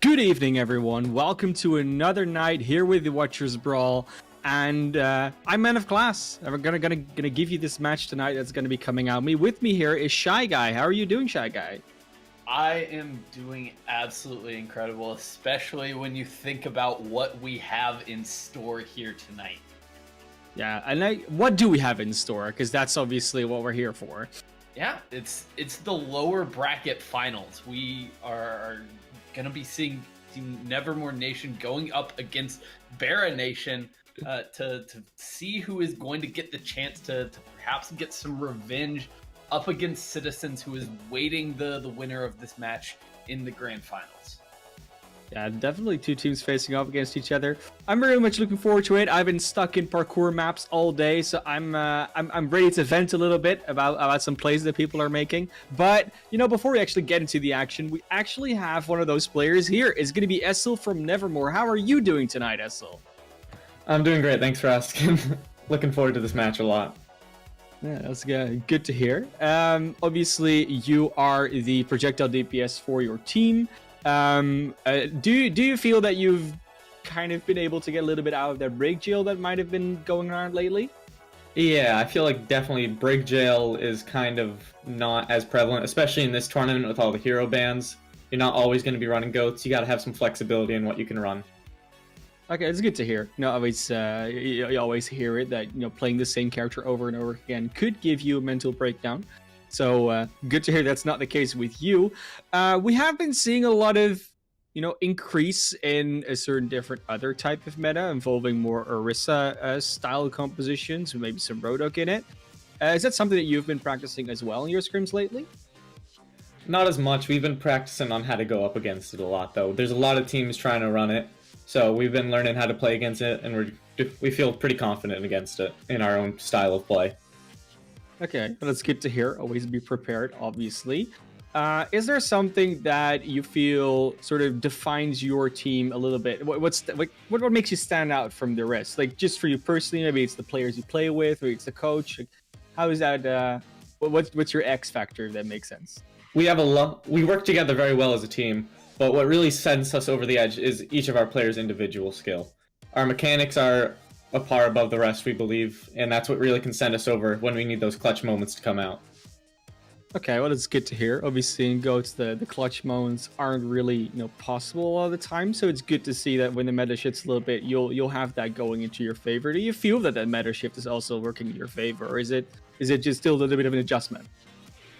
Good evening, everyone. Welcome to another night here with the Watchers Brawl, and I'm Man of Class. I'm gonna give you this match tonight. That's gonna be coming out. With me here is Shy Guy. How are you doing, Shy Guy? I am doing absolutely incredible, especially when you think about what we have in store here tonight. Yeah, and what do we have in store? Because that's obviously what we're here for. Yeah, it's the lower bracket finals. We are gonna be seeing Nevermore Nation going up against BarahNOW Nation to see who is going to get the chance to perhaps get some revenge up against Citizens, who is waiting the winner of this match in the grand finals. Yeah, definitely two teams facing off against each other. I'm very much looking forward to it. I've been stuck in parkour maps all day, so I'm ready to vent a little bit about some plays that people are making. But you know, before we actually get into the action, we actually have one of those players here. It's going to be Essel from Nevermore. How are you doing tonight, Essel? I'm doing great. Thanks for asking. Looking forward to this match a lot. Yeah, that's good to hear. Obviously, you are the projectile DPS for your team. Do you feel that you've kind of been able to get a little bit out of that break jail that might have been going around lately? Yeah, I feel like definitely break jail is kind of not as prevalent, especially in this tournament with all the hero bans. You're not always going to be running goats. You got to have some flexibility in what you can run. Okay, it's good to hear. No, always you always hear it that playing the same character over and over again could give you a mental breakdown. So good to hear that's not the case with you. We have been seeing a lot of, increase in a certain different other type of meta involving more Orisa style compositions, maybe some Rodok in it. Is that something that you've been practicing as well in your scrims lately? Not as much. We've been practicing on how to go up against it a lot, though. There's a lot of teams trying to run it, so we've been learning how to play against it, and we feel pretty confident against it in our own style of play. Okay, well, that's good to hear. Always be prepared, obviously. Is there something that you feel sort of defines your team a little bit? What makes you stand out from the rest? Like, just for you personally, maybe it's the players you play with, or it's the coach. Like, how is that? What's your X factor? If that makes sense. We work together very well as a team, but what really sends us over the edge is each of our players' individual skill. Our mechanics are a par above the rest, we believe, and that's what really can send us over when we need those clutch moments to come out. Okay, well, it's good to hear. Obviously, in GOATs, the clutch moments aren't really possible all the time, so it's good to see that when the meta shifts a little bit, you'll have that going into your favor. Do you feel that meta shift is also working in your favor, or is it just still a little bit of an adjustment?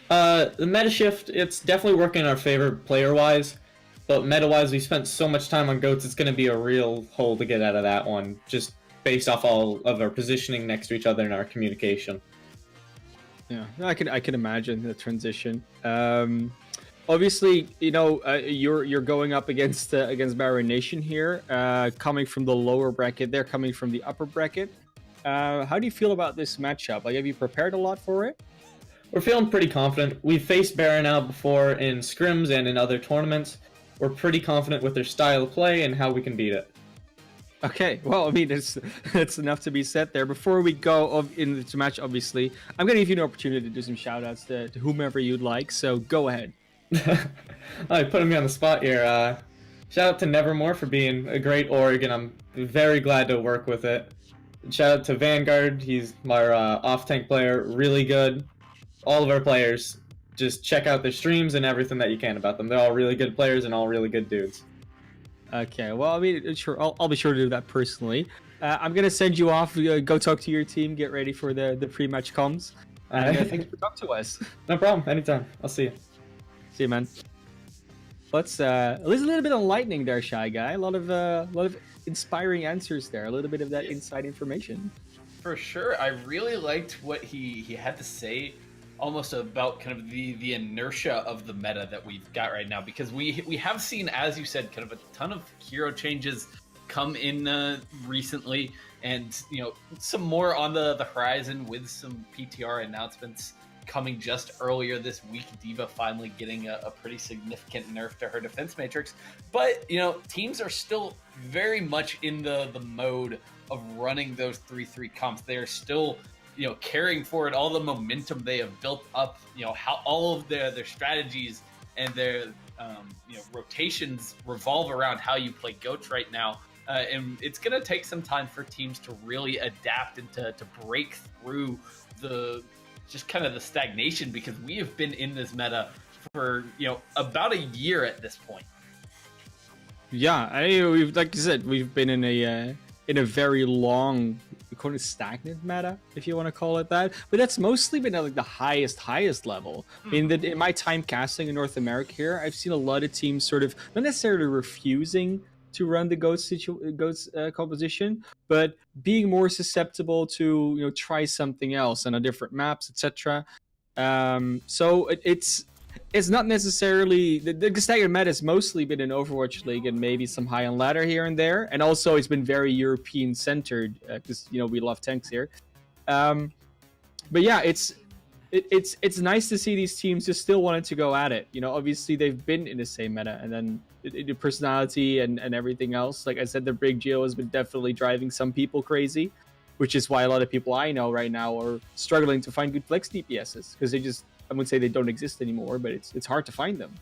The meta shift, it's definitely working in our favor player-wise, but meta-wise, we spent so much time on GOATs, it's going to be a real hole to get out of that one, just based off all of our positioning next to each other and our communication. Yeah, I can imagine the transition. Obviously, you're going up against BarahNOW Nation here, coming from the lower bracket. They're coming from the upper bracket. How do you feel about this matchup? Like, have you prepared a lot for it? We're feeling pretty confident. We've faced BarahNOW before in scrims and in other tournaments. We're pretty confident with their style of play and how we can beat it. Okay, well, I mean, it's enough to be said there. Before we go into the match, obviously, I'm going to give you an opportunity to do some shout-outs to whomever you'd like, so go ahead. Oh, you're putting me on the spot here. Shout out to Nevermore for being a great org, and I'm very glad to work with it. Shout out to Vanguard, he's my off-tank player, really good. All of our players, just check out their streams and everything that you can about them. They're all really good players and all really good dudes. Okay, well, I mean, sure, I'll be sure to do that personally. I'm gonna send you off. Go talk to your team. Get ready for the pre-match comms. And thanks for talking to us. No problem. Anytime. I'll see you. See you, man. Let's at least a little bit enlightening there, Shy Guy. A lot of inspiring answers there. A little bit of that inside information. For sure, I really liked what he had to say, almost about kind of the inertia of the meta that we've got right now, because we have seen, as you said, kind of a ton of hero changes come in recently, and you know, some more on the horizon with some PTR announcements coming just earlier this week. D.Va finally getting a pretty significant nerf to her defense matrix, but you know, teams are still very much in the mode of running those 3-3 comps. They are still, you know, carrying forward all the momentum they have built up, you know, how all of their strategies and their you know, rotations revolve around how you play Goats right now. And it's going to take some time for teams to really adapt and to break through the just kind of the stagnation, because we have been in this meta for, you know, about a year at this point. Yeah, we've, like you said, we've been in a very long, kind of stagnant meta, if you want to call it that. But that's mostly been at like the highest level. In my time casting in North America here, I've seen a lot of teams sort of not necessarily refusing to run the Goats composition, but being more susceptible to, you know, try something else on a different maps, etc. So it's not necessarily the staggered meta has mostly been in Overwatch League and maybe some high on ladder here and there, and also it's been very European centered because you know, we love tanks here. But yeah, it's nice to see these teams just still wanting to go at it. You know, obviously they've been in the same meta, and then the personality and everything else. Like I said, the Brig Geo has been definitely driving some people crazy, which is why a lot of people I know right now are struggling to find good flex DPSs, because they just, I wouldn't say they don't exist anymore, but it's hard to find them.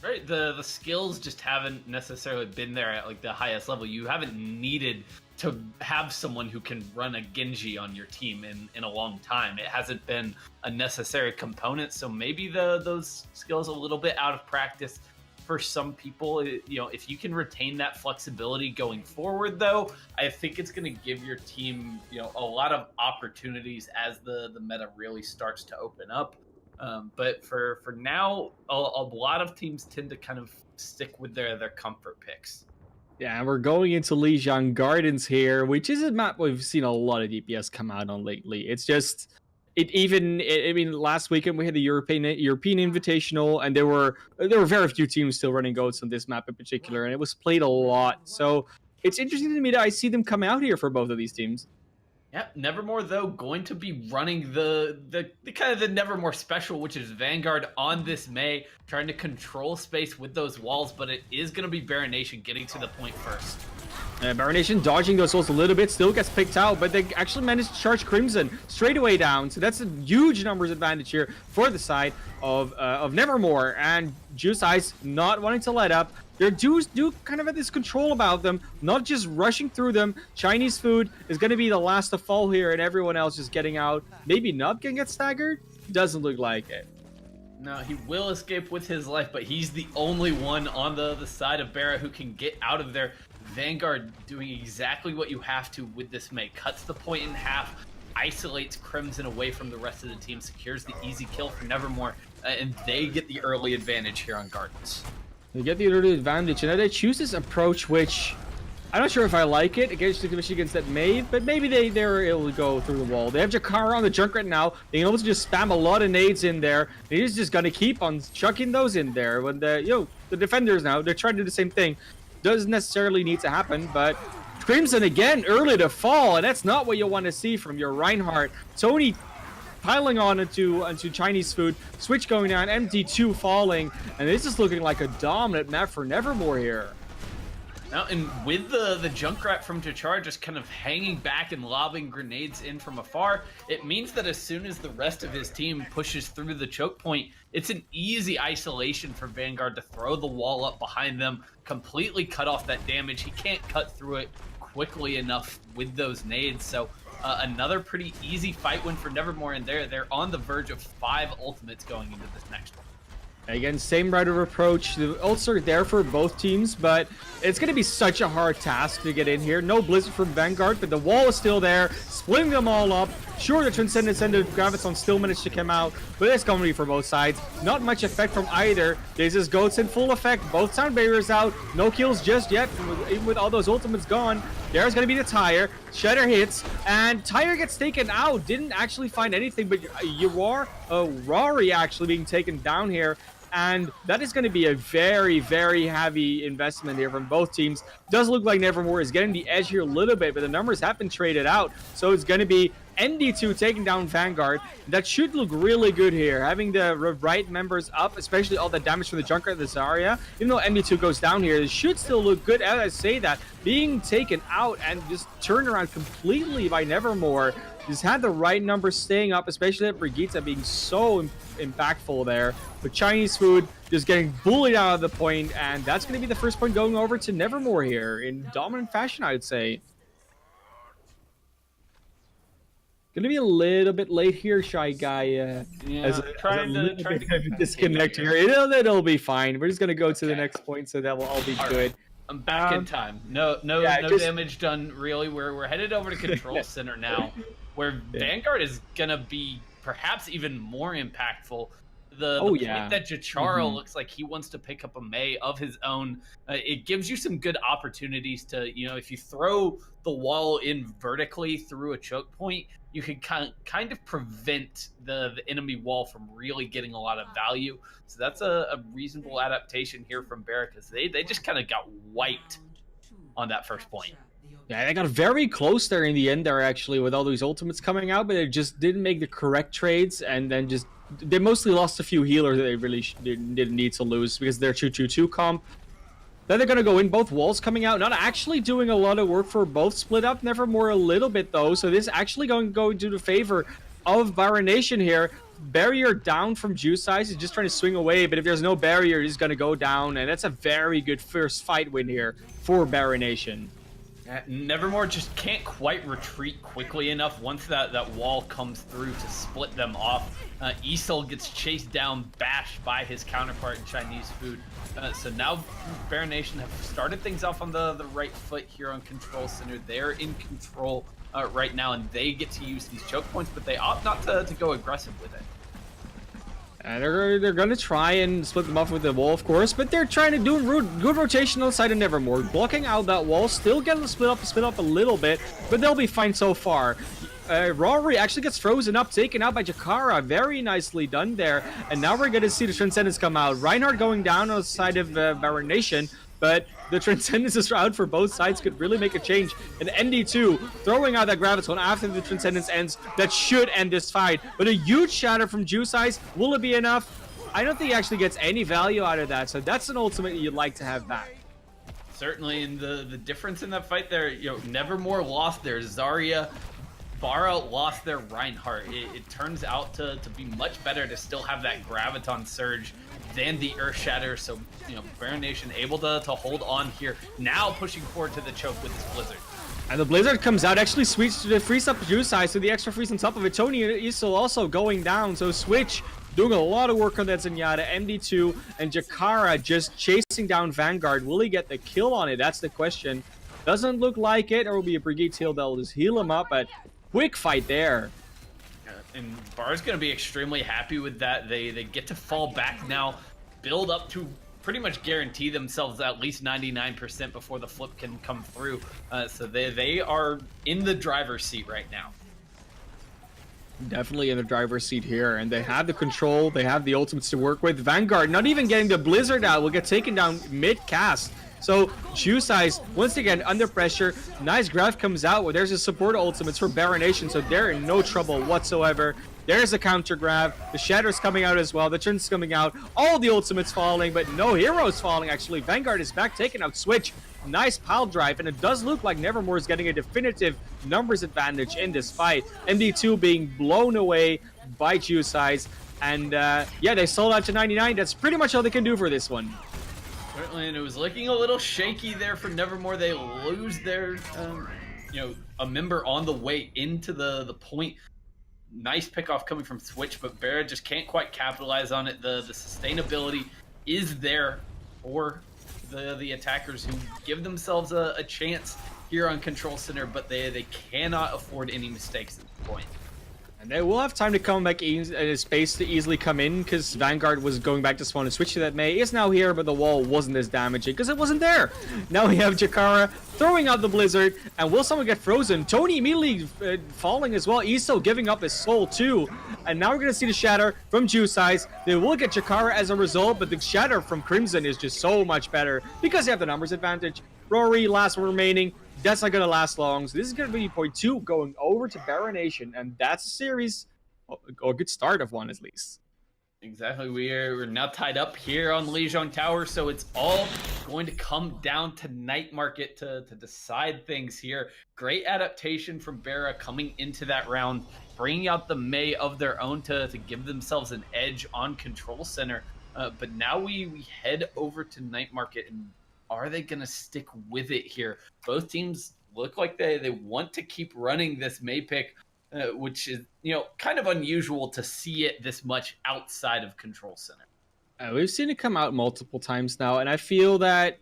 Right, the skills just haven't necessarily been there at like the highest level. You haven't needed to have someone who can run a Genji on your team in a long time. It hasn't been a necessary component, so maybe those skills a little bit out of practice for some people. You know, if you can retain that flexibility going forward, though, I think it's going to give your team, you know, a lot of opportunities as the meta really starts to open up. But for now, a lot of teams tend to kind of stick with their comfort picks. Yeah, and we're going into Lijiang Gardens here, which is a map we've seen a lot of DPS come out on lately. It's just, I mean, last weekend we had the European Invitational, and there were very few teams still running Goats on this map in particular, and it was played a lot. So it's interesting to me that I see them come out here for both of these teams. Yep, Nevermore, though, going to be running the kind of the Nevermore special, which is Vanguard on this May, trying to control space with those walls, but it is going to be BarahNation getting to the point first. BarahNation dodging those walls a little bit, still gets picked out, but they actually managed to charge Crimson straight away down, so that's a huge numbers advantage here for the side of Nevermore, and Juice Eyes not wanting to let up. Their dudes do kind of have this control about them, not just rushing through them. Chinese food is going to be the last to fall here, and everyone else just getting out. Maybe Nub can get staggered? Doesn't look like it. No, he will escape with his life, but he's the only one on the side of Barah who can get out of there. Vanguard doing exactly what you have to with this May. Cuts the point in half, isolates Crimson away from the rest of the team, secures the easy kill for Nevermore, and they get the early advantage here on Gardens. They get the early advantage, and they choose this approach, which I'm not sure if I like it, especially against that Maeve, but maybe they're able to go through the wall. They have Jakara on the Junkrat now. They can also just spam a lot of nades in there. He's just gonna keep on chucking those in there. When the defenders now, they're trying to do the same thing. Doesn't necessarily need to happen, but Crimson again early to fall, and that's not what you want to see from your Reinhardt. Tony piling on into Chinese food, switch going down, MD2 falling, and this is looking like a dominant map for Nevermore here. Now, and with the Junkrat from Jachar just kind of hanging back and lobbing grenades in from afar, it means that as soon as the rest of his team pushes through the choke point, it's an easy isolation for Vanguard to throw the wall up behind them, completely cut off that damage. He can't cut through it quickly enough with those nades, so another pretty easy fight win for Nevermore, and they're on the verge of 5 ultimates going into this next one. Again, same route of approach. The ults are there for both teams, but it's going to be such a hard task to get in here. No Blizzard from Vanguard, but the wall is still there, splitting them all up. Sure, the Transcendence and the Graviton still managed to come out, but it's going to be for both sides. Not much effect from either. This is Goats in full effect. Both sound barriers out. No kills just yet. Even with all those ultimates gone, there's going to be the Tire. Shatter hits, and Tire gets taken out. Didn't actually find anything, but Rory actually being taken down here. And that is going to be a very, very heavy investment here from both teams. Does look like Nevermore is getting the edge here a little bit, but the numbers have been traded out. So it's going to be ND2 taking down Vanguard. That should look really good here. Having the right members up, especially all the damage from the Junkrat and the Zarya. Even though ND2 goes down here, it should still look good. As I say that, being taken out and just turned around completely by Nevermore. Just had the right numbers staying up, especially at Brigitte being so impactful there. But Chinese food just getting bullied out of the point, and that's going to be the first point going over to Nevermore here in dominant fashion, I would say. Going to be a little bit late here, Shy Guy. Yeah, trying to disconnect here. It'll be fine. We're just going to go to the next point, so that will all be good. I'm back in time. No damage done, really. We're headed over to Control Center now, where Vanguard is gonna be perhaps even more impactful. The point that Jachara looks like he wants to pick up a Mei of his own. It gives you some good opportunities to, if you throw the wall in vertically through a choke point, you can kind of prevent the enemy wall from really getting a lot of value. So that's a reasonable adaptation here from Barah, because they just kind of got wiped on that first point. Yeah, they got very close there in the end there, actually, with all these ultimates coming out, but it just didn't make the correct trades, and then they mostly lost a few healers that they really didn't need to lose because they're 2-2-2 comp. Then they're going to go in, both walls coming out, not actually doing a lot of work for both split up, Nevermore a little bit though, so this is actually going to go into the favor of BarahNation here. Barrier down from Juice Size, he's just trying to swing away, but if there's no barrier, he's going to go down, and that's a very good first fight win here for BarahNation. Nevermore just can't quite retreat quickly enough once that wall comes through to split them off. Isol gets chased down, bashed by his counterpart in Chinese food. So now BarahNation have started things off on the right foot here on Control Center. They're in control right now, and they get to use these choke points, but they opt not to go aggressive with it. They're going to try and split them off with the wall, of course, but they're trying to do good rotation on the side of Nevermore. Blocking out that wall, still getting the split up a little bit, but they'll be fine so far. Rory actually gets frozen up, taken out by Jachara. Very nicely done there. And now we're going to see the Transcendence come out. Reinhardt going down on the side of BarahNation, but the Transcendence out for both sides could really make a change. And ND2 throwing out that Graviton after the Transcendence ends. That should end this fight. But a huge shatter from Juice Eyes. Will it be enough? I don't think he actually gets any value out of that. So that's an ultimate you'd like to have back. Certainly, and the difference in that fight there, Nevermore lost their Zarya. Barah lost their Reinhardt. It turns out to be much better to still have that Graviton Surge than the Earth Shatter. So, BarahNation able to hold on here. Now pushing forward to the choke with this Blizzard. And the Blizzard comes out, actually Switch to the freeze up Juice Size, so the extra freeze on top of it. Tony and Isol also going down, so Switch doing a lot of work on that Zenyatta. MD2 and Jachara just chasing down Vanguard. Will he get the kill on it? That's the question. Doesn't look like it, or will be a Brigitte heal that'll just heal him up, but quick fight there. And Bar's going to be extremely happy with that. They get to fall back now, build up to pretty much guarantee themselves at least 99% before the flip can come through. So they are in the driver's seat right now. Definitely in the driver's seat here, and they have the control, they have the ultimates to work with. Vanguard not even getting the Blizzard out, will get taken down mid-cast. So Juice Eyes, once again, under pressure. Nice grab comes out where there's a support ultimates for BarahNation, so they're in no trouble whatsoever. There's a counter grab. The Shatter's coming out as well. The Trin's coming out. All the ultimates falling, but no heroes falling, actually. Vanguard is back, taking out Switch. Nice pile drive, and it does look like Nevermore is getting a definitive numbers advantage in this fight. MD2 being blown away by Juice Eyes. And yeah, they sold out to 99. That's pretty much all they can do for this one. Certainly, and it was looking a little shaky there for Nevermore. They lose their, a member on the way into the point. Nice pickoff coming from Switch, but Barah just can't quite capitalize on it. The sustainability is there for the attackers who give themselves a chance here on Control Center, but they cannot afford any mistakes at this point. And they will have time to come back in space to easily come in, because Vanguard was going back to spawn and Switch to that Mei is now here, but the wall wasn't as damaging because it wasn't there. Now we have Jakara throwing out the Blizzard, and will someone get frozen? Tony immediately falling as well. Iso giving up his soul too. And now we're going to see the Shatter from Juice Eyes. They will get Jakara as a result, but the Shatter from Crimson is just so much better because they have the numbers advantage. Rory, last one remaining. That's not going to last long. So this is going to be point 2 going over to BarahNation, and that's a series, or a good start of one at least. Exactly. We're now tied up here on Lijiang Tower, so it's all going to come down to Night Market to decide things here. Great adaptation from Barah coming into that round, bringing out the Mei of their own to give themselves an edge on Control Center. But now we head over to Night Market, and are they going to stick with it here? Both teams look like they want to keep running this Mei pick, which is, kind of unusual to see it this much outside of Control Center. We've seen it come out multiple times now, and I feel that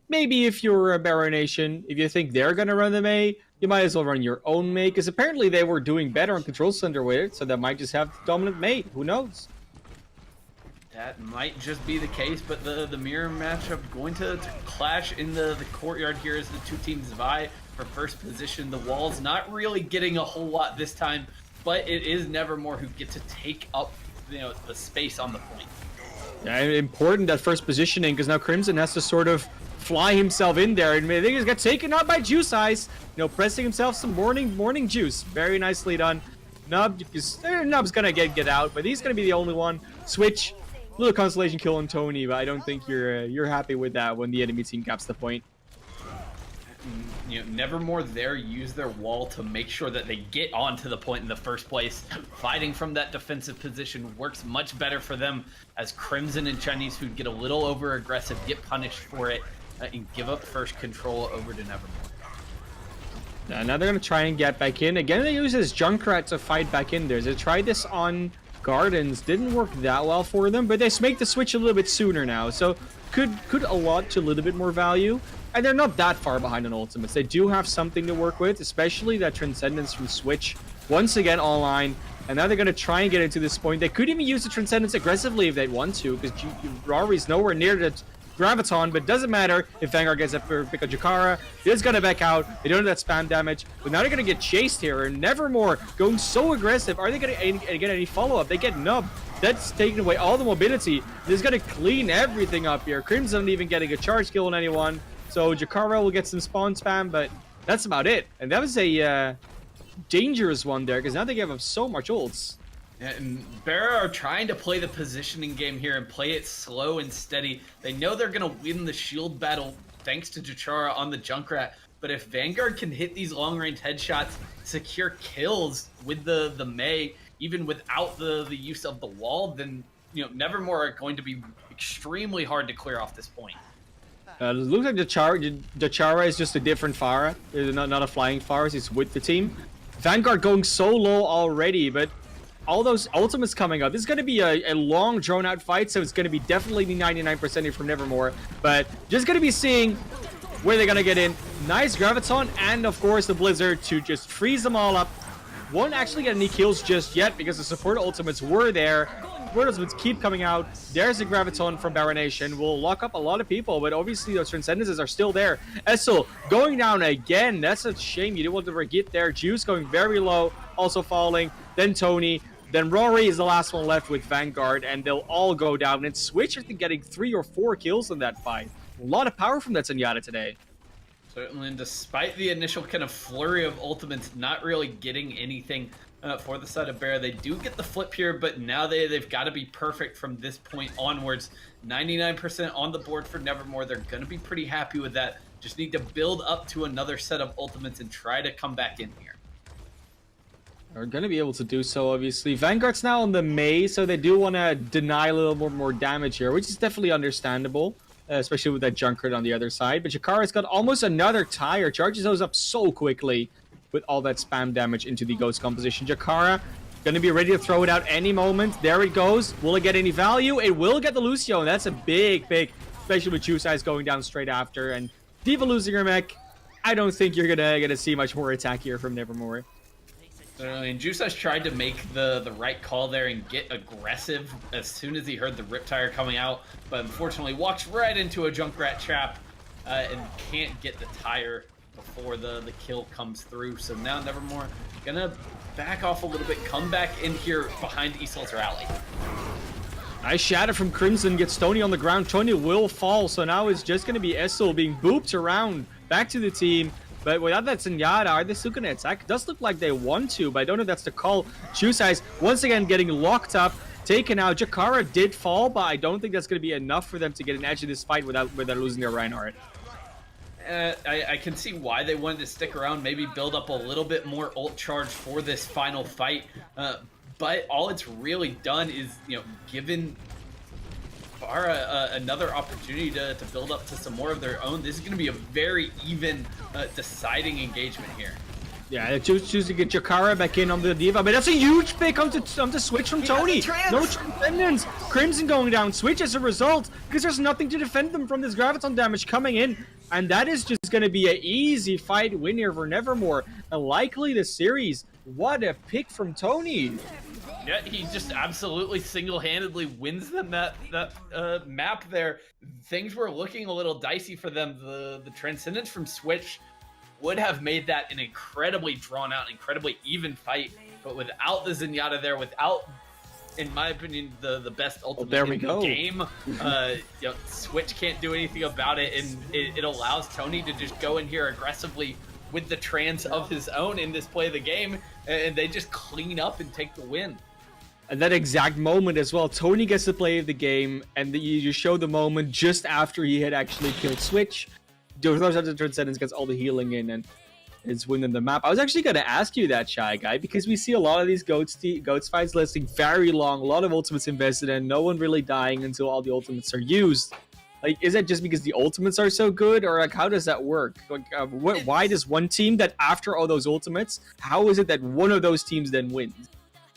maybe if you're a BarahNation, if you think they're going to run the Mei, you might as well run your own Mei, because apparently they were doing better on Control Center with it, so they might just have the dominant Mei. Who knows? That might just be the case, but the mirror matchup going to clash in the courtyard here as the two teams vie for first position. The wall's not really getting a whole lot this time, but it is Nevermore who get to take up the space on the point. Yeah, important that first positioning, because now Crimson has to sort of fly himself in there, and I think he's got taken out by Juice Eyes, pressing himself some morning juice. Very nicely done. Nub's gonna get out, but he's gonna be the only one. Switch. Little consolation kill on Tony, but I don't think you're happy with that when the enemy team caps the point. Nevermore there use their wall to make sure that they get onto the point in the first place. Fighting from that defensive position works much better for them, as Crimson and Chinese Food get a little over aggressive, get punished for it, and give up first control over to Nevermore. Now they're gonna try and get back in. Again, they use this Junkrat to fight back in there. They tried this on Gardens, didn't work that well for them, but they make the switch a little bit sooner now, so could allot to a little bit more value. And they're not that far behind on ultimates. They do have something to work with, especially that Transcendence from Switch. Once again online, and now they're going to try and get into this point. They could even use the Transcendence aggressively if they want to, because Rory's nowhere near the Graviton, but doesn't matter if Vanguard gets up for pick of Jakara. He's gonna back out. They don't have that spam damage, but now they're gonna get chased here, and Nevermore going so aggressive. Are they gonna get any follow-up? They get nubbed. That's taking away all the mobility. This is gonna clean everything up here. Crimson not even getting a charge kill on anyone, so Jakara will get some spawn spam, but that's about it. And that was a dangerous one there, because now they give up so much ults. And Barah are trying to play the positioning game here and play it slow and steady. They know they're going to win the shield battle thanks to Jakara on the Junkrat. But if Vanguard can hit these long-range headshots, secure kills with the Mei, even without the use of the wall, then Nevermore are going to be extremely hard to clear off this point. It looks like Jakara is just a different Pharah. Not a flying Pharah, he's with the team. Vanguard going so low already, but all those ultimates coming up. This is going to be a long, drawn-out fight, so it's going to be definitely 99% from Nevermore. But just going to be seeing where they're going to get in. Nice Graviton, and of course the Blizzard to just freeze them all up. Won't actually get any kills just yet, because the support ultimates were there. Support ultimates keep coming out. There's the Graviton from BarahNation. Will lock up a lot of people, but obviously those Transcendences are still there. Essel going down again. That's a shame. You didn't want to get there. Juice going very low, also falling. Then Tony. Then Rory is the last one left with Vanguard, and they'll all go down. And Switch, I think, getting 3 or 4 kills in that fight. A lot of power from that Zenyatta today. Certainly, and despite the initial kind of flurry of ultimates not really getting anything for the side of Barah, they do get the flip here, but now they've got to be perfect from this point onwards. 99% on the board for Nevermore. They're going to be pretty happy with that. Just need to build up to another set of ultimates and try to come back in here. They're going to be able to do so, obviously. Vanguard's now on the Mei, so they do want to deny a little more damage here, which is definitely understandable, especially with that Junkrat on the other side. But Jakara's got almost another tire, charges those up so quickly with all that spam damage into the Ghost composition. Jakara going to be ready to throw it out any moment. There it goes. Will it get any value? It will get the Lucio, and that's a big, especially with Chusai's going down straight after. And D.Va losing her mech, I don't think you're gonna see much more attack here from Nevermore. And Jusai's tried to make the right call there and get aggressive as soon as he heard the Rip Tire coming out, but unfortunately walks right into a Junkrat trap and can't get the tire before the kill comes through. So now Nevermore gonna back off a little bit, come back in here behind Isol's rally. Nice shatter from Crimson, gets Tony on the ground. Tony will fall, so now it's just gonna be Essel being booped around back to the team. But without that Zenyatta, are they still gonna attack? It does look like they want to, but I don't know if that's the call. Chusai's once again getting locked up, taken out. Jakara did fall, but I don't think that's gonna be enough for them to get an edge in this fight without losing their Reinhardt. I can see why they wanted to stick around, maybe build up a little bit more ult charge for this final fight. But all it's really done is, given Barah another opportunity to build up to some more of their own. This is going to be a very even deciding engagement here. Yeah, they choose to get Jakara back in on the D.Va, but that's a huge pick on the Switch from Tony. No Transcendence. Crimson going down. Switch as a result, because there's nothing to defend them from this Graviton damage coming in. And that is just going to be an easy fight win here for Nevermore. And likely the series. What a pick from Tony. Yeah, he just absolutely single-handedly wins them that map there. Things were looking a little dicey for them. The Transcendence from Switch would have made that an incredibly drawn-out, incredibly even fight. But without the Zenyatta there, without, in my opinion, the best ultimate in the game, Switch can't do anything about it, and it allows Tony to just go in here aggressively with the trans of his own in this play of the game, and they just clean up and take the win. At that exact moment as well, Tony gets the play of the game, and you show the moment just after he had actually killed Switch. Throws out the Transcendence, gets all the healing in, and is winning the map. I was actually going to ask you that, Shy Guy, because we see a lot of these Goats fights lasting very long, a lot of ultimates invested in, no one really dying until all the ultimates are used. Like, is that just because the ultimates are so good, or like how does that work? Like, why does one team that after all those ultimates, how is it that one of those teams then wins?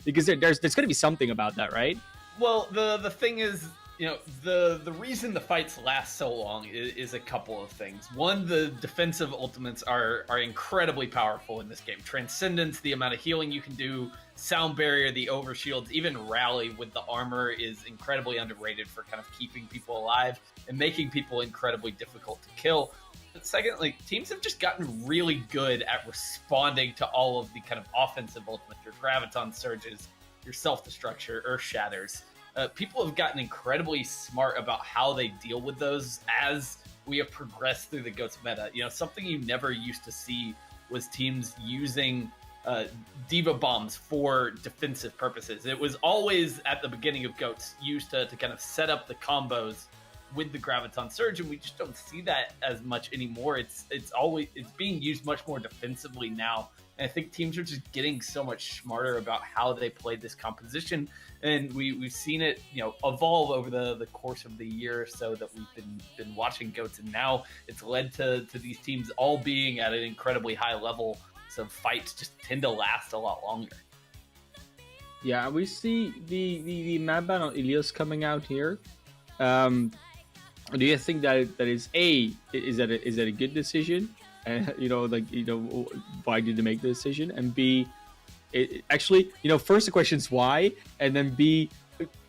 Because there's going to be something about that, right? Well, the thing is, the reason the fights last so long is a couple of things. One, the defensive ultimates are incredibly powerful in this game. Transcendence, the amount of healing you can do, Sound Barrier, the overshields, even Rally with the armor is incredibly underrated for kind of keeping people alive and making people incredibly difficult to kill. But secondly, teams have just gotten really good at responding to all of the kind of offensive ultimates, your Graviton Surges, your Self-Destruct, Earth Shatters. People have gotten incredibly smart about how they deal with those as we have progressed through the Goats meta. Something you never used to see was teams using D.Va bombs for defensive purposes. It was always at the beginning of Goats used to kind of set up the combos with the Graviton Surge, and we just don't see that as much anymore. It's being used much more defensively now, and I think teams are just getting so much smarter about how they play this composition, and we've seen it evolve over the course of the year or so that we've been watching Goats, and now it's led to these teams all being at an incredibly high level, so fights just tend to last a lot longer. Yeah, we see the map ban on Ilios coming out here. Do you think that is that a good decision? Why did they make the decision? And B, first the question is why, and then B,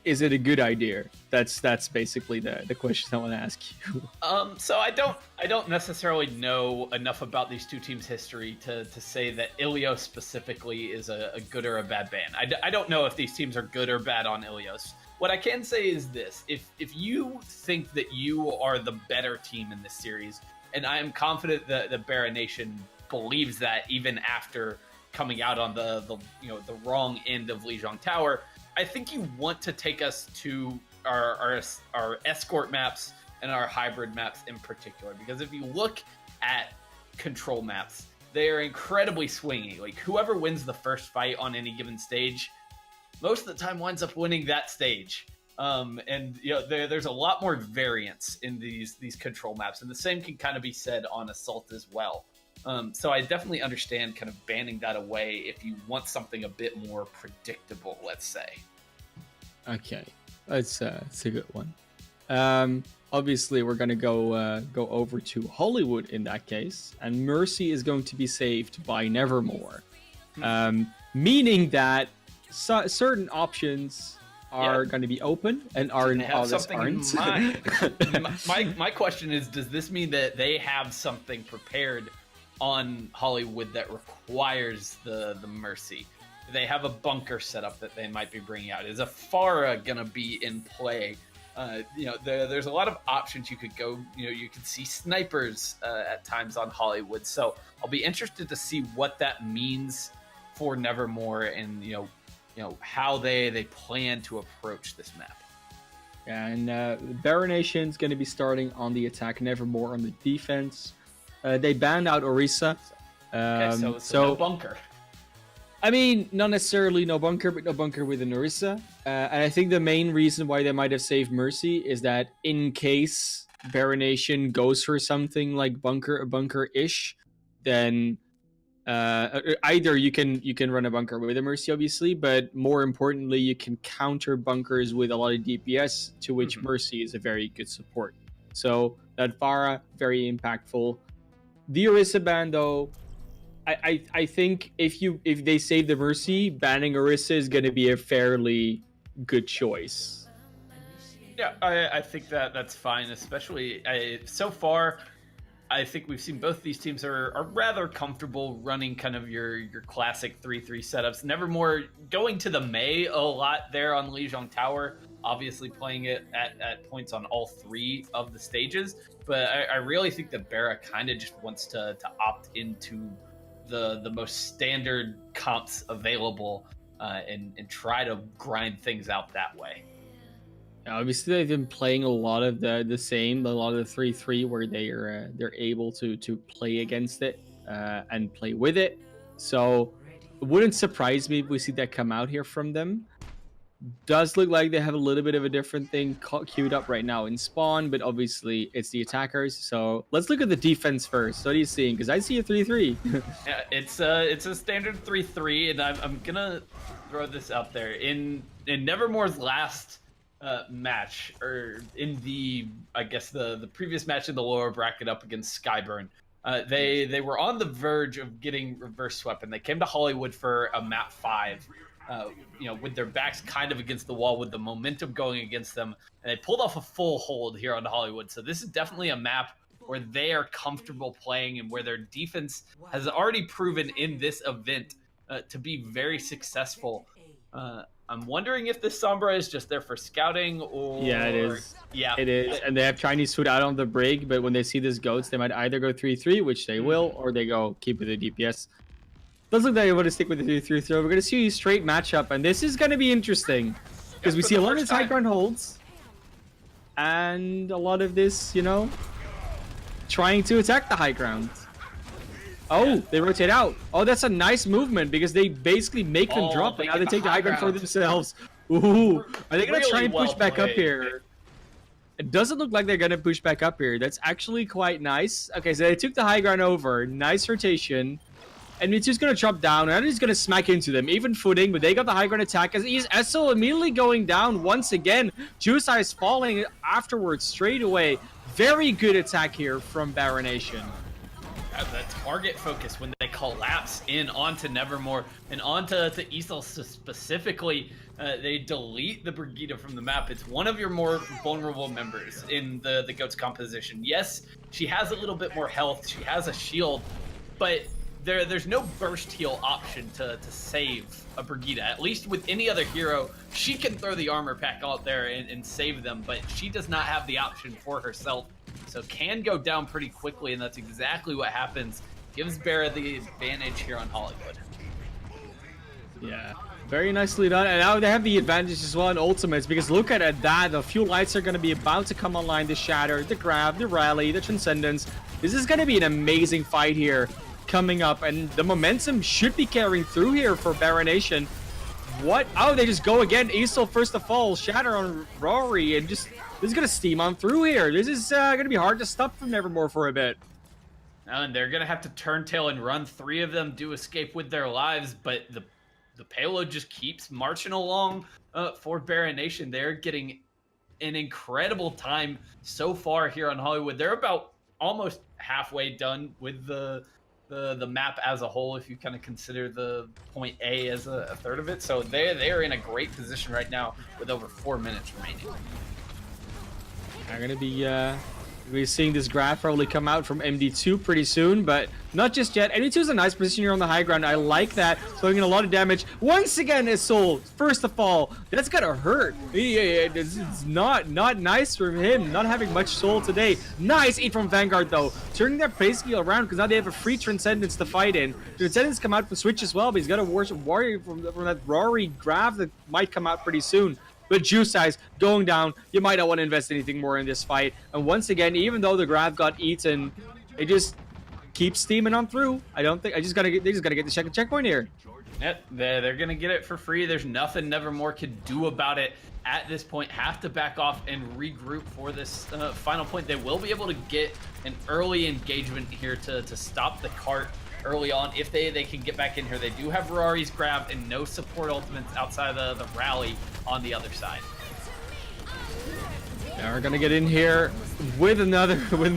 is it a good idea? That's basically the question I want to ask you. So I don't necessarily know enough about these two teams' history to say that Ilios specifically is a good or a bad ban. I don't know if these teams are good or bad on Ilios. What I can say is this: if you think that you are the better team in this series, and I am confident that the BarahNation believes that even after coming out on the wrong end of Lijiang Tower, I think you want to take us to our escort maps and our hybrid maps in particular, because if you look at control maps, they are incredibly swingy. Like, whoever wins the first fight on any given stage, most of the time winds up winning that stage. And there's a lot more variance in these control maps, and the same can kind of be said on Assault as well. So I definitely understand kind of banning that away if you want something a bit more predictable, let's say. Okay, it's a good one. Obviously, we're gonna go over to Hollywood in that case, and Mercy is going to be saved by Nevermore, meaning that certain options are going to be open and others aren't. My question is, does this mean that they have something prepared on Hollywood that requires the Mercy? Do they have a bunker set up that they might be bringing out? Is a Pharah gonna be in play? There's a lot of options you could go. You could see snipers at times on Hollywood. So I'll be interested to see what that means for Nevermore, and how they plan to approach this map. Yeah, and BarahNation's going to be starting on the attack, Nevermore on the defense. They banned out Orisa. Okay, so no bunker. I mean, not necessarily no bunker, but no bunker with an Orisa. And I think the main reason why they might have saved Mercy is that in case BarahNation goes for something like bunker-ish, then either you can run a bunker with a Mercy, obviously, but more importantly, you can counter bunkers with a lot of DPS, to which Mercy is a very good support. So that Pharah, very impactful. The Orisa ban, though, I think if they save the Mercy, banning Orisa is going to be a fairly good choice. Yeah, I think that's fine, especially so far. I think we've seen both these teams are rather comfortable running kind of your classic 3-3 setups. Nevermore going to the Mei a lot there on Lijiang Tower, obviously playing it at points on all three of the stages. But I really think that Barah kind of just wants to opt into the most standard comps available and try to grind things out that way. Obviously, they've been playing a lot of the 3-3, where they're able to play against it and play with it. So it wouldn't surprise me if we see that come out here from them. Does look like they have a little bit of a different thing queued up right now in spawn, but obviously it's the attackers. So let's look at the defense first. What are you seeing? Because I see a 3-3. Yeah, it's a standard 3-3, and I'm gonna throw this out there in Nevermore's last match, or in the previous match in the lower bracket up against Skyburn. They were on the verge of getting reverse swept, and they came to Hollywood for a map 5. With their backs kind of against the wall, with the momentum going against them, and they pulled off a full hold here on Hollywood. So this is definitely a map where they are comfortable playing, and where their defense has already proven in this event to be very successful. I'm wondering if this Sombra is just there for scouting, or... Yeah, it is. Yeah, it is. And they have Chinese food out on the break, but when they see this goats, they might either go 3-3, which they will, or they go keep with the DPS. Does look like they want to stick with the 3-3 throw. We're going to see a straight matchup, and this is going to be interesting, because we see a lot of high ground holds, and a lot of this, trying to attack the high ground. Oh, they rotate out. Oh, that's a nice movement, because they basically make them drop, and now they take the high ground for themselves. Ooh, are they going to try and push back up here? It doesn't look like they're going to push back up here. That's actually quite nice. Okay, so they took the high ground over. Nice rotation. And it's just going to drop down, and he's going to smack into them. Even footing, but they got the high ground attack. As he's Essel immediately going down once again. Jusai is falling afterwards straight away. Very good attack here from BarahNation. The target focus when they collapse in onto Nevermore and onto Isel specifically, they delete the Brigitte from the map. It's one of your more vulnerable members in the GOAT's composition. Yes, she has a little bit more health. She has a shield, but there's no burst heal option to save a Brigitte. At least with any other hero, she can throw the armor pack out there and save them, but she does not have the option for herself. So can go down pretty quickly, and that's exactly what happens. Gives Bara the advantage here on Hollywood. Yeah, very nicely done. And now they have the advantage as well in ultimates, because look at that. The few lights are going to be about to come online. The Shatter, the Grab, the Rally, the Transcendence. This is going to be an amazing fight here coming up, and the momentum should be carrying through here for BarahNation. What? Oh, they just go again. Aesol first of all, Shatter on Rory, and just this is going to steam on through here. This is going to be hard to stop from Nevermore for a bit. And they're going to have to turn tail and run. 3 of them do escape with their lives, but the payload just keeps marching along for BarahNation. They're getting an incredible time so far here on Hollywood. They're about almost halfway done with the map as a whole, if you kind of consider the point A as a third of it. So they are in a great position right now with over 4 minutes remaining. I'm gonna be we're seeing this graph probably come out from MD2 pretty soon, but not just yet. MD2 is a nice position here on the high ground. I like that. Throwing in a lot of damage. Once again, Aesol, first of all, that's gonna hurt. It's not nice for him, not having much soul today. Nice eat from Vanguard, though. Turning their play skill around, because now they have a free Transcendence to fight in. Transcendence come out from Switch as well, but he's got a warrior from that Rory graph that might come out pretty soon. But Juice size going down, you might not want to invest anything more in this fight. And once again, even though the graph got eaten, it just keeps steaming on through. I don't think they just gotta get the second checkpoint here. Yep, they're gonna get it for free. There's nothing Nevermore can do about it at this point. Have to back off and regroup for this final point. They will be able to get an early engagement here to stop the cart early on if they can get back in here. They do have Rory's grab and no support ultimates outside of the rally on the other side. Now we're gonna get in here with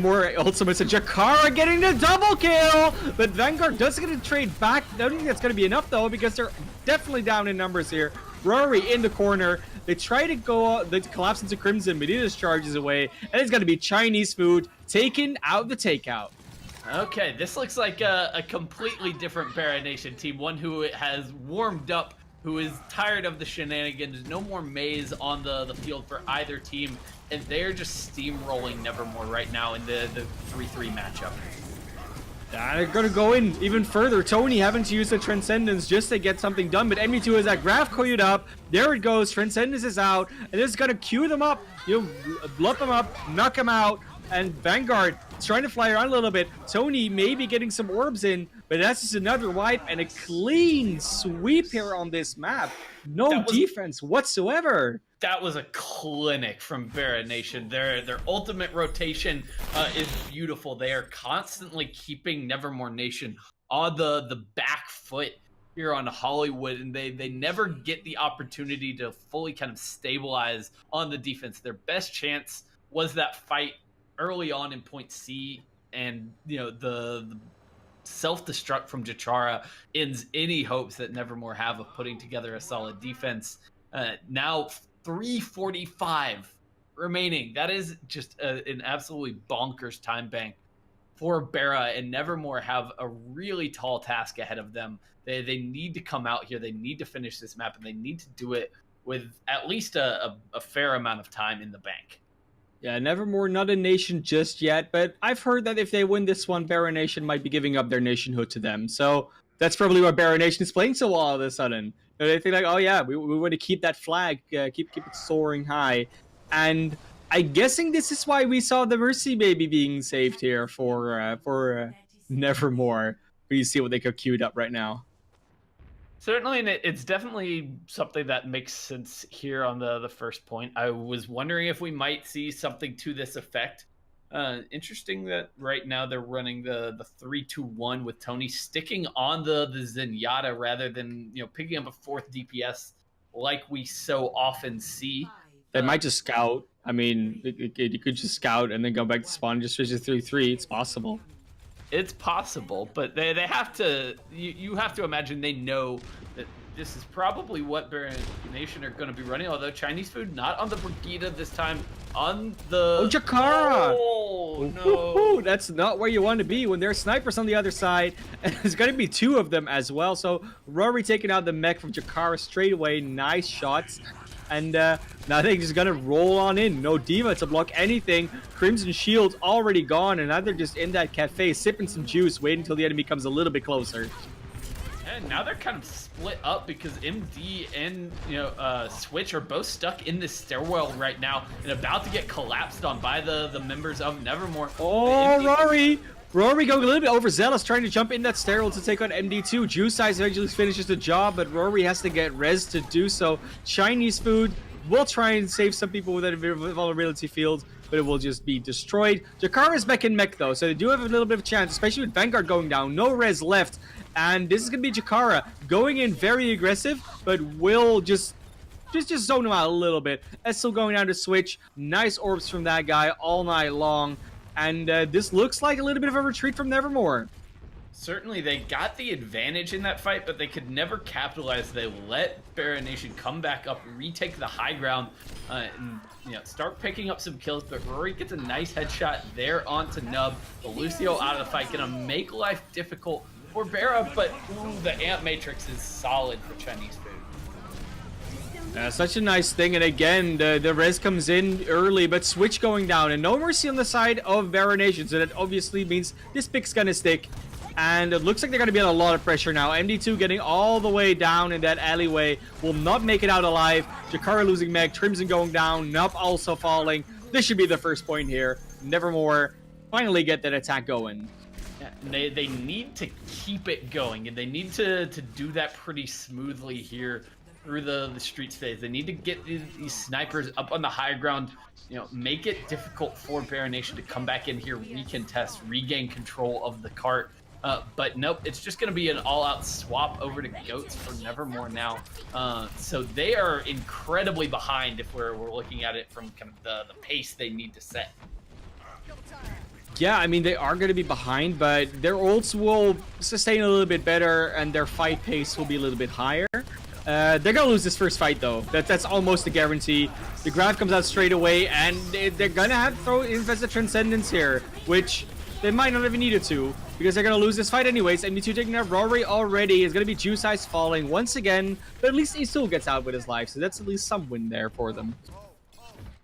more ultimates, and Jakara getting the double kill, but Vanguard does get a trade back. I don't think that's gonna be enough though, because they're definitely down in numbers here. Rory in the corner. They try to go, they collapse into Crimson, but he just charges away, and it's gonna be Chinese food taking out the takeout. Okay, this looks like a completely different BarahNation team, one who has warmed up, who is tired of the shenanigans. No more maze on the field for either team, and they're just steamrolling Nevermore right now in the 3-3 matchup. They're gonna go in even further. Tony having to use the Transcendence just to get something done, but MD2 has that graph queued up. There it goes, Transcendence is out, and this is gonna queue them up, lump them up, knock them out. And Vanguard is trying to fly around a little bit. Tony maybe getting some orbs in, but that's just another wipe and a clean sweep here on this map. No defense whatsoever. That was a clinic from BarahNation. Their ultimate rotation is beautiful. They are constantly keeping Nevermore Nation on the back foot here on Hollywood, and they never get the opportunity to fully kind of stabilize on the defense. Their best chance was that fight early on in point C, and the self-destruct from Jachara ends any hopes that Nevermore have of putting together a solid defense. Now 3:45 remaining. That is just an absolutely bonkers time bank for Bara, and Nevermore have a really tall task ahead of them. They need to come out here, they need to finish this map, and they need to do it with at least a fair amount of time in the bank. Yeah, Nevermore not a nation just yet, but I've heard that if they win this one, BarahNation might be giving up their nationhood to them. So that's probably why BarahNation is playing so well all of a sudden. They think like, oh yeah, we want to keep that flag, keep it soaring high. And I'm guessing this is why we saw the Mercy Baby being saved here for Nevermore. You see what they got queued up right now. Certainly, and it's definitely something that makes sense here on the first point. I was wondering if we might see something to this effect. Interesting that right now they're running the 3-2-1 with Tony sticking on the Zenyatta rather than picking up a fourth DPS like we so often see. They might just scout. I mean, you could just scout and then go back to spawn and just switch to 3-3. It's possible. It's possible, but they have to. You have to imagine they know that this is probably what BarahNation are going to be running, although Chinese food not on the Brigida this time, on the... Oh, Jakara! Oh, no. That's not where you want to be when there's snipers on the other side. And there's going to be 2 of them as well. So Rory taking out the mech from Jakara straight away. Nice shots. And now they're just going to roll on in. No Diva to block anything. Crimson Shield's already gone. And now they're just in that cafe sipping some juice, waiting until the enemy comes a little bit closer. And now they're kind of split up because MD and Switch are both stuck in this stairwell right now and about to get collapsed on by the members of Nevermore. Oh, Rory going a little bit overzealous, trying to jump in that stairwell to take on MD2. Juice Eyes eventually finishes the job, but Rory has to get res to do so. Chinese food will try and save some people with that vulnerability field, but it will just be destroyed. Jakara's back in mech though, so they do have a little bit of a chance, especially with Vanguard going down. No res left. And this is going to be Jakara going in very aggressive, but will just zone him out a little bit. Still going down to Switch. Nice orbs from that guy all night long. And this looks like a little bit of a retreat from Nevermore. Certainly, they got the advantage in that fight, but they could never capitalize. They let BarahNation come back up, retake the high ground, and start picking up some kills. But Rory gets a nice headshot there onto Nub. The Lucio out of the fight, gonna make life difficult for Barah, but the Amp Matrix is solid for Chinese food. Such a nice thing, and again, the res comes in early, but Switch going down, and no mercy on the side of BarahNation, so that obviously means this pick's gonna stick, and it looks like they're gonna be under a lot of pressure now. MD2 getting all the way down in that alleyway, will not make it out alive. Jakara losing mech, Trimson going down, Nup also falling. This should be the first point here. Nevermore finally get that attack going. They need to keep it going, and they need to do that pretty smoothly here through the street phase. They need to get these snipers up on the high ground, make it difficult for BarahNation to come back in here, recontest, regain control of the cart. But nope, it's just going to be an all-out swap over to Goats for Nevermore now. So they are incredibly behind if we're looking at it from kind of the pace they need to set. Yeah, I mean, they are going to be behind, but their ults will sustain a little bit better, and their fight pace will be a little bit higher. They're going to lose this first fight, though. That's almost a guarantee. The Graph comes out straight away, and they're going to have to throw Infested Transcendence here, which they might not have needed to, because they're going to lose this fight anyways. MD2 taking out Rory already. Is going to be Juice Eyes falling once again, but at least he still gets out with his life, so that's at least some win there for them.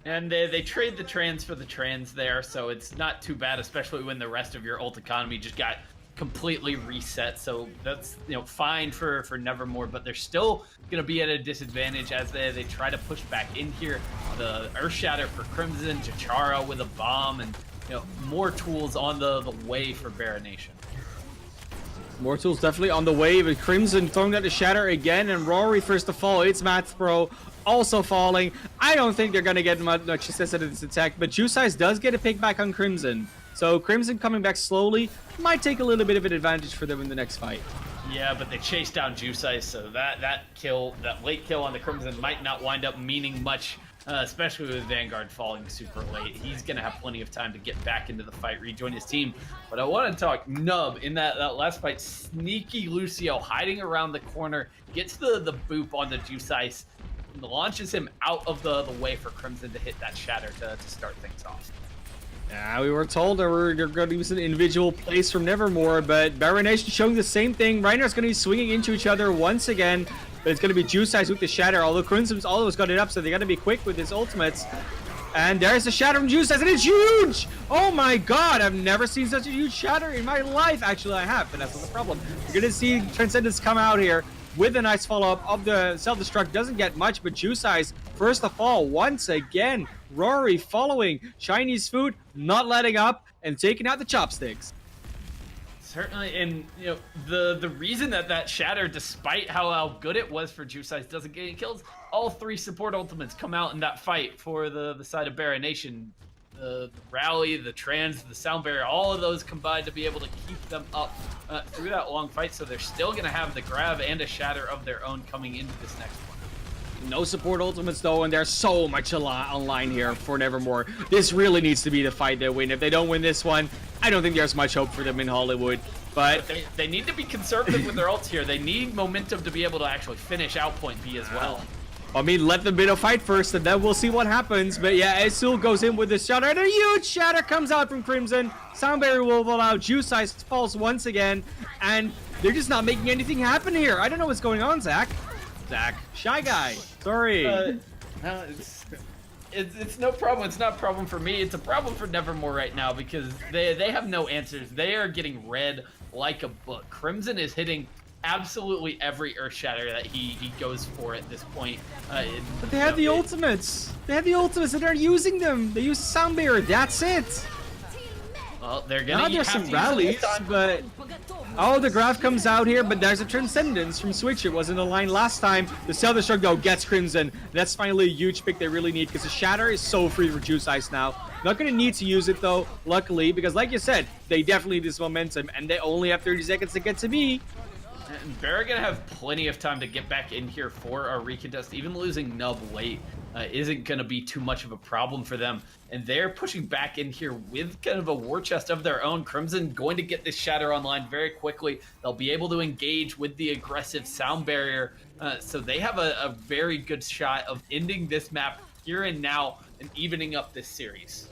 And they trade the trans for the trans there, so it's not too bad, especially when the rest of your ult economy just got completely reset. So that's fine for Nevermore, but they're still gonna be at a disadvantage as they try to push back in here. The Earth Shatter for Crimson, Jakara with a bomb, and more tools on the way for BarahNation. More tools definitely on the way, with Crimson throwing out the Shatter again, and Rory first to fall. It's Math Pro also falling. I don't think they're going to get much success out of this attack, but Juice Eyes does get a pick back on Crimson. So Crimson coming back slowly might take a little bit of an advantage for them in the next fight. Yeah, but they chased down Juice Eyes, so that late kill on the Crimson might not wind up meaning much, especially with Vanguard falling super late. He's going to have plenty of time to get back into the fight, rejoin his team. But I want to talk Nub in that last fight. Sneaky Lucio hiding around the corner, gets the boop on the Juice Eyes, launches him out of the way for Crimson to hit that Shatter to start things off. Yeah, we were told that we're going to use an individual plays from Nevermore, but BarahNation showing the same thing. Reiner's going to be swinging into each other once again, but it's going to be Juice Eyes with the Shatter, although Crimson's always got it up, so they got to be quick with his ultimates. And there's the Shatter from Juice Eyes, and it's huge! Oh my god, I've never seen such a huge Shatter in my life. Actually, I have, but that's not the problem. You're going to see Transcendence come out here with a nice follow-up of the self-destruct. Doesn't get much, but Juice Eyes first of all once again. Rory following. Chinese food not letting up and taking out the chopsticks. Certainly, and the reason that Shatter, despite how good it was for Juice Eyes, doesn't get any kills, all three support ultimates come out in that fight for the side of BarahNation. The Rally, the Trans, the Sound Barrier, all of those combined to be able to keep them up through that long fight, so they're still going to have the grab and a Shatter of their own coming into this next one. No support ultimates though, and there's so much online here for Nevermore. This really needs to be the fight they win. If they don't win this one, I don't think there's much hope for them in Hollywood. But they need to be conservative with their ults here. They need momentum to be able to actually finish out point B as well. I mean, let them fight first, and then we'll see what happens. But yeah, Azul goes in with the shatter, and a huge shatter comes out from Crimson. Sound Barrier will allow Juice Ice falls once again, and they're just not making anything happen here. I don't know what's going on, Zach. Shy Guy. Sorry. No, it's no problem. It's not a problem for me. It's a problem for Nevermore right now because they have no answers. They are getting read like a book. Crimson is hitting absolutely every Earth Shatter that he goes for at this point. But they have the ultimates. They have the ultimates, and they're using them. They use Sound Barrier. That's it. Well, they're gonna there's have some to rallies, use them but oh, the graph comes out here, but there's a Transcendence from Switch. It was in the line last time. The Self-Destruct though gets Crimson. That's finally a huge pick they really need because the Shatter is so free for Juice Ice now. Not gonna need to use it though, luckily, because like you said, they definitely need this momentum, and they only have 30 seconds to get to me. And Barah gonna have plenty of time to get back in here for a recontest. Even losing Nub late isn't gonna be too much of a problem for them. And they're pushing back in here with kind of a war chest of their own. Crimson going to get this Shatter online very quickly. They'll be able to engage with the aggressive Sound Barrier. So they have a very good shot of ending this map here and now and evening up this series.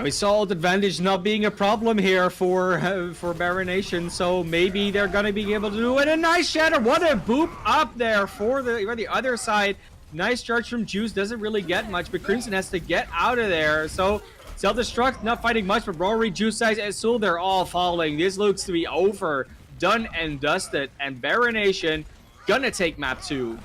We saw ult advantage not being a problem here for BarahNation, so maybe they're gonna be able to do it. A nice shatter, what a boop up there for the other side. Nice charge from Juice, doesn't really get much, but Crimson has to get out of there. So Self-Destruct not fighting much, but Rory, Juice Size, Azul, they're all falling. This looks to be over, done and dusted, and BarahNation gonna take map 2.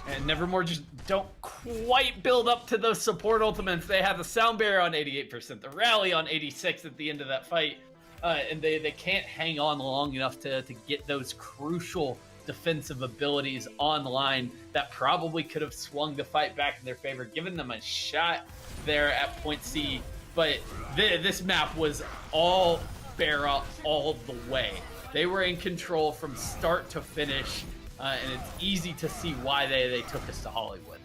And Nevermore just don't quite build up to those support ultimates. They have the Sound Barrier on 88%, the Rally on 86 at the end of that fight, and they can't hang on long enough to get those crucial defensive abilities online that probably could have swung the fight back in their favor, given them a shot there at point C. But this map was all Barah all the way. They were in control from start to finish. And it's easy to see why they took us to Hollywood.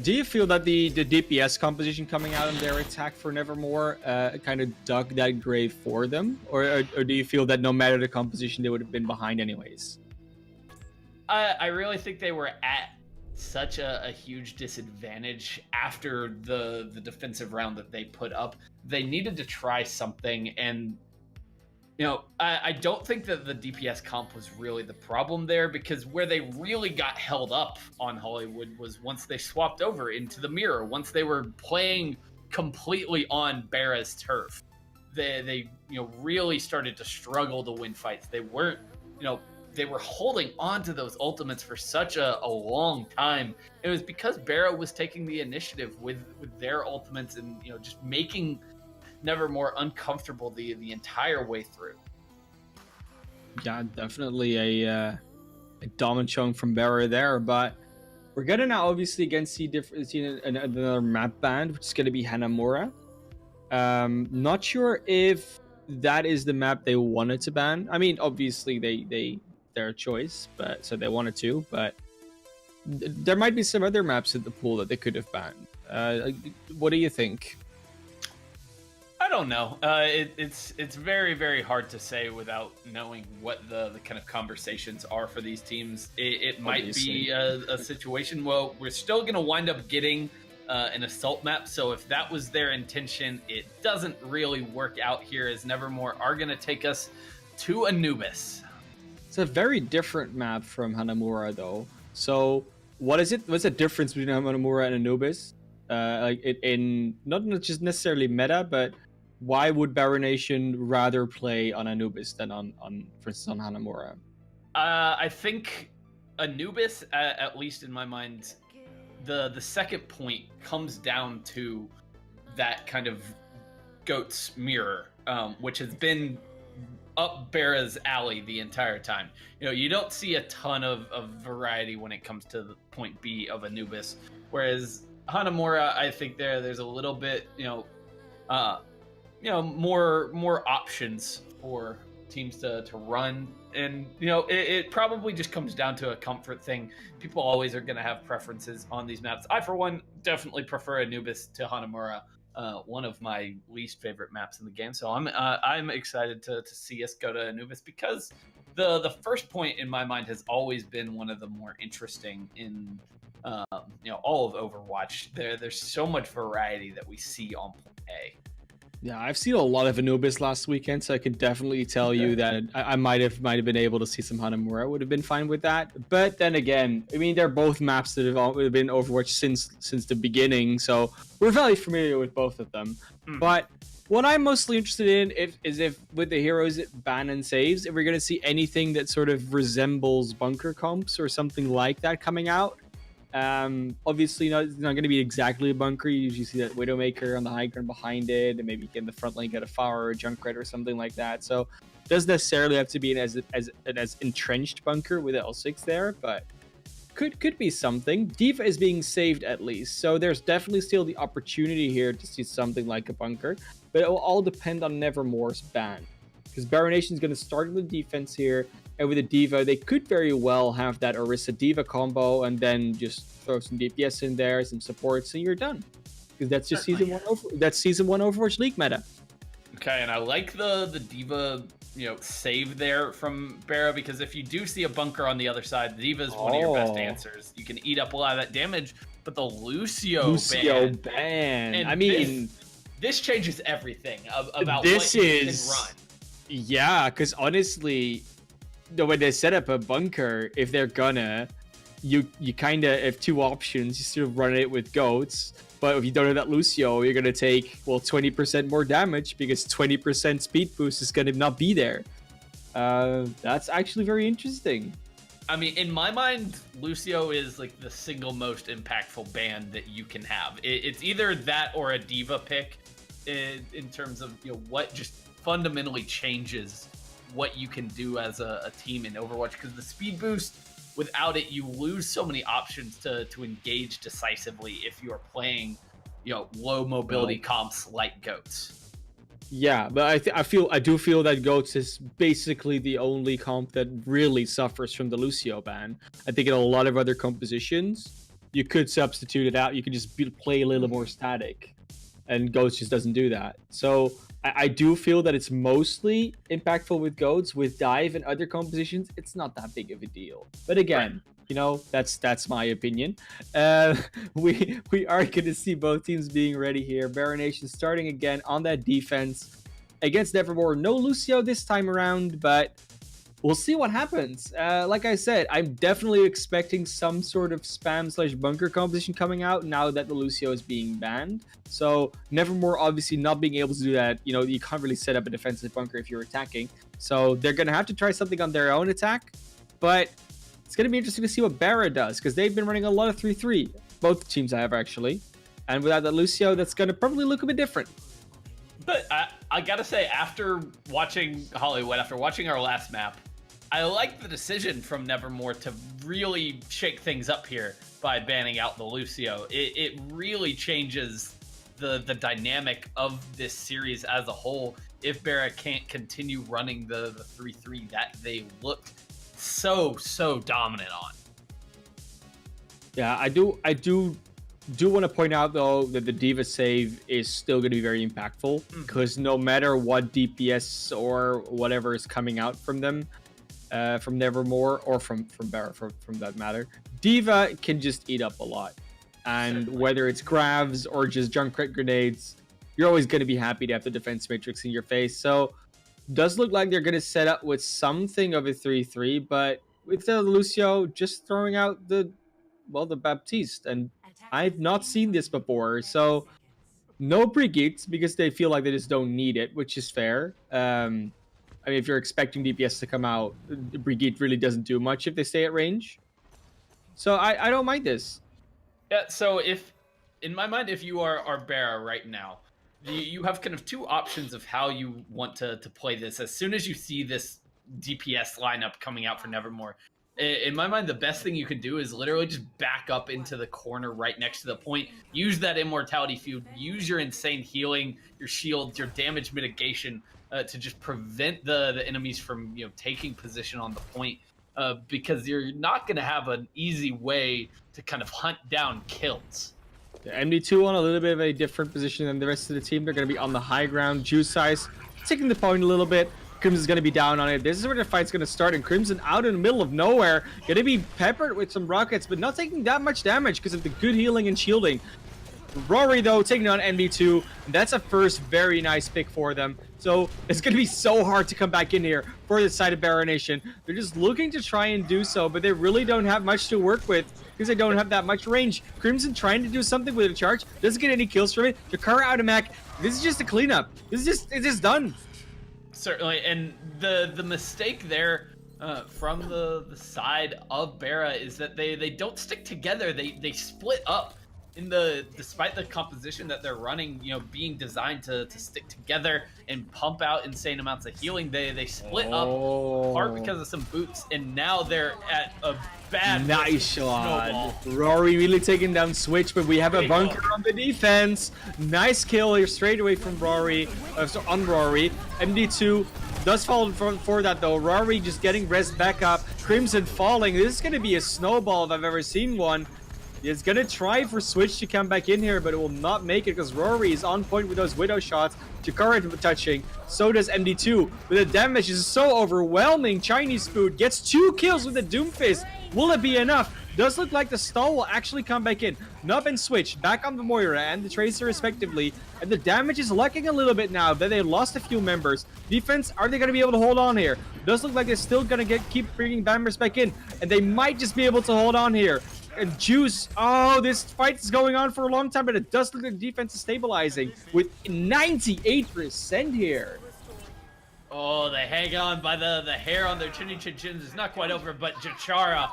Do you feel that the DPS composition coming out in their attack for Nevermore kind of dug that grave for them? Or do you feel that no matter the composition, they would have been behind anyways? I really think they were at such a huge disadvantage after the defensive round that they put up. They needed to try something, and you know, I don't think that the DPS comp was really the problem there, because where they really got held up on Hollywood was once they swapped over into the mirror, once they were playing completely on Barah's turf. They really started to struggle to win fights. They weren't, they were holding on to those ultimates for such a long time. It was because Barah was taking the initiative with their ultimates and, just making Nevermore uncomfortable the entire way through. Yeah, definitely a dominant showing from Barah there, but we're gonna now obviously see another map banned, which is gonna be Hanamura. Not sure if that is the map they wanted to ban. I mean, obviously their choice, but so they wanted to, but there might be some other maps in the pool that they could have banned. What do you think? I don't know. It's very, very hard to say without knowing what the kind of conversations are for these teams. It might be a situation. Well, we're still going to wind up getting an assault map. So if that was their intention, it doesn't really work out here, as Nevermore are going to take us to Anubis. It's a very different map from Hanamura, though. So what is it? What's the difference between Hanamura and Anubis? Like in not just necessarily meta, but why would BarahNation rather play on Anubis than on for instance, on Hanamura? I think Anubis, at least in my mind, the second point comes down to that kind of goat's mirror, which has been up Barah's alley the entire time. You don't see a ton of variety when it comes to the point B of Anubis, whereas Hanamura, I think there's a little bit, more options for teams to run, and it probably just comes down to a comfort thing. People always are going to have preferences on these maps. I, for one, definitely prefer Anubis to Hanamura, one of my least favorite maps in the game. So I'm excited to see us go to Anubis, because the first point in my mind has always been one of the more interesting in all of Overwatch. There's so much variety that we see on play. Yeah, I've seen a lot of Anubis last weekend, so I could definitely tell you that I might have been able to see some Hanamura. I would have been fine with that. But then again, I mean, they're both maps that have been Overwatch since the beginning, so we're very familiar with both of them. But what I'm mostly interested in is if with the heroes it ban and saves, if we're going to see anything that sort of resembles bunker comps or something like that coming out. Obviously it's not going to be exactly a bunker. You usually see that Widowmaker on the high ground behind it, and maybe in the front lane get a Flower or a Junkrat or something like that. So it doesn't necessarily have to be an as entrenched bunker with L6 there, but could be something. D.Va is being saved at least, so there's definitely still the opportunity here to see something like a bunker, but it will all depend on Nevermore's ban, because BarahNation is going to start with the defense here. And with a D.Va, they could very well have that Orisa D.Va combo and then just throw some DPS in there, some supports, and you're done. Because that's just season one Overwatch League meta. Okay, and I like the D.Va save there from Barah, because if you do see a bunker on the other side, the D.Va is one of your best answers. You can eat up a lot of that damage, but the Lucio ban. I mean, this changes everything about this what you can run. Yeah, because honestly, when they set up a bunker, if they're gonna, you kind of have two options. You still run it with goats, but if you don't have that Lucio, you're gonna take 20% more damage, because 20% speed boost is gonna not be there. That's actually very interesting. I mean, in my mind, Lucio is like the single most impactful ban that you can have. It's either that or a D.Va pick in terms of what just fundamentally changes what you can do as a team in Overwatch, because the speed boost, without it, you lose so many options to engage decisively if you're playing low mobility comps like goats. Yeah, but I do feel that goats is basically the only comp that really suffers from the Lucio ban. I think in a lot of other compositions you could substitute it out. You could just play a little more static, and goats just doesn't do that. So I do feel that it's mostly impactful with goats. With dive and other compositions, it's not that big of a deal. But again, that's my opinion. We are going to see both teams being ready here. BarahNation starting again on that defense against Nevermore. No Lucio this time around, but we'll see what happens. Like I said, I'm definitely expecting some sort of spam/bunker composition coming out now that the Lucio is being banned. So Nevermore obviously not being able to do that. You can't really set up a defensive bunker if you're attacking. So they're going to have to try something on their own attack. But it's going to be interesting to see what Barah does, because they've been running a lot of 3-3. Both teams have, actually. And without that Lucio, that's going to probably look a bit different. But I got to say, after watching Hollywood, after watching our last map, I like the decision from Nevermore to really shake things up here by banning out the Lucio. It really changes the dynamic of this series as a whole if Barah can't continue running the 3-3 that they looked so dominant on. Yeah, I do want to point out though that the D.Va save is still going to be very impactful, because no matter what DPS or whatever is coming out from them, from Nevermore or from Barah from that matter, D.Va can just eat up a lot. And whether it's grabs or just Junkrat grenades, you're always going to be happy to have the defense matrix in your face. So does look like they're going to set up with something of a 3-3, but with the Lucio just throwing out the Baptiste, and I've not seen this before. So no Brigitte, because they feel like they just don't need it, which is fair. I mean, if you're expecting DPS to come out, Brigitte really doesn't do much if they stay at range. So I don't mind this. Yeah, so in my mind, if you are Barah right now, you have kind of two options of how you want to play this. As soon as you see this DPS lineup coming out for Nevermore, in my mind, the best thing you can do is literally just back up into the corner right next to the point. Use that immortality field. Use your insane healing, your shields, your damage mitigation to just prevent the enemies from taking position on the point. Because you're not going to have an easy way to kind of hunt down kills. The MD2 on a little bit of a different position than the rest of the team. They're going to be on the high ground. Juice size taking the point a little bit. Crimson's going to be down on it. This is where the fight's going to start. And Crimson out in the middle of nowhere. Going to be peppered with some rockets, but not taking that much damage because of the good healing and shielding. Rory, though, taking on MD2. That's a first very nice pick for them. So it's going to be so hard to come back in here for the side of BarahNation. They're just looking to try and do so, but they really don't have much to work with because they don't have that much range. Crimson trying to do something with a charge. Doesn't get any kills from it. Jakara out of mech. This is just a cleanup. It's just done. Certainly, and the mistake there from the side of Barah is that they don't stick together. They split up. Despite the composition that they're running, you know, being designed to stick together and pump out insane amounts of healing, they split up, part because of some boots, and now they're at a bad nice shot. Rory really taking down Switch, but we have a bunker on the defense. Nice kill here straight away from Rory, on Rory. MD2 does fall for that though. Rory just getting res back up. Crimson falling. This is going to be a snowball if I've ever seen one. He's gonna try for Switch to come back in here, but it will not make it because Rory is on point with those Widow shots. Jakara touching, so does MD2. But the damage is so overwhelming. Chinese Food gets 2 kills with the Doomfist. Will it be enough? Does look like the stall will actually come back in. Nub and Switch back on the Moira and the Tracer respectively. And the damage is lacking a little bit now that they lost a few members. Defense, are they going to be able to hold on here? Does look like they're still going to keep bringing members back in. And they might just be able to hold on here. And Juice, oh, this fight is going on for a long time, but it does look like the defense is stabilizing with 98% here. Oh, they hang on by the hair on their chinny chins. It's not quite over, but Jachara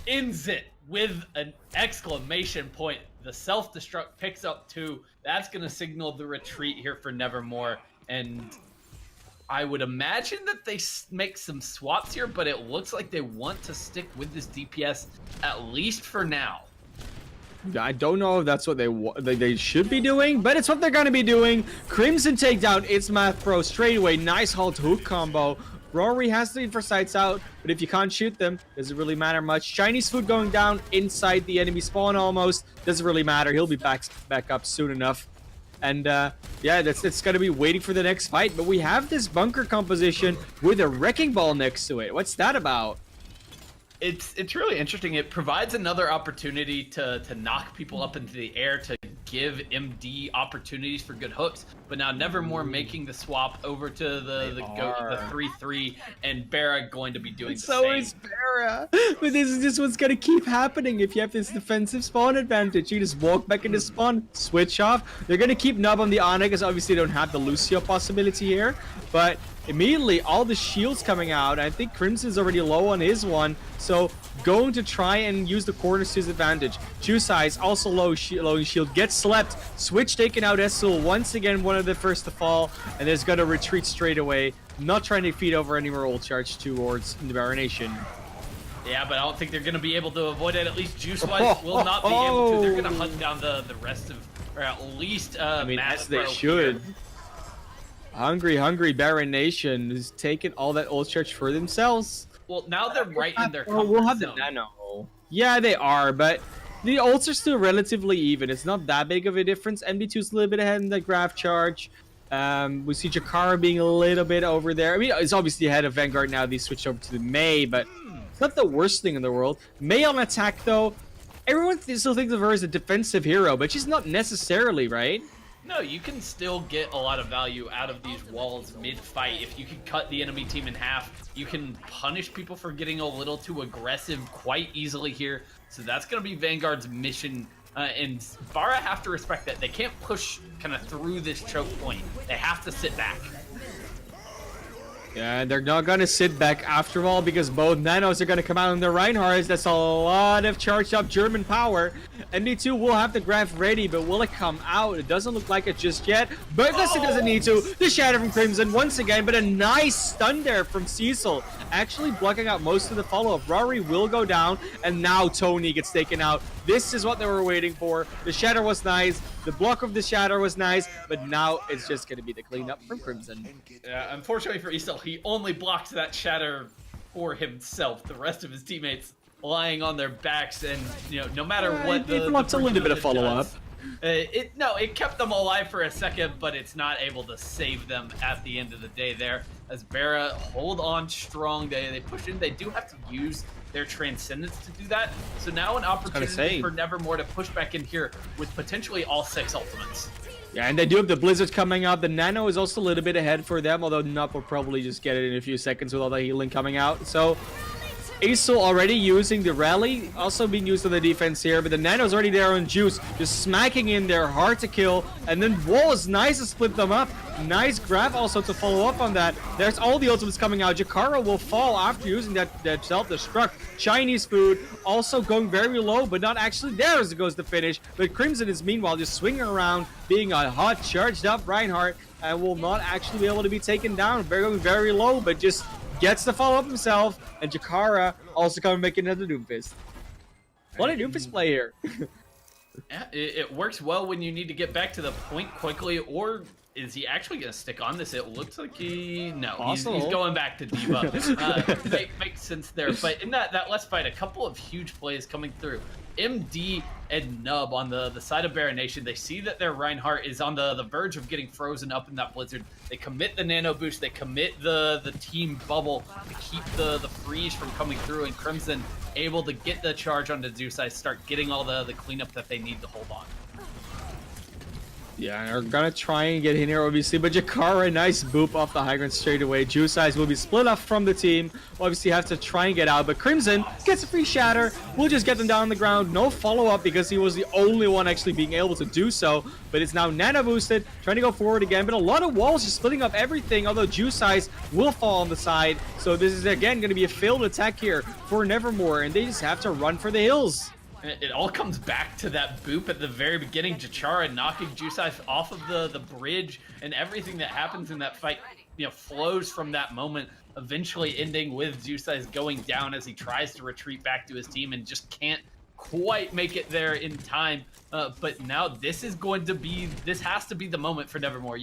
ends it with an exclamation point. The self-destruct picks up 2. That's going to signal the retreat here for Nevermore. And I would imagine that they make some swaps here, but it looks like they want to stick with this DPS at least for now. I don't know if that's what they should be doing, but it's what they're going to be doing. Crimson takedown, it's Math Pro straight away. Nice halt hook combo. Rory has the infra sights out, but if you can't shoot them, doesn't really matter much. Chinese Food going down inside the enemy spawn almost. Doesn't really matter. He'll be back up soon enough. And yeah, it's going to be waiting for the next fight. But we have this bunker composition with a wrecking ball next to it. What's that about? It's really interesting. It provides another opportunity to knock people up into the air, to give MD opportunities for good hooks. But now Nevermore making the swap over to the 3-3, and Barah going to be doing the same. So is Barah. But this is just what's going to keep happening if you have this defensive spawn advantage. You just walk back into spawn, switch off. They're going to keep Nub on the Ana because obviously they don't have the Lucio possibility here. But immediately all the shields coming out. I think Crimson's already low on his one, so going to try and use the corners to his advantage. Juice Eyes also low shield, gets slept. Switch taken out. Essul once again one of the first to fall, and is going to retreat straight away, not trying to feed over any more ult charge towards the BarahNation. Yeah, but I don't think they're going to be able to avoid it. At least Juice Wise will not be able to. They're going to hunt down the rest of, or at least I mean, as they should. Here. Hungry BarahNation is taking all that ult charge for themselves. Well, now they're right in their comfort we'll have zone. The nano. Yeah, they are, but the ults are still relatively even. It's not that big of a difference. MD2's a little bit ahead in the graph charge. We see Jakara being a little bit over there. I mean, it's obviously ahead of Vanguard now. They switched over to the Mei, but it's not the worst thing in the world. Mei on attack, though. Everyone still thinks of her as a defensive hero, but she's not necessarily, right? No, you can still get a lot of value out of these walls mid-fight. If you can cut the enemy team in half, you can punish people for getting a little too aggressive quite easily here. So that's going to be Vanguard's mission. And Barah have to respect that. They can't push kind of through this choke point. They have to sit back. Yeah, they're not going to sit back after all because both nanos are going to come out in their Reinhardts. That's a lot of charged up German power. MD2 will have the graph ready, but will it come out? It doesn't look like it just yet, but it doesn't need to. The Shatter from Crimson once again, but a nice stun there from Cecil. Actually blocking out most of the follow-up. Rory will go down, and now Tony gets taken out. This is what they were waiting for. The Shatter was nice. The block of the Shatter was nice, but now it's just going to be the cleanup from Crimson. Unfortunately for Isel, he only blocked that Shatter for himself. The rest of his teammates lying on their backs, and no matter what it lots a little bit of follow-up. It kept them alive for a second, but it's not able to save them at the end of the day there. As Barah hold on strong, they push in. They do have to use their Transcendence to do that. So now an opportunity for Nevermore to push back in here with potentially all 6 ultimates. Yeah, and they do have the Blizzard coming out. The Nano is also a little bit ahead for them, although Nup will probably just get it in a few seconds with all the healing coming out. So Aesol already using the Rally, also being used on the defense here, but the Nano's already there on Juice, just smacking in there, hard to kill, and then Wall is nice to split them up. Nice grab also to follow up on that. There's all the ultimates coming out. Jakara will fall after using that self-destruct. Chinese food also going very low, but not actually there as it goes to finish. But Crimson is meanwhile just swinging around, being a hot, charged up Reinhardt, and will not actually be able to be taken down. Going very low, but just gets the follow up himself, and Jakara also coming making another Doomfist. What a Doomfist play here. Yeah, it works well when you need to get back to the point quickly, or is he actually going to stick on this? It looks like he's going back to D.Va. Makes sense there. But in that last fight, a couple of huge plays coming through. MD and Nub on the side of BarahNation, they see that their Reinhardt is on the verge of getting frozen up in that Blizzard. They commit the Nano Boost, they commit the team bubble to keep the freeze from coming through, and Crimson able to get the charge onto Zeus, start getting all the cleanup that they need to hold on. Yeah, they're gonna try and get in here, obviously, but Jakara, nice boop off the high ground straight away. Juice Eyes will be split up from the team. Obviously, have to try and get out, but Crimson gets a free shatter. We'll just get them down on the ground. No follow-up because he was the only one actually being able to do so, but it's now Nano boosted, trying to go forward again, but a lot of walls just splitting up everything, although Juice Eyes will fall on the side, so this is, again, going to be a failed attack here for Nevermore, and they just have to run for the hills. It all comes back to that boop at the very beginning. Jakara knocking Juice Eyes off of the bridge, and everything that happens in that fight, flows from that moment, eventually ending with Juice Eyes going down as he tries to retreat back to his team and just can't quite make it there in time. But now this has to be the moment for Nevermore.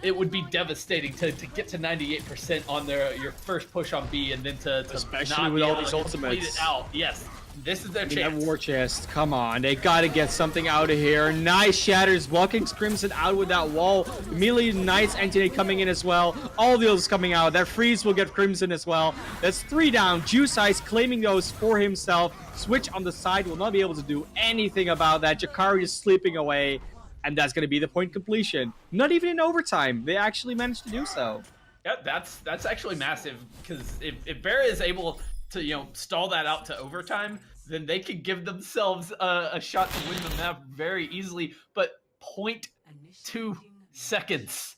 It would be devastating to get to 98% on your first push on B, and then to especially not with be all able these to complete ultimates. it out. Yes. This is their chance. That war chest, come on, they gotta get something out of here. Nice shatters, blocking Crimson out with that wall. Immediately, nice anti coming in as well. All the others coming out. That freeze will get Crimson as well. That's 3 down. Juice Eyes claiming those for himself. Switch on the side will not be able to do anything about that. Jakari is sleeping away, and that's gonna be the point completion. Not even in overtime, they actually managed to do so. Yeah, that's actually massive, because if Barah is able to stall that out to overtime, then they could give themselves a shot to win the map very easily. But 0.2 seconds,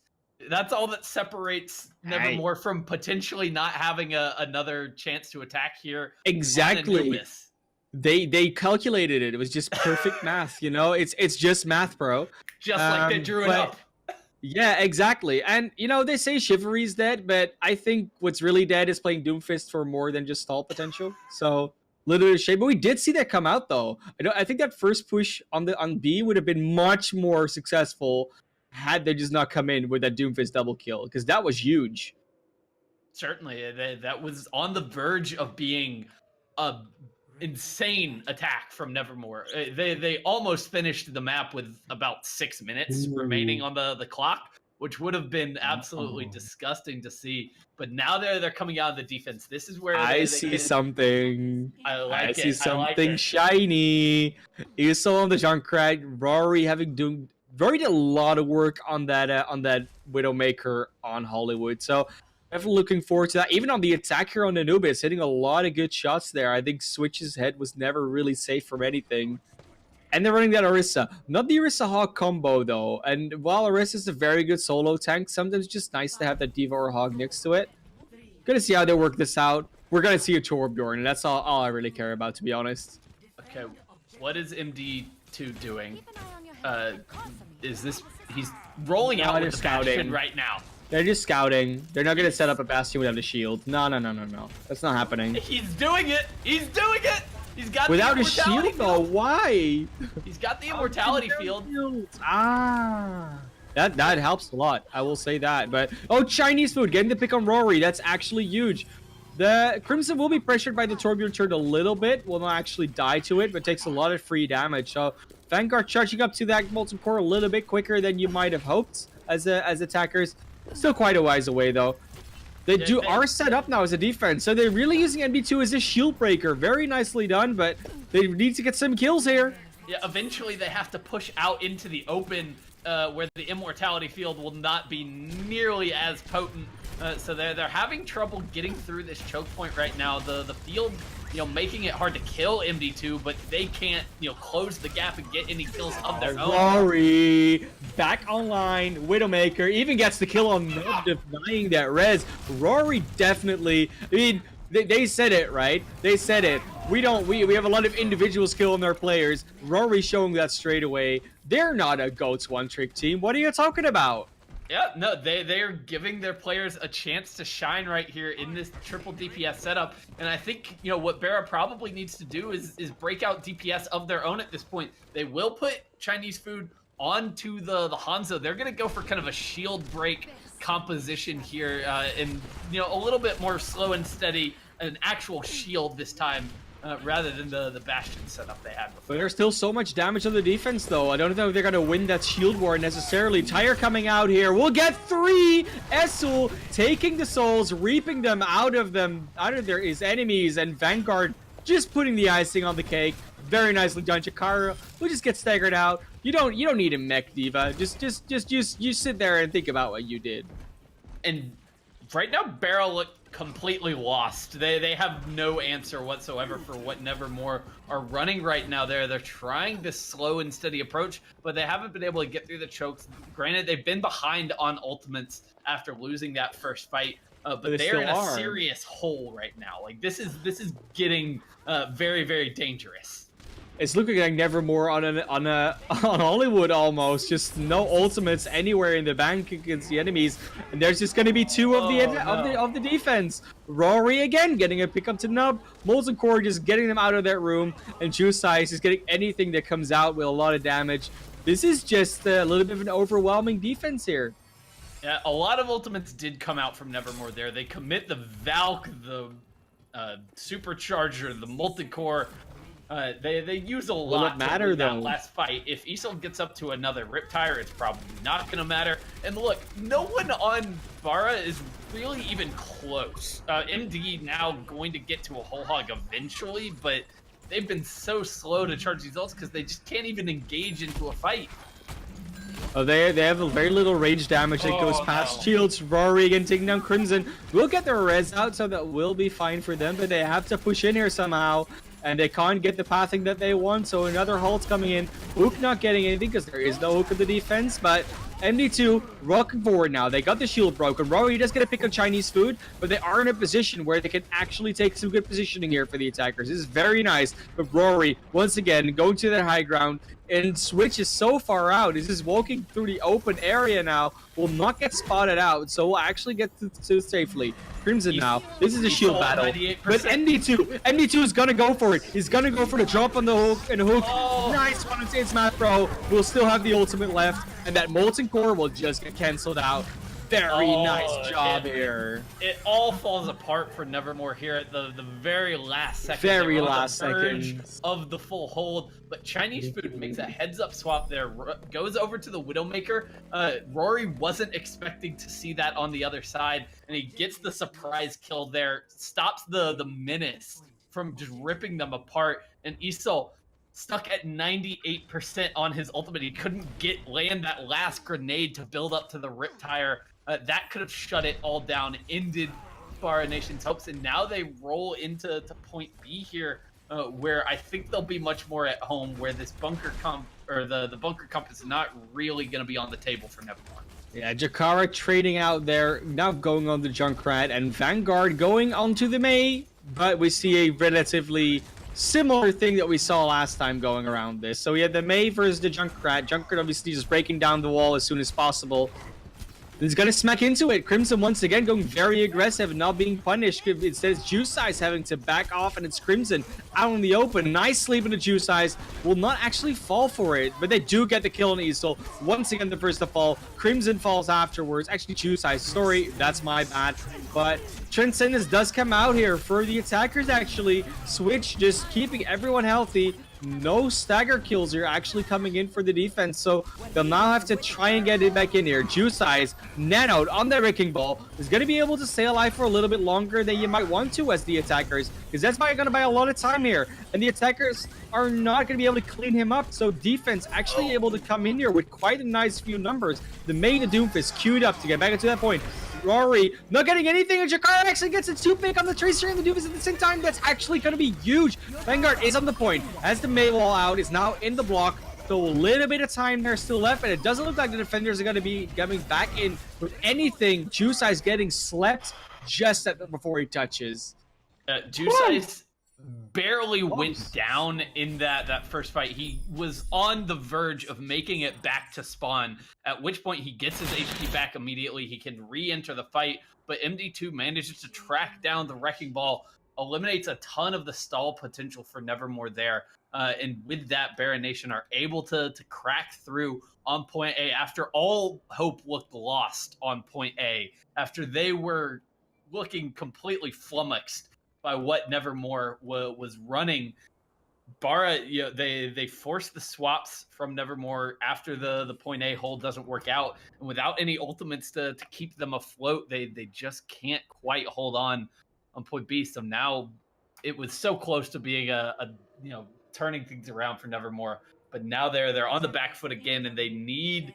that's all that separates Nevermore from potentially not having another chance to attack here. Exactly. They calculated it. It was just perfect math, it's just math, bro. Just like they drew it up. Yeah, exactly. And, they say Chivalry's dead, but I think what's really dead is playing Doomfist for more than just stall potential. So, little bit of shame. But we did see that come out, though. I think that first push on B would have been much more successful had they just not come in with that Doomfist double kill, because that was huge. Certainly. That was on the verge of being a insane attack from Nevermore. They almost finished the map with about 6 minutes remaining on the clock, which would have been absolutely disgusting to see. But now they're coming out of the defense. This is where I see something. I see something shiny. You saw on the Junkrat, Rory did a lot of work on that Widowmaker on Hollywood. So definitely looking forward to that. Even on the attack here on Anubis, hitting a lot of good shots there. I think Switch's head was never really safe from anything. And they're running that Orisa. Not the Orisa Hog combo, though. And while Orisa is a very good solo tank, sometimes it's just nice to have that D.Va or Hog next to it. Gonna see how they work this out. We're gonna see a Torbjorn, and that's all I really care about, to be honest. Okay, what is MD2 doing? He's rolling out with the Bastion right now. They're just scouting. They're not going to set up a Bastion without a shield. No. That's not happening. He's doing it! He's doing it! He's got without the a shield, though. Why? He's got the immortality field. That helps a lot. I will say that. But Chinese food getting the pick on Rory. That's actually huge. The Crimson will be pressured by the Turbulent Turret a little bit. Will not actually die to it, but takes a lot of free damage. So Vanguard charging up to that Molten Core a little bit quicker than you might have hoped as attackers. Still quite a ways away, though. They are set up now as a defense, so they're really using MD2 as a shield breaker. Very nicely done, but they need to get some kills here. Yeah, eventually they have to push out into the open where the Immortality Field will not be nearly as potent. So they're having trouble getting through this choke point right now. The field, making it hard to kill MD2, but they can't, close the gap and get any kills of their own. Rory back online. Widowmaker even gets the kill on Nub, denying that res. Rory definitely. I mean, they said it, right? They said it. We have a lot of individual skill in their players. Rory showing that straight away. They're not a GOATS one-trick team. What are you talking about? Yeah, no, they're giving their players a chance to shine right here in this triple DPS setup. And I think, what Barah probably needs to do is break out DPS of their own at this point. They will put Chinese food onto the Hanzo. They're going to go for kind of a shield break composition here and, a little bit more slow and steady, an actual shield this time. Rather than the Bastion setup they had before. But there's still so much damage on the defense, though. I don't know if they're going to win that shield war necessarily. Tyre coming out here. We'll get 3! Esul taking the souls, reaping them out of his enemies, and Vanguard just putting the icing on the cake. Very nicely done. Jakara will just get staggered out. You don't need a mech diva. Just you sit there and think about what you did. And right now, Barah look completely lost. They have no answer whatsoever for what Nevermore are running right now. They're trying this slow and steady approach, but they haven't been able to get through the chokes. Granted, they've been behind on ultimates after losing that first fight, but they're in a serious hole right now. Like this is getting very, very dangerous. It's looking like Nevermore on Hollywood almost. Just no ultimates anywhere in the bank against the enemies, and there's just going to be 2 of the defense. Rory again getting a pickup to Nub. Molten Core just getting them out of that room, and Jusai is getting anything that comes out with a lot of damage. This is just a little bit of an overwhelming defense here. Yeah, a lot of ultimates did come out from Nevermore there. They commit the Valk, the Supercharger, the Molten Core. They use a lot to win that last fight. If Isol gets up to another Riptire, it's probably not going to matter. And look, no one on Barah is really even close. MD now going to get to a whole hog eventually, but they've been so slow to charge these ults because they just can't even engage into a fight. Oh, they have a very little range damage that goes past shields. Rory again taking down Crimson. We'll get their res out, so that will be fine for them, but they have to push in here somehow. And they can't get the pathing that they want, so another Hulk's coming in. Hook not getting anything because there is no Hook in the defense, but MD2 rocking forward now. They got the shield broken. Rory does get to pick up Chinese food, but they are in a position where they can actually take some good positioning here for the attackers. This is very nice, but Rory, once again, going to their high ground, and Switch is so far out. He's just walking through the open area now. Will not get spotted out, so we'll actually get to safely. Crimson now. This is a shield battle. 98%. But MD2 is gonna go for it. He's gonna go for the drop on the hook and the hook. Nice one on Its Math Pro. We'll still have the ultimate left, and that Molten Core will just get cancelled out. Very nice job here. It all falls apart for Nevermore here at the very last second. Very last second of the full hold. But Chinese food makes a heads-up swap there. Goes over to the Widowmaker. Rory wasn't expecting to see that on the other side, and he gets the surprise kill there. Stops the menace from just ripping them apart. And Isol stuck at 98% on his ultimate. He couldn't land that last grenade to build up to the Riptire. That could have shut it all down, ended Barah Nation's hopes, and now they roll into point B here, where I think they'll be much more at home, where this bunker the bunker comp is not really going to be on the table for Nevermore. Yeah, Jakara trading out there, now going on the Junkrat, and Vanguard going onto the Mei, but we see a relatively similar thing that we saw last time going around this. So we had the Mei versus the Junkrat. Junkrat obviously just breaking down the wall as soon as possible. He's gonna smack into it. Crimson once again going very aggressive and not being punished. Instead, it's Juice Eyes having to back off, and it's Crimson out in the open. Nice sleep into Juice Eyes. Will not actually fall for it, but they do get the kill on Easel. Once again, the first to fall. Crimson falls afterwards. Actually, Juice Eyes. Sorry, that's my bad. But Transcendence does come out here for the attackers, actually. Switch just keeping everyone healthy. No stagger kills here actually coming in for the defense, so they'll now have to try and get it back in here. Juice Eyes, nanoed on the Wrecking Ball, is going to be able to stay alive for a little bit longer than you might want to as the attackers, because that's going to buy a lot of time here, and the attackers are not going to be able to clean him up, so defense actually able to come in here with quite a nice few numbers. The main Doomfist queued up to get back into that point. Rory not getting anything, and Jakar actually gets a 2-pick on the Tracer and the Doomfist at the same time. That's actually going to be huge. Vanguard is on the point as the May wall out is now in the block. So a little bit of time there still left, and it doesn't look like the defenders are going to be coming back in with anything. Juice Eyes getting slept just before he touches. Juice Eyes barely went down in that first fight. He was on the verge of making it back to spawn, at which point he gets his HP back immediately. He can re-enter the fight, but MD2 manages to track down the Wrecking Ball, eliminates a ton of the stall potential for Nevermore there. And with that, BarahNation are able to crack through on point A after all hope looked lost on point A, after they were looking completely flummoxed by what Nevermore was running. Barah, they forced the swaps from Nevermore after the point A hold doesn't work out, and without any ultimates to keep them afloat, they just can't quite hold on point B. So now it was so close to being a turning things around for Nevermore, but now they're on the back foot again, and they need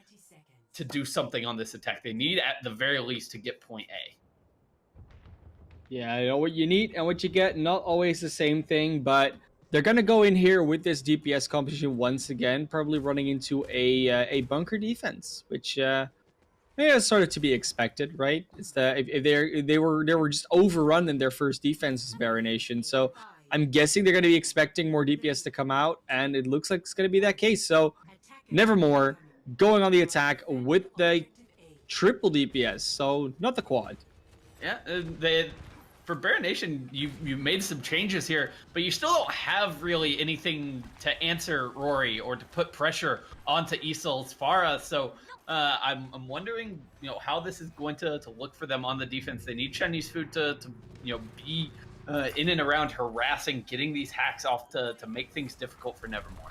to do something on this attack. They need at the very least to get point A. Yeah, I know what you need and what you get, not always the same thing, but they're going to go in here with this DPS competition once again, probably running into a bunker defense, which is sort of to be expected, right? It's if they were just overrun in their first defense as BarahNation, so I'm guessing they're going to be expecting more DPS to come out, and it looks like it's going to be that case. So Nevermore going on the attack with the triple DPS, so not the quad. Yeah, for BarahNation, you made some changes here, but you still don't have really anything to answer Rory or to put pressure onto Isol's Farah. So I'm wondering, how this is going to look for them on the defense. They need Chinese food to be in and around harassing, getting these hacks off to make things difficult for Nevermore.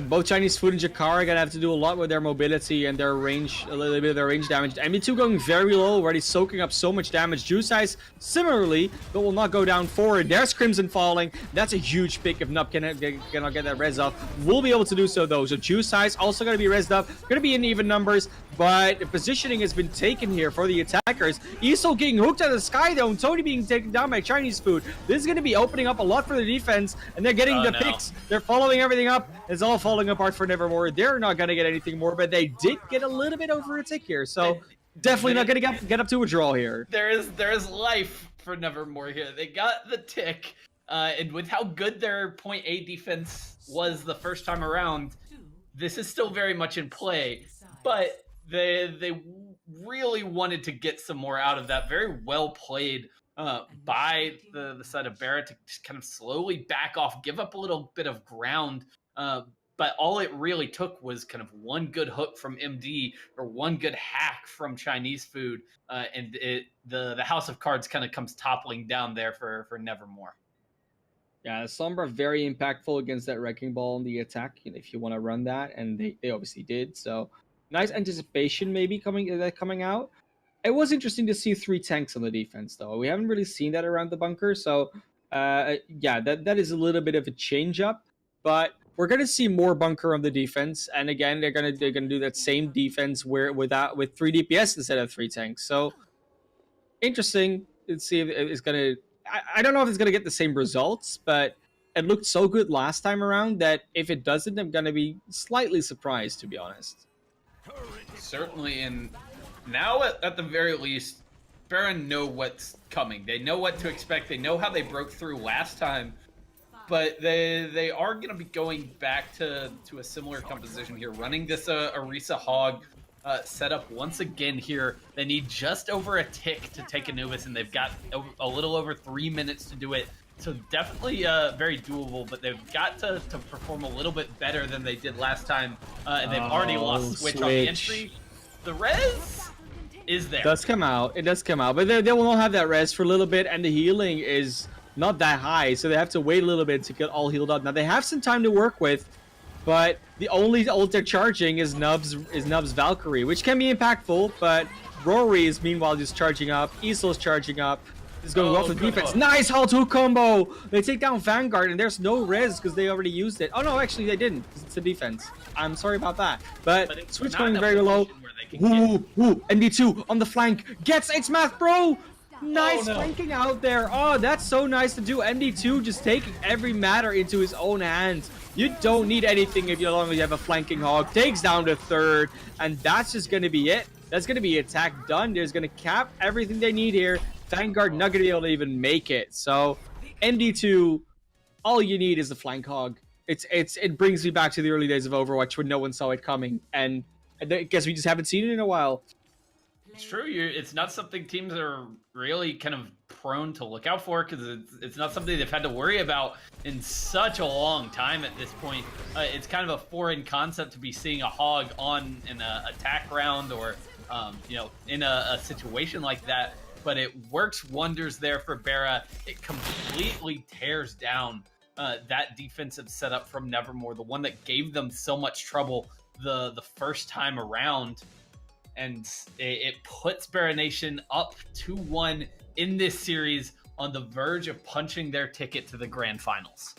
Both Chinese food and Jakar are gonna have to do a lot with their mobility and their range, a little bit of their range damage. MD2 going very low, already soaking up so much damage. Juice Eyes similarly, but will not go down forward. There's Crimson falling. That's a huge pick if Nup cannot get that res up. We'll be able to do so though. So Juice Eyes also gonna be resed up, gonna be in even numbers, but the positioning has been taken here for the attackers. Isol getting hooked out of the sky though, and Tony being taken down by Chinese food. This is gonna be opening up a lot for the defense, and they're getting the picks. They're following everything up. It's all falling apart for Nevermore. They're not going to get anything more, but they did get a little bit over a tick here, so definitely not going to get up to a draw here. There is life for Nevermore here. They got the tick, and with how good their point A defense was the first time around, this is still very much in play, but they really wanted to get some more out of that. Very well played by the side of Barah to just kind of slowly back off, give up a little bit of ground, but all it really took was kind of one good hook from MD or one good hack from Chinese food, and the House of Cards kind of comes toppling down there for Nevermore. Yeah, Sombra very impactful against that Wrecking Ball in the attack, if you want to run that, and they obviously did. So nice anticipation maybe coming out. It was interesting to see 3 tanks on the defense though. We haven't really seen that around the bunker, so yeah, that is a little bit of a change up, but we're gonna see more bunker on the defense, and again they're gonna do that same defense with 3 DPS instead of 3 tanks. So interesting. Let's see if it's gonna. I don't know if it's gonna get the same results, but it looked so good last time around that if it doesn't, I'm gonna be slightly surprised, to be honest. Certainly, and now at the very least, Barah know what's coming. They know what to expect. They know how they broke through last time. But they are going to be going back to a similar composition here, running this Orisa Hog, set up once again here. They need just over a tick to take Anubis, and they've got a little over 3 minutes to do it. So definitely very doable, but they've got to perform a little bit better than they did last time. And they've already lost Switch on the entry. The res is there. It does come out. It does come out. But they will not have that res for a little bit, and the healing is not that high, so they have to wait a little bit to get all healed up. Now, they have some time to work with, but the only ult they're charging is Nub's Valkyrie, which can be impactful, but Rory is meanwhile just charging up. Easel's charging up. This is going well for defense. Hook. Nice halt hook combo! They take down Vanguard, and there's no res because they already used it. Oh no, actually they didn't, because it's a defense. I'm sorry about that. But Switch going very low. Ooh, MD2 on the flank. Gets its math, bro! Nice flanking out there. Oh, that's so nice to do. MD2 just taking every matter into his own hands. You don't need anything if you long as you have a flanking hog. Takes down the third, and that's just going to be it. That's going to be attack done. There's going to cap everything they need here. Vanguard not going to be able to even make it. So, MD2, all you need is the flank hog. It brings me back to the early days of Overwatch when no one saw it coming, and I guess we just haven't seen it in a while. It's true. It's not something teams are really kind of prone to look out for, because it's not something they've had to worry about in such a long time at this point. It's kind of a foreign concept to be seeing a hog on in an attack round or in a situation like that. But it works wonders there for Barah. It completely tears down that defensive setup from Nevermore, the one that gave them so much trouble the first time around. And it puts BarahNation up 2-1 in this series, on the verge of punching their ticket to the grand finals.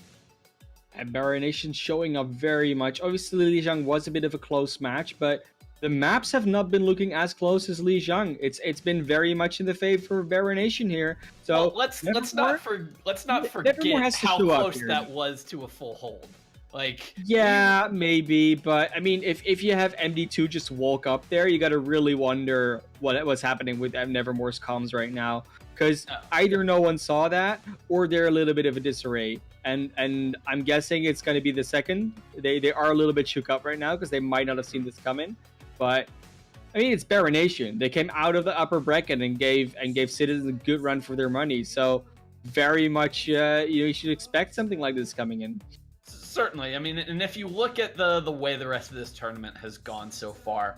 And BarahNation showing up very much. Obviously, Lijiang was a bit of a close match, but the maps have not been looking as close as Lijiang. It's been very much in the favor of BarahNation here. So well, let's not forget how close that was to a full hold. Like, yeah, maybe, but I mean, if you have MD2 just walk up there, you got to really wonder what's happening with Nevermore's comms right now, because either no one saw that or they're a little bit of a disarray, and I'm guessing it's going to be the second. They are a little bit shook up right now because they might not have seen this coming, but I mean, it's BarahNation. They came out of the upper bracket and gave Citizens a good run for their money, so very much you should expect something like this coming in. Certainly. I mean, and if you look at the way the rest of this tournament has gone so far,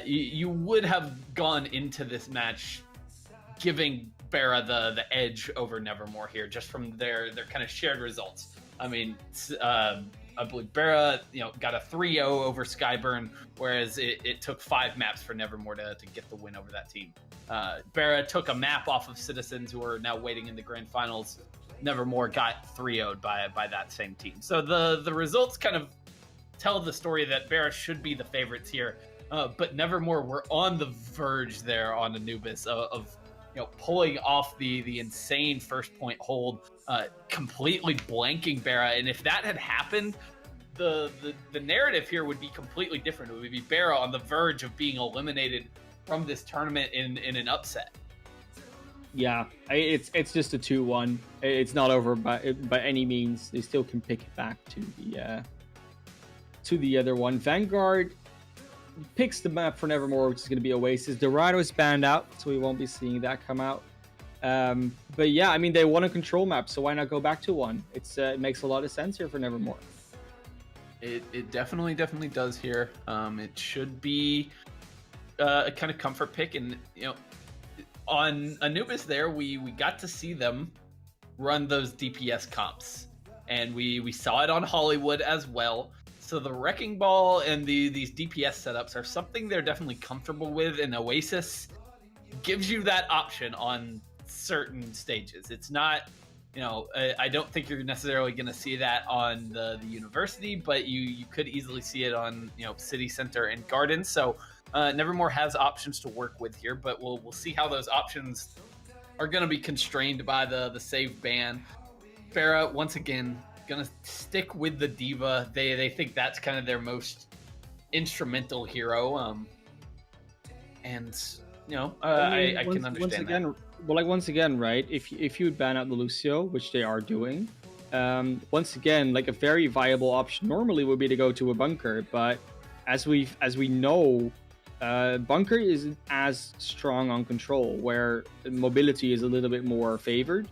you would have gone into this match giving Barah the edge over Nevermore here, just from their kind of shared results. I mean, I believe Barah got a 3-0 over Skyburn, whereas it took 5 maps for Nevermore to get the win over that team. Barah took a map off of Citizens, who are now waiting in the grand finals. Nevermore got 3-0'd by that same team. So the results kind of tell the story that Barah should be the favorites here, but Nevermore were on the verge there on Anubis of pulling off the insane first point hold, completely blanking Barah. And if that had happened, the narrative here would be completely different. It would be Barah on the verge of being eliminated from this tournament in an upset. Yeah, it's just a 2-1. It's not over by any means. They still can pick it back to the other one. Vanguard picks the map for Nevermore, which is going to be Oasis. Dorado is banned out, so we won't be seeing that come out. But yeah, I mean, they want a control map, so why not go back to one? It makes a lot of sense here for Nevermore. It definitely does here. It should be a kind of comfort pick, and on Anubis there, we got to see them run those DPS comps, and we saw it on Hollywood as well. So the Wrecking Ball and these DPS setups are something they're definitely comfortable with, and Oasis gives you that option on certain stages. It's not, I don't think you're necessarily going to see that on the university, but you could easily see it on, City Center and Garden. So Nevermore has options to work with here, but we'll see how those options are going to be constrained by the save ban. Barah, once again, going to stick with the Diva. They think that's kind of their most instrumental hero. I can understand that. Well, once again, right? If you would ban out the Lucio, which they are doing, once again, a very viable option normally would be to go to a bunker. But as we know, Bunker isn't as strong on control, where mobility is a little bit more favored.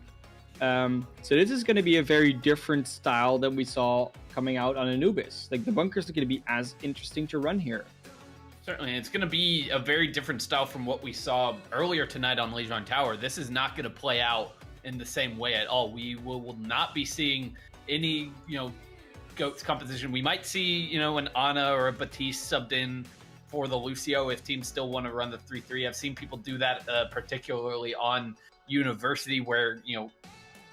So this is going to be a very different style than we saw coming out on Anubis. Like, the bunkers are going to be as interesting to run here. Certainly, it's going to be a very different style from what we saw earlier tonight on Legion Tower. This is not going to play out in the same way at all. We will not be seeing any, GOATS composition. We might see, an Ana or a Batiste subbed in for the Lucio if teams still want to run the 3-3. I've seen people do that, particularly on University, where,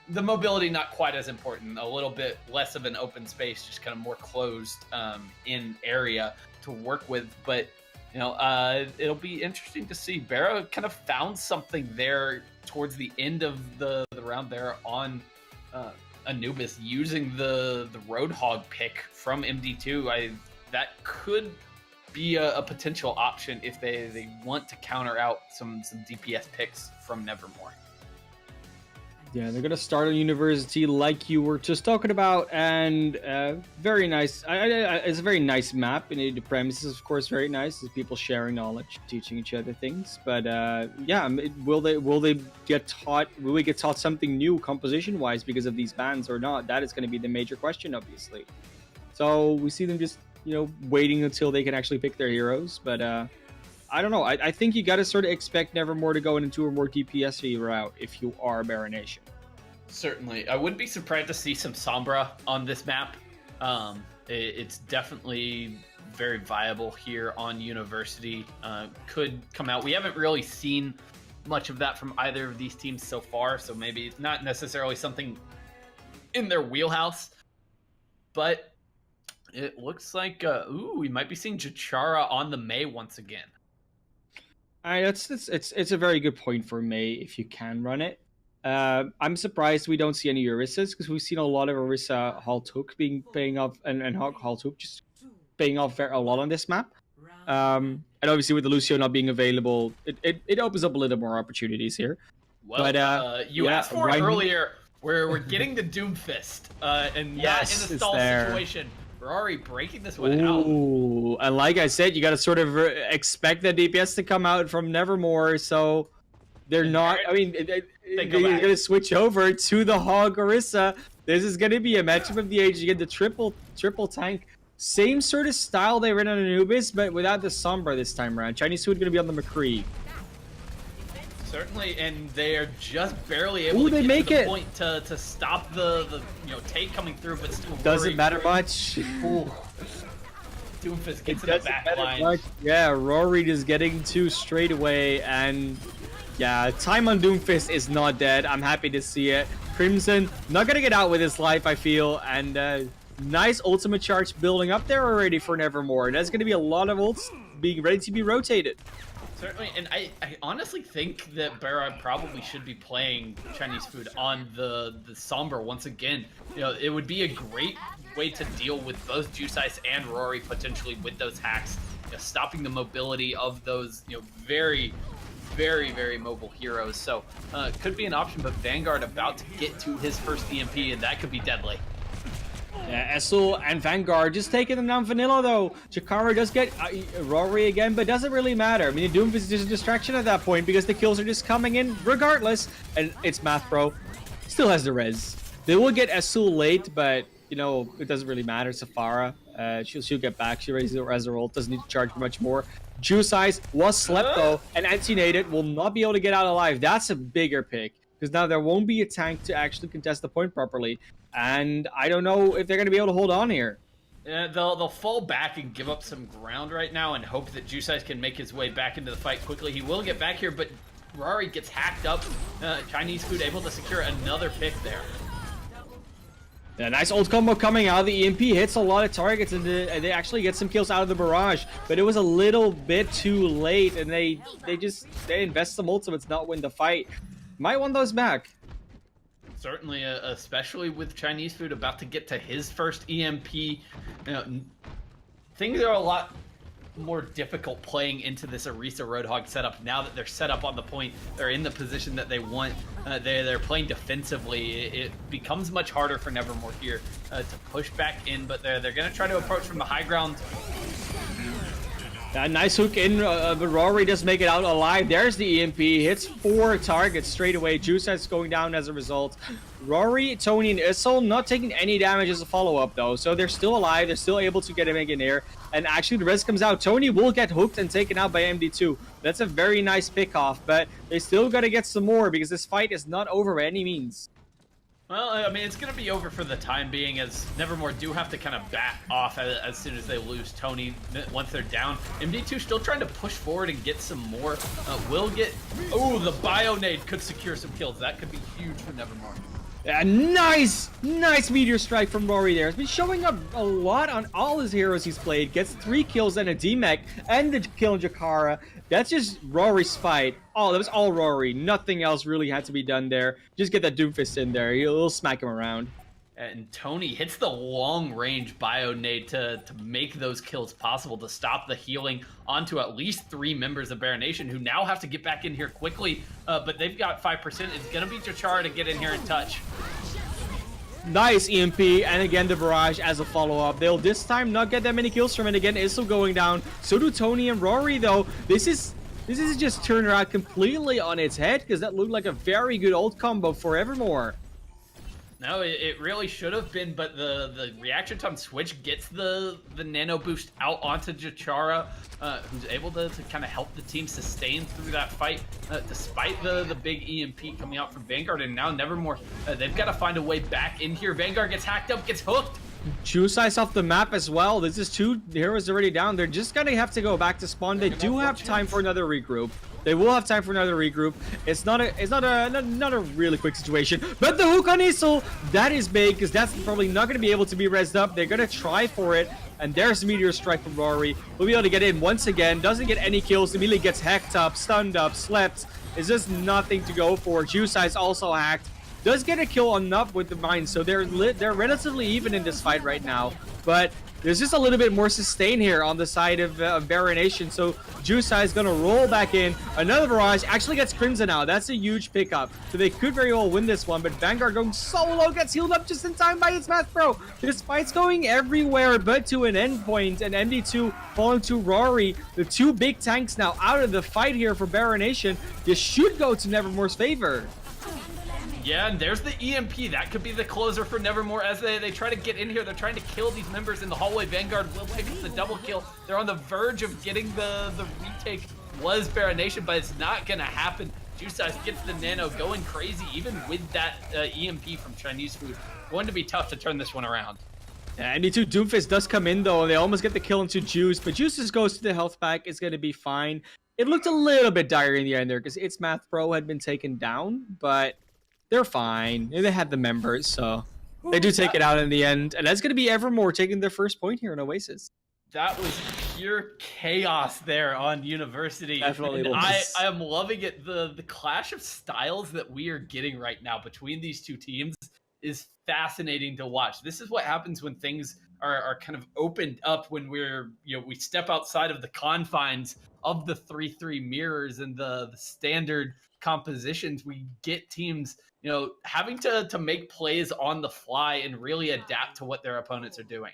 the mobility not quite as important, a little bit less of an open space, just kind of more closed in area to work with. But it'll be interesting to see. Barah kind of found something there towards the end of the round there on Anubis, using the Roadhog pick from MD2. That could be a potential option if they want to counter out some DPS picks from Nevermore. Yeah, they're going to start on University like you were just talking about, and very nice. It's a very nice map, and the premise is, of course, very nice. It's people sharing knowledge, teaching each other things. But yeah, will we get taught something new composition-wise because of these bans or not? That is going to be the major question, obviously. So we see them just waiting until they can actually pick their heroes, but I don't know. I think you got to sort of expect Nevermore to go into a more DPS route if you are BarahNation. Certainly. I wouldn't be surprised to see some Sombra on this map. It's definitely very viable here on University. Could come out. We haven't really seen much of that from either of these teams so far, so maybe it's not necessarily something in their wheelhouse. But it looks like, we might be seeing Jachara on the Mei once again. It's a very good point for Mei if you can run it. I'm surprised we don't see any Orissas, because we've seen a lot of Orisa Haltuk paying off, and Haltuk just paying off a lot on this map. And obviously with the Lucio not being available, it opens up a little more opportunities here. Well, but you asked for it earlier. We're getting the Doomfist, and yes, not in a stall situation. Ferrari breaking this one Ooh, out. And like I said, you got to sort of expect that DPS to come out from Nevermore, so they're not. I mean, they're going to switch over to the Hog Orisa. This is going to be a matchup of the age. You get the triple tank. Same sort of style they ran on Anubis, but without the Sombra this time around. Chinese Food going to be on the McCree. Certainly, and they are just barely able to get to the point to stop the take coming through, but still doesn't matter much. Doomfist gets in the back line. Yeah, Rory just getting two straight away, and yeah, time on Doomfist is not dead. I'm happy to see it. Crimson not gonna get out with his life, I feel, and nice ultimate charge building up there already for Nevermore. There's gonna be a lot of ults being ready to be rotated. Certainly, and I honestly think that Barah probably should be playing Chinese Food on the Sombra once again. It would be a great way to deal with both Juice Ice and Rory potentially with those hacks, stopping the mobility of those very, very, very mobile heroes. So could be an option, but Vanguard about to get to his first EMP, and that could be deadly. Yeah, Essul and Vanguard just taking them down vanilla, though. Jakara does get Rory again, but doesn't really matter. I mean, Doom is just a distraction at that point because the kills are just coming in regardless. And it's Math Pro. Still has the res. They will get Essul late, but, it doesn't really matter. Safara, she'll get back. She raises her ult, doesn't need to charge much more. Juice Eyes was slept, though, and anti-nated will not be able to get out alive. That's a bigger pick, because now there won't be a tank to actually contest the point properly. And I don't know if they're going to be able to hold on here. Yeah, they'll fall back and give up some ground right now and hope that Juice Eyes can make his way back into the fight quickly. He will get back here, but Rory gets hacked up. Chinese Food able to secure another pick there. Yeah, nice ult combo coming out. The EMP hits a lot of targets, and they actually get some kills out of the barrage. But it was a little bit too late, and they invest some ultimates, not win the fight. Might want those back. Certainly, especially with Chinese Food about to get to his first EMP. Things are a lot more difficult playing into this Orisa Roadhog setup now that they're set up on the point. They're in the position that they want. They're playing defensively. It becomes much harder for Nevermore here to push back in, but they're going to try to approach from the high ground. A nice hook in, but Rory does make it out alive. There's the EMP. Hits 4 targets straight away. Juicei's going down as a result. Rory, Tony, and Issel not taking any damage as a follow-up, though. So they're still alive. They're still able to get him in here. And actually, the rest comes out. Tony will get hooked and taken out by MD2. That's a very nice pick-off, but they still got to get some more because this fight is not over by any means. Well, I mean, it's going to be over for the time being, as Nevermore do have to kind of back off as soon as they lose Tony once they're down. MD2 still trying to push forward and get some more. Will get... Oh, the BarahNOW could secure some kills. That could be huge for Nevermore. Yeah, nice Meteor Strike from Rory there. He's been showing up a lot on all his heroes he's played. Gets 3 kills and a DMEC and the kill in Jakara. That's just Rory's fight. Oh, that was all Rory. Nothing else really had to be done there. Just get that Doomfist in there. He'll smack him around. And Tony hits the long-range BarahNOW to make those kills possible, to stop the healing onto at least 3 members of BarahNation, who now have to get back in here quickly, but they've got 5%. It's going to be Chachara to get in here and touch. Nice EMP, and again the barrage as a follow-up. They'll this time not get that many kills from it. Again, Issel going down. So do Tony and Rory, though. This is just turned around completely on its head, because that looked like a very good ult combo for Nevermore. No, it really should have been, but the reaction time switch gets the nano boost out onto Chachara, who's able to kind of help the team sustain through that fight, despite the big EMP coming out from Vanguard. And now Nevermore, they've got to find a way back in here. Vanguard gets hacked up, gets hooked. Juicei's off the map as well. This is 2 heroes already down. They're just gonna have to go back to spawn. They do have time for another regroup. They will have time for another regroup. It's not a really quick situation. But the hook on Issel, that is big, because that's probably not going to be able to be rezzed up. They're going to try for it. And there's the Meteor Strike from Rory. Will be able to get in once again. Doesn't get any kills. Immediately gets hacked up, stunned up, slept. It's just nothing to go for. Juicei's also hacked. Does get a kill on Nup with the mine, so they're relatively even in this fight right now. But there's just a little bit more sustain here on the side of BarahNation, so Juicei is going to roll back in. Another barrage actually gets Crimson out. That's a huge pickup. So they could very well win this one, but Vanguard going solo gets healed up just in time by its Math Pro. This fight's going everywhere but to an endpoint, and MD2 falling to Rory. The 2 big tanks now out of the fight here for BarahNation. This should go to Nevermore's favor. Yeah, and there's the EMP. That could be the closer for Nevermore as they try to get in here. They're trying to kill these members in the hallway. Vanguard will pick up the double kill. They're on the verge of getting the retake. Was BarahNation, but it's not going to happen. Juicei gets the nano going crazy, even with that EMP from Chinese food. Going to be tough to turn this one around. Yeah, MD2 Doomfist does come in, though, and they almost get the kill into Juice, but Juice just goes to the health pack. It's going to be fine. It looked a little bit dire in the end there, because its Math Pro had been taken down, but they're fine. They had the members, so they do take it out in the end. And that's going to be Nevermore taking their first point here in Oasis. That was pure chaos there on University. Definitely. I am loving it. The clash of styles that we are getting right now between these 2 teams is fascinating to watch. This is what happens when things are kind of opened up, when we step outside of the confines of the 3-3 mirrors and the standard compositions. We get teams having to make plays on the fly and really adapt to what their opponents are doing.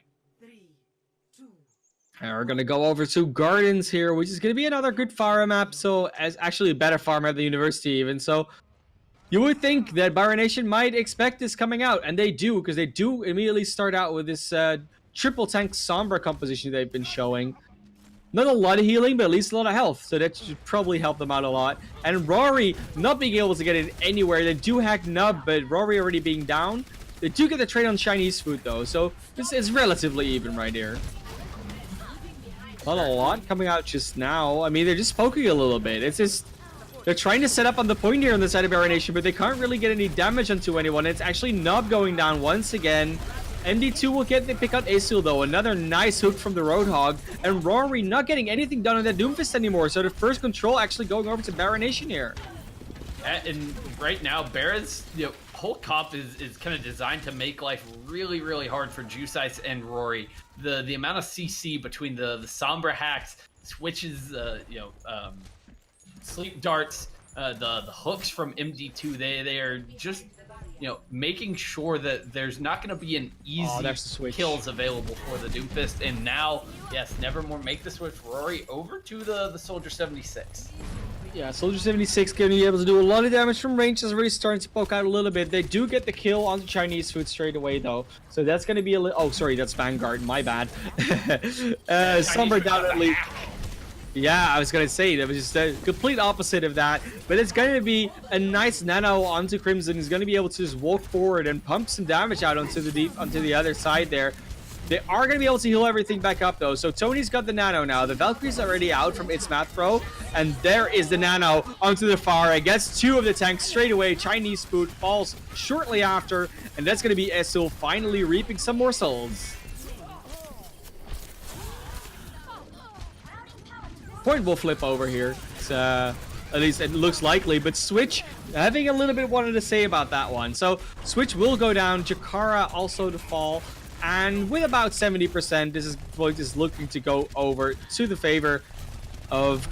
And we're going to go over to Gardens here, which is going to be another good Pharah map. So, as actually a better Pharah map at the University even. So, you would think that BarahNation might expect this coming out, and they do, because they do immediately start out with this triple tank Sombra composition they've been showing. Not a lot of healing, but at least a lot of health. So that should probably help them out a lot. And Rory not being able to get it anywhere. They do hack Nub, but Rory already being down. They do get the trade on Chinese food, though. So this is relatively even right here. Not a lot coming out just now. I mean, they're just poking a little bit. It's just... They're trying to set up on the point here on the side of BarahNation, but they can't really get any damage onto anyone. It's actually Nub going down once again. MD2 will get the pick out Issel, though. Another nice hook from the Roadhog. And Rory not getting anything done on that Doomfist anymore. So the first control actually going over to BarahNation here. And right now, Barah's whole comp is kind of designed to make life really, really hard for Juicei and Rory. The amount of CC between the Sombra hacks, switches, sleep darts, the hooks from MD2, they are just making sure that there's not going to be an easy kills available for the Doomfist. And now, yes, Nevermore make the switch. Rory over to the Soldier 76. Yeah, Soldier 76 going to be able to do a lot of damage from range. Is really starting to poke out a little bit. They do get the kill onto Chinese food straight away, though. So that's going to be a little... Oh, sorry, that's Vanguard. My bad. Somewhere down at least... Yeah, I was going to say, that was just the complete opposite of that. But it's going to be a nice nano onto Crimson. He's going to be able to just walk forward and pump some damage out onto the other side there. They are going to be able to heal everything back up, though. So Tony's got the nano now. The Valkyrie's already out from its math throw. And there is the nano onto the Pharah. Gets 2 of the tanks straight away. Chinese food falls shortly after. And that's going to be Esul finally reaping some more souls. Point will flip over here. It's, at least it looks likely. But Switch having a little bit wanted to say about that one. So Switch will go down. Jakara also to fall. And with about 70%, this is looking to go over to the favor of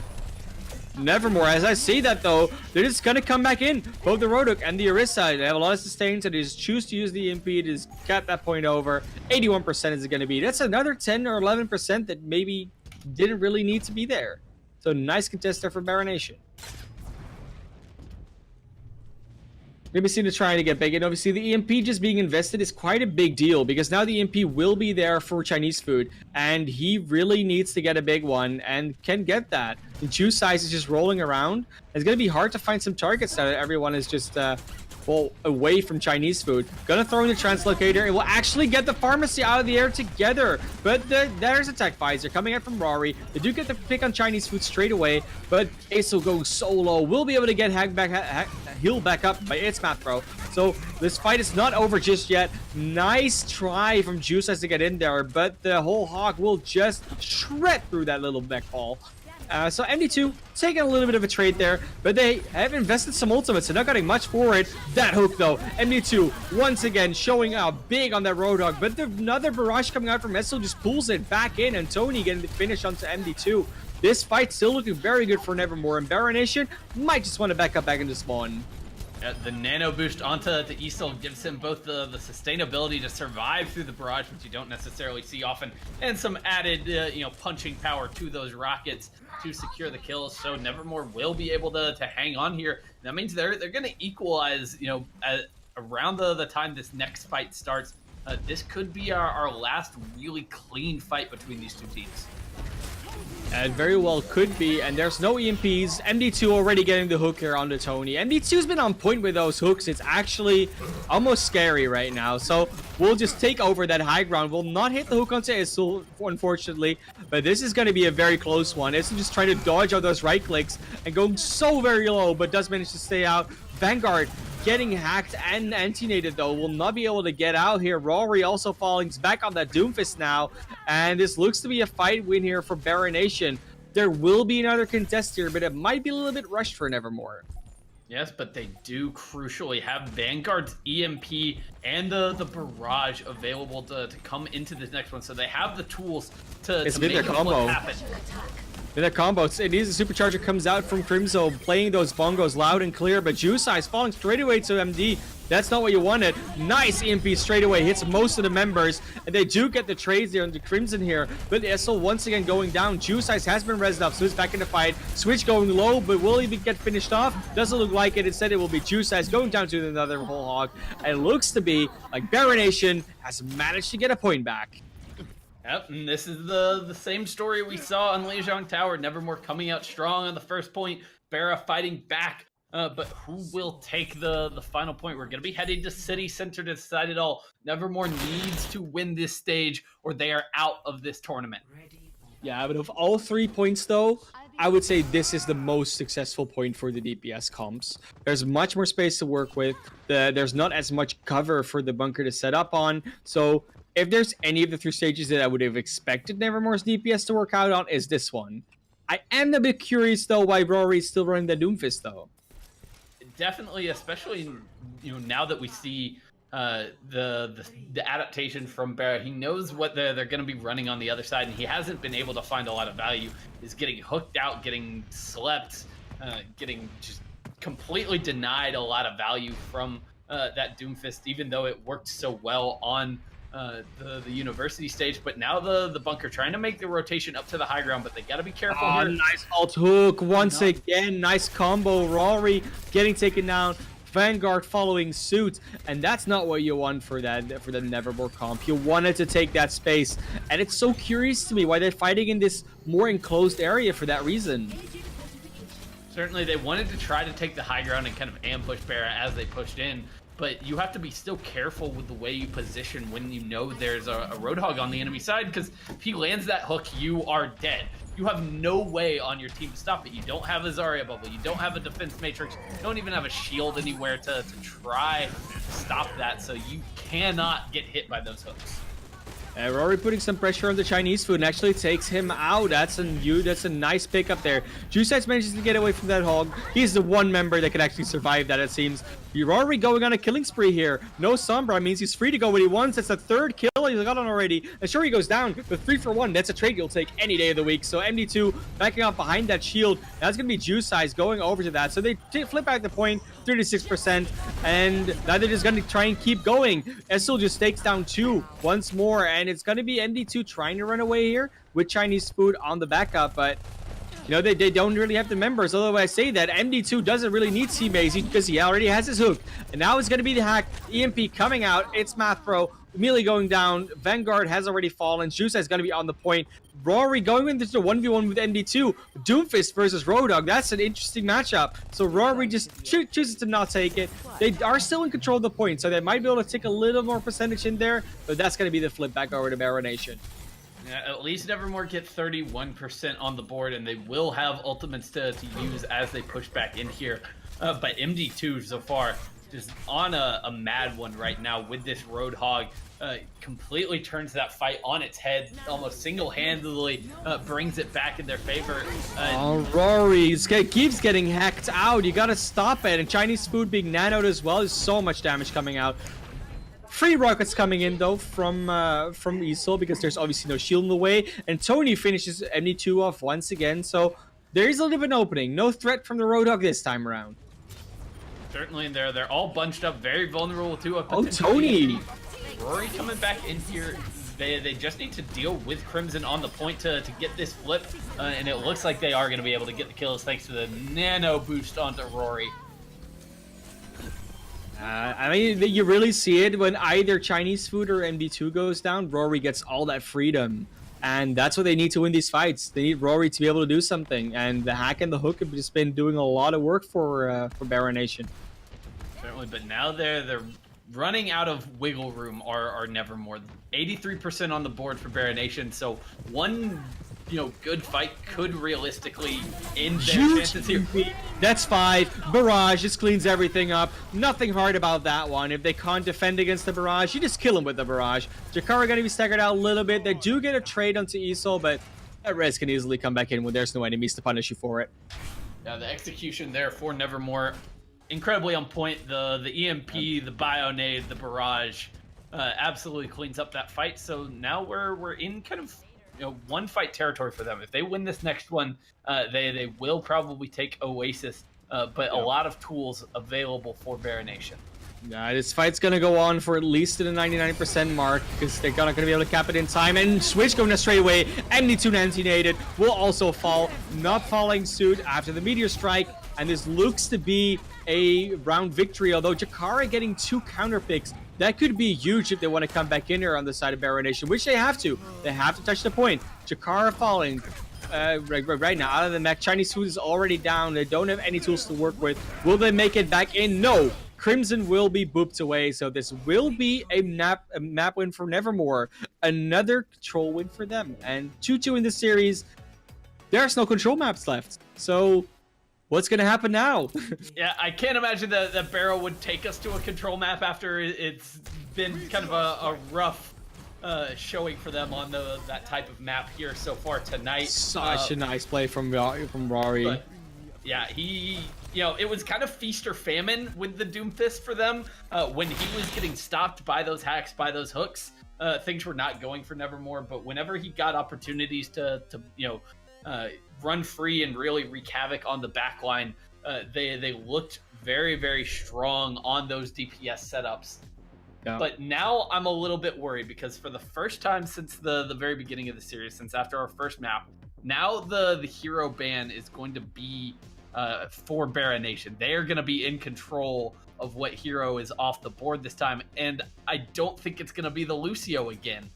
Nevermore. As I see that, though, they're just going to come back in. Both the Rodok and the Orisa, they have a lot of sustain, so they just choose to use the EMP to just cut that point over. 81% is going to be. That's another 10 or 11% that maybe didn't really need to be there. So nice contest there for BarahNation. Maybe seem to try to get big, and obviously the EMP just being invested is quite a big deal because now the EMP will be there for Chinese food, and he really needs to get a big one and can get that. The juice size is just rolling around. It's going to be hard to find some targets now that everyone is just away from Chinese food. Gonna throw in the translocator. It will actually get the pharmacy out of the air together. But there's a tech visor coming out from Rory. They do get the pick on Chinese food straight away, but Ace will go solo. Will be able to get healed back up by its map throw. So this fight is not over just yet. Nice try from Juice to get in there, but the whole Hawk will just shred through that little mech ball. So MD2 taking a little bit of a trade there, but they have invested some ultimates, so not getting much for it. That hook though, MD2 once again showing out big on that Roadhog, but another barrage coming out from Esso just pulls it back in, and Tony getting the finish onto MD2. This fight still looking very good for Nevermore, and BarahNation might just want to back into spawn. The nano boost onto Easel gives him both the sustainability to survive through the barrage, which you don't necessarily see often, and some added punching power to those rockets to secure the kills. So Nevermore will be able to hang on here. That means they're going to equalize. Around the time this next fight starts. This could be our last really clean fight between these two teams. It very well could be, and there's no EMPs. MD2 already getting the hook here onto Tony. MD2's been on point with those hooks. It's actually almost scary right now. So we'll just take over that high ground. We'll not hit the hook onto Isul, unfortunately, but this is going to be a very close one. Isul just trying to dodge all those right clicks and going so very low, but does manage to stay out. Vanguard getting hacked and anti-nated, though, will not be able to get out here. Rory also falling back on that Doomfist now, and this looks to be a fight win here for BarahNation. There will be another contest here, but it might be a little bit rushed for Nevermore. Yes, but they do crucially have Vanguard's EMP and the barrage available to come into this next one, so they have the tools to make it happen. In that combo, it needs a supercharger comes out from Crimzo, playing those bongos loud and clear, but Juice Eyes falling straight away to MD. That's not what you wanted. Nice EMP straight away, hits most of the members, and they do get the trades there into Crimson here, but Essel once again going down. Juice Eyes has been rezzed up, so he's back in the fight. Switch going low, but will he get finished off? Doesn't look like it. Instead, it will be Juice Eyes going down to another whole hog. And it looks to be like BarahNation has managed to get a point back. Yep, and this is the same story we saw on Lijiang Tower. Nevermore coming out strong on the first point. Barah fighting back, but who will take the final point? We're going to be heading to City Center to decide it all. Nevermore needs to win this stage, or they are out of this tournament. Yeah, but of all 3 points, though, I would say this is the most successful point for the DPS comps. There's much more space to work with. There's not as much cover for the bunker to set up on, so if there's any of the 3 stages that I would have expected Nevermore's DPS to work out on, is this one. I am a bit curious, though, why Rory's still running the Doomfist, though. Definitely, especially now that we see the adaptation from Barah. He knows what they're going to be running on the other side, and he hasn't been able to find a lot of value. Is getting hooked out, getting slept, getting just completely denied a lot of value from that Doomfist, even though it worked so well on the university stage. But now the bunker trying to make the rotation up to the high ground, but they got to be careful here. Nice alt hook once again. Nice combo. Rory getting taken down. Vanguard following suit, and that's not what you want for the Nevermore comp. You wanted to take that space, and it's so curious to me why they're fighting in this more enclosed area for that reason. Certainly, they wanted to try to take the high ground and kind of ambush Barah as they pushed in, but you have to be still careful with the way you position when you know there's a Roadhog on the enemy side, because if he lands that hook, you are dead. You have no way on your team to stop it. You don't have a Zarya bubble. You don't have a defense matrix. You don't even have a shield anywhere to try to stop that, so you cannot get hit by those hooks. Rory putting some pressure on the Chinese food and actually takes him out. That's a nice pickup there. Juiceice manages to get away from that hog. He's the one member that can actually survive that, it seems. Rory going on a killing spree here. No Sombra means he's free to go when he wants. That's the third kill he's got on already. And sure, he goes down, but 3 for 1. That's a trade you'll take any day of the week. So MD2 backing up behind that shield. That's going to be Juiceice going over to that. So they flip back the point, 36%. And now they're just going to try and keep going. Essel just takes down 2 once more. And it's going to be MD2 trying to run away here with Chinese food on the backup. But you know, they don't really have the members. Although I say that, MD2 doesn't really need C-Mazy because he already has his hook. And now it's going to be the hack. EMP coming out. It's Math Pro. Immediately going down. Vanguard has already fallen. Juiceice is going to be on the point. Rory going into the 1v1 with MD2. Doomfist versus Roadhog. That's an interesting matchup. So Rory just chooses to not take it. They are still in control of the point, so they might be able to take a little more percentage in there. But that's going to be the flip back over to BarahNation. Yeah, at least Nevermore get 31% on the board, and they will have ultimates to use as they push back in here. But MD2 so far just on a mad one right now with this Roadhog. Completely turns that fight on its head, almost single-handedly brings it back in their favor. Rory keeps getting hacked out. You gotta stop it. And Chinese food being nanoed as well. There's so much damage coming out. Free rockets coming in though from Isol, because there's obviously no shield in the way, and Tony finishes MD2 off once again. So there is a little bit of an opening. No threat from the Roadhog this time around. Certainly, and they're all bunched up, very vulnerable to a Tony! Rory coming back in here. They just need to deal with Crimson on the point to get this flip, and it looks like they are going to be able to get the kills thanks to the nano boost onto Rory. I mean, you really see it when either Chinese food or MD2 goes down. Rory gets all that freedom, and that's what they need to win these fights. They need Rory to be able to do something, and the hack and the hook have just been doing a lot of work for BarahNation. Certainly, but now they're running out of wiggle room. Are Nevermore 83% on the board for BarahNation, so one good fight could realistically end their chances here. That's 5. Barrage just cleans everything up. Nothing hard about that one. If they can't defend against the Barrage, you just kill them with the Barrage. Jakara gonna be staggered out a little bit. They do get a trade onto Isol, but that res can easily come back in when there's no enemies to punish you for it. Yeah, the execution there for Nevermore, incredibly on point. The EMP, the Bionade, the Barrage, absolutely cleans up that fight. So now we're in kind of one fight territory for them. If they win this next one, they will probably take Oasis, but a lot of tools available for BarahNation. This fight's gonna go on for at least to the 99% mark, because they're not gonna be able to cap it in time. And Switch going straight away. MD2 Nancy-nated will also fall, not following suit after the meteor strike. And this looks to be a round victory, although Jakara getting 2 counter picks. That could be huge if they want to come back in here on the side of BarahNation, which they have to. They have to touch the point. Jakara falling right now out of the mech. Chinese food is already down. They don't have any tools to work with. Will they make it back in? No. Crimson will be booped away, so this will be a map win for Nevermore. Another control win for them. And 2-2 in this series. There's no control maps left. So what's going to happen now? Yeah, I can't imagine that Barrow would take us to a control map after it's been kind of a rough showing for them on that type of map here so far tonight. Such a nice play from Rory. But, yeah, it was kind of feast or famine with the Doomfist for them. When he was getting stopped by those hacks, by those hooks, things were not going for Nevermore. But whenever he got opportunities to run free and really wreak havoc on the back line, they looked very, very strong on those DPS setups. Yeah. But now I'm a little bit worried because for the first time since the very beginning of the series, since after our first map, now the hero ban is going to be for BarahNation. They are going to be in control of what hero is off the board this time, and I don't think it's going to be the Lucio again.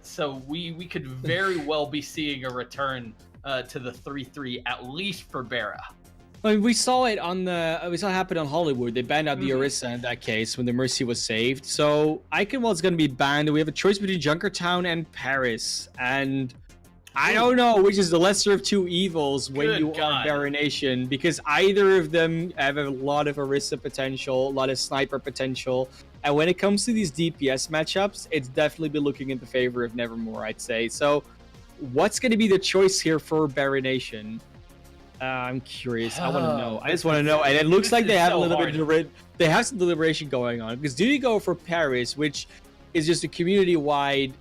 So we could very well be seeing a return to the 3-3 at least for Barah. I mean, we saw it happen on Hollywood. They banned out the Orisa in that case when the Mercy was saved. So Iconwell's going to be banned. We have a choice between Junkertown and Paris, and I don't know which is the lesser of two evils when Good you God. are BarahNation, because either of them have a lot of Orisa potential, a lot of sniper potential, and when it comes to these DPS matchups, it's definitely been looking in the favor of Nevermore, I'd say. So what's going to be the choice here for BarahNation? I'm curious. I want to know. I just want to know. And it looks like they have a little bit of they have some deliberation going on. Because do you go for Paris, which is just a community-wide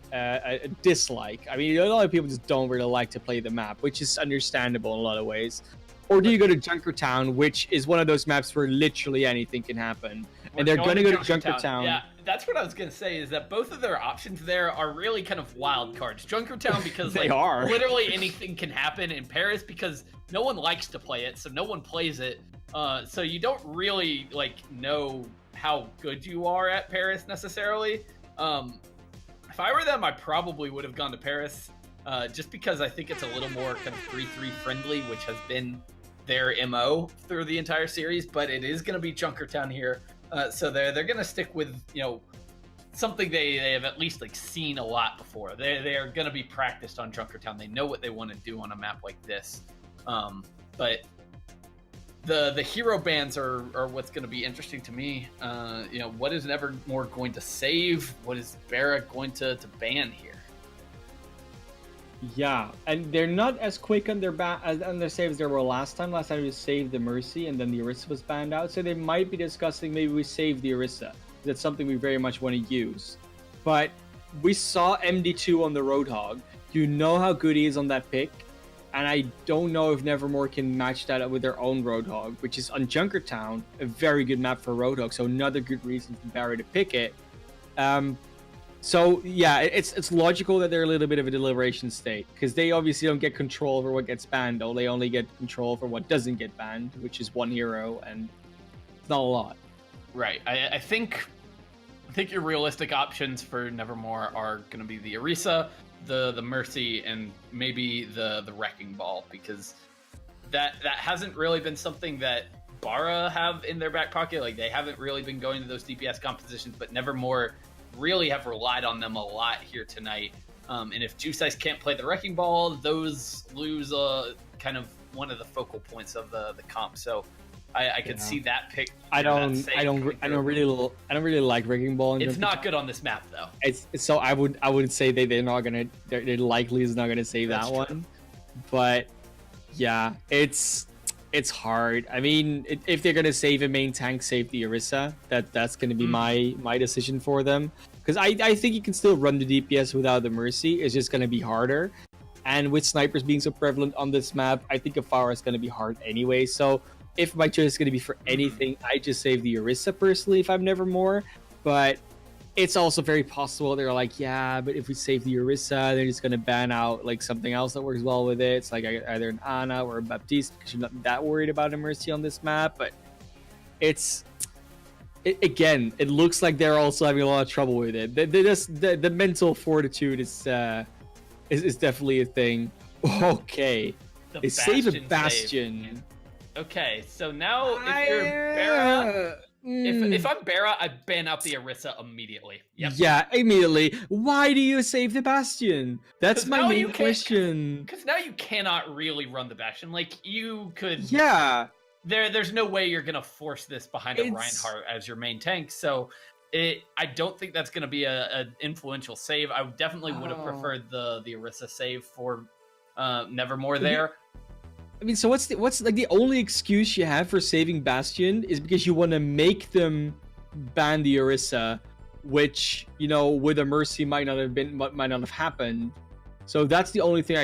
dislike? I mean, a lot of people just don't really like to play the map, which is understandable in a lot of ways. Or do you go to Junkertown, which is one of those maps where literally anything can happen? And they're going to go to Junkertown. Yeah, that's what I was going to say, is that both of their options there are really kind of wild cards. Junkertown because They like are. literally anything can happen, in Paris because no one likes to play it, so no one plays it. So you don't really like know how good you are at Paris necessarily. If I were them, I probably would have gone to Paris, just because I think it's a little more kind of 3-3 friendly, which has been their MO through the entire series. But it is going to be Junkertown here. So they're going to stick with, something they have at least like seen a lot before. They are going to be practiced on Junkertown. They know what they want to do on a map like this. But the hero bans are what's going to be interesting to me. What is Nevermore going to save? What is Barah going to ban here? Yeah, and they're not as quick on their saves they were last time. Last time we saved the Mercy, and then the Orisa was banned out. So they might be discussing maybe we save the Orisa. That's something we very much want to use. But we saw MD2 on the Roadhog. You know how good he is on that pick, and I don't know if Nevermore can match that up with their own Roadhog, which is on Junkertown, a very good map for Roadhog. So another good reason for Barah to pick it. So yeah, it's logical that they're a little bit of a deliberation state, because they obviously don't get control over what gets banned, though. They only get control for what doesn't get banned, which is one hero, and it's not a lot. Right. I think your realistic options for Nevermore are going to be the Orisa, the Mercy, and maybe the Wrecking Ball, because that hasn't really been something that Barah have in their back pocket. Like, they haven't really been going to those DPS compositions, but Nevermore really have relied on them a lot here tonight. And if Juice Ice can't play the Wrecking Ball, those lose kind of one of the focal points of the comp. So I could see that pick. I don't really like Wrecking Ball. It's not good on this map though. So I would say they're likely is not gonna save that one. But yeah, it's hard. I mean, if they're gonna save a main tank, save the Orisa. That's gonna be my decision for them, because I think you can still run the DPS without the Mercy. It's just gonna be harder, and with snipers being so prevalent on this map, I think a Pharah is gonna be hard anyway. So if my choice is gonna be for anything, I just save the Orisa personally if I'm Nevermore. But it's also very possible they're like, yeah, but if we save the Orisa, they're just going to ban out like something else that works well with it. It's like either an Ana or a Baptiste, because you're not that worried about a Mercy on this map. But again, it looks like they're also having a lot of trouble with it. The mental fortitude is definitely a thing. Okay, they save a Bastion. Okay, so now if you're Barah, if I'm Barah, I ban out the Orisa immediately. Yep. Yeah, immediately. Why do you save the Bastion? That's my main question. Because now you cannot really run the Bastion. Like, you could... Yeah. There's no way you're going to force this behind a Reinhardt as your main tank, so I don't think that's going to be an influential save. I definitely would have preferred the Orisa save for Nevermore there. I mean, so what's like the only excuse you have for saving Bastion is because you want to make them ban the Orisa, which, with a Mercy might not have happened. So that's the only thing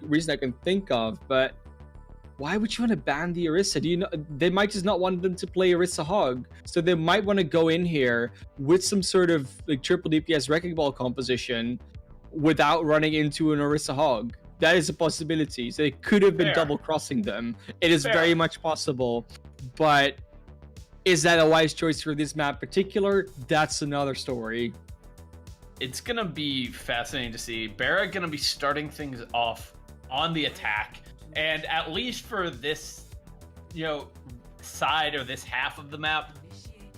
reason I can think of. But why would you want to ban the Orisa? Do you know they might just not want them to play Orisa Hog, so they might want to go in here with some sort of like triple DPS Wrecking Ball composition without running into an Orisa Hog. That is a possibility. So they could have been double crossing them. It is very much possible, but is that a wise choice for this map particular? That's another story. It's gonna be fascinating to see. Barah gonna be starting things off on the attack, and at least for this, side or this half of the map,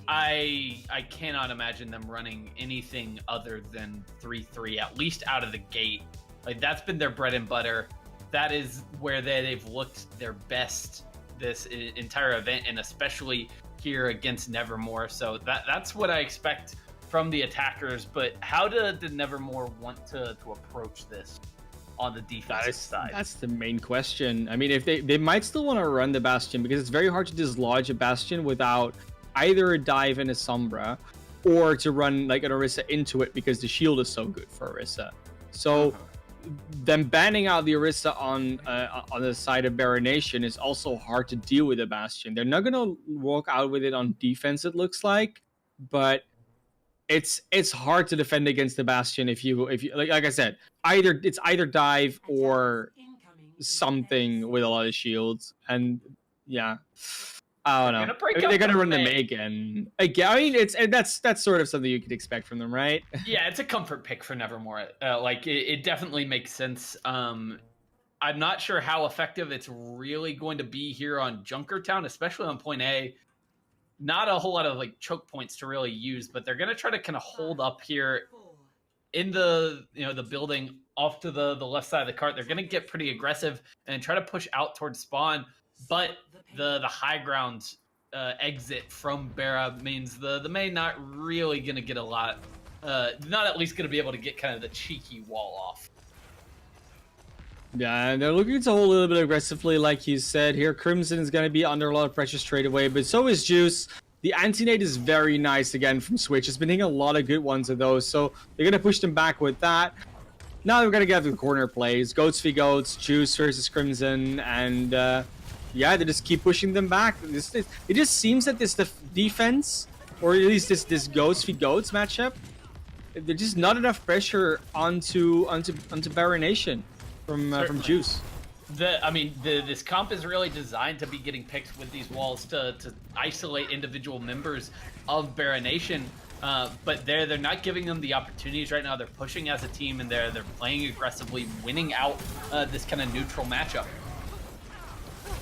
I cannot imagine them running anything other than 3-3, at least out of the gate. Like, that's been their bread and butter. That is where they've looked their best this entire event, and especially here against Nevermore. So that's what I expect from the attackers. But how did Nevermore want to approach this on the defensive side? That's the main question. I mean, if they might still want to run the Bastion, because it's very hard to dislodge a Bastion without either a dive and a Sombra, or to run like an Orisa into it because the shield is so good for Orisa. So them banning out the Orisa on the side of BarahNation is also hard to deal with a Bastion. They're not gonna walk out with it on defense, it looks like, but it's hard to defend against the Bastion if you like I said, it's either dive or something with a lot of shields. And yeah, I don't know. They're gonna run the May again. I mean, that's sort of something you could expect from them, right? Yeah, it's a comfort pick for Nevermore. It definitely makes sense. I'm not sure how effective it's really going to be here on Junkertown, especially on point A. Not a whole lot of like choke points to really use, but they're gonna try to kind of hold up here in the the building off to the left side of the cart. They're gonna get pretty aggressive and try to push out towards spawn, but the high ground exit from Barah means the May not really gonna get a lot, not at least gonna be able to get kind of the cheeky wall off. Yeah, and they're looking to hold a little bit aggressively, like you said. Here, Crimson is going to be under a lot of pressure straight away, but so is Juice. The anti-nade is very nice again from Switch. It's been hitting a lot of good ones of those, so they're going to push them back with that. Now they're going to get the corner plays. Goats v Goats, Juice versus Crimson, and yeah, they just keep pushing them back. It just seems that this defense, or at least this Goats v Goats matchup, there's just not enough pressure onto BarahNation from Juice. This comp is really designed to be getting picked with these walls to isolate individual members of BarahNation, but they're not giving them the opportunities right now. They're pushing as a team, and they're playing aggressively, winning out this kind of neutral matchup.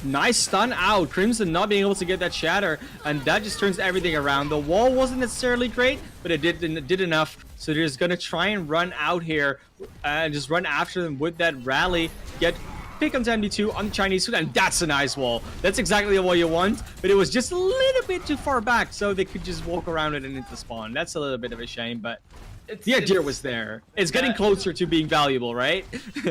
Nice stun out. Crimson not being able to get that shatter, and that just turns everything around. The wall wasn't necessarily great, but it did enough. So they're just gonna try and run out here and just run after them with that rally. Get pick on MD2 on Chinese food, and that's a nice wall. That's exactly the wall you want, but it was just a little bit too far back, so they could just walk around it and into spawn. That's a little bit of a shame, but the idea was there. It's getting closer to being valuable, right?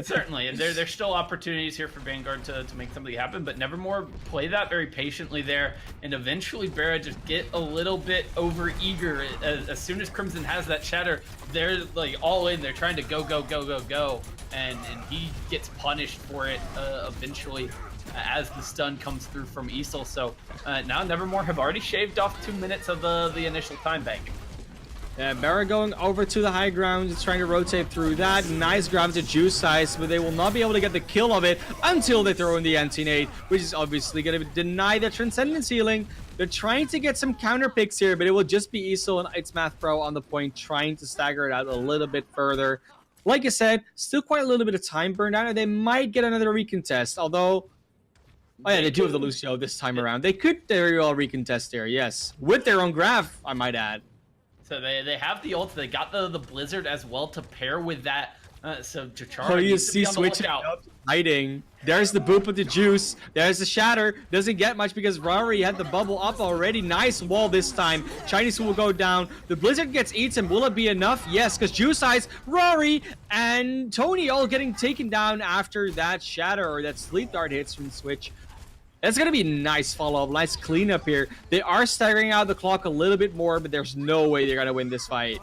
Certainly, and there's still opportunities here for Vanguard to make something happen, but Nevermore play that very patiently there, and eventually Barah just get a little bit over eager. As soon as Crimson has that shatter, they're like all in. They're trying to go, and he gets punished for it eventually as the stun comes through from Easel. So now Nevermore have already shaved off 2 minutes of the initial time bank. Yeah, Barah going over to the high ground, just trying to rotate through that. Nice grab to Juice Size, but they will not be able to get the kill of it until they throw in the anti-nade, which is obviously going to deny the Transcendence healing. They're trying to get some counter picks here, but it will just be Isol and It's Math Pro on the point, trying to stagger it out a little bit further. Like I said, still quite a little bit of time burned out, and they might get another recontest, although... Oh yeah, they do have the Lucio this time around. They could very well recontest there, yes. With their own graph, I might add. So they have the ult. They got the Blizzard as well to pair with that. So Chachara needs to be on the lookout. Hiding. There's the boop with the Juice. There's the shatter. Doesn't get much because Rory had the bubble up already. Nice wall this time. Chinese will go down. The Blizzard gets eaten. Will it be enough? Yes, because Juice Eyes, Rory, and Tony all getting taken down after that shatter or that sleep dart hits from Switch. That's going to be a nice follow-up, nice cleanup here. They are staggering out the clock a little bit more, but there's no way they're going to win this fight.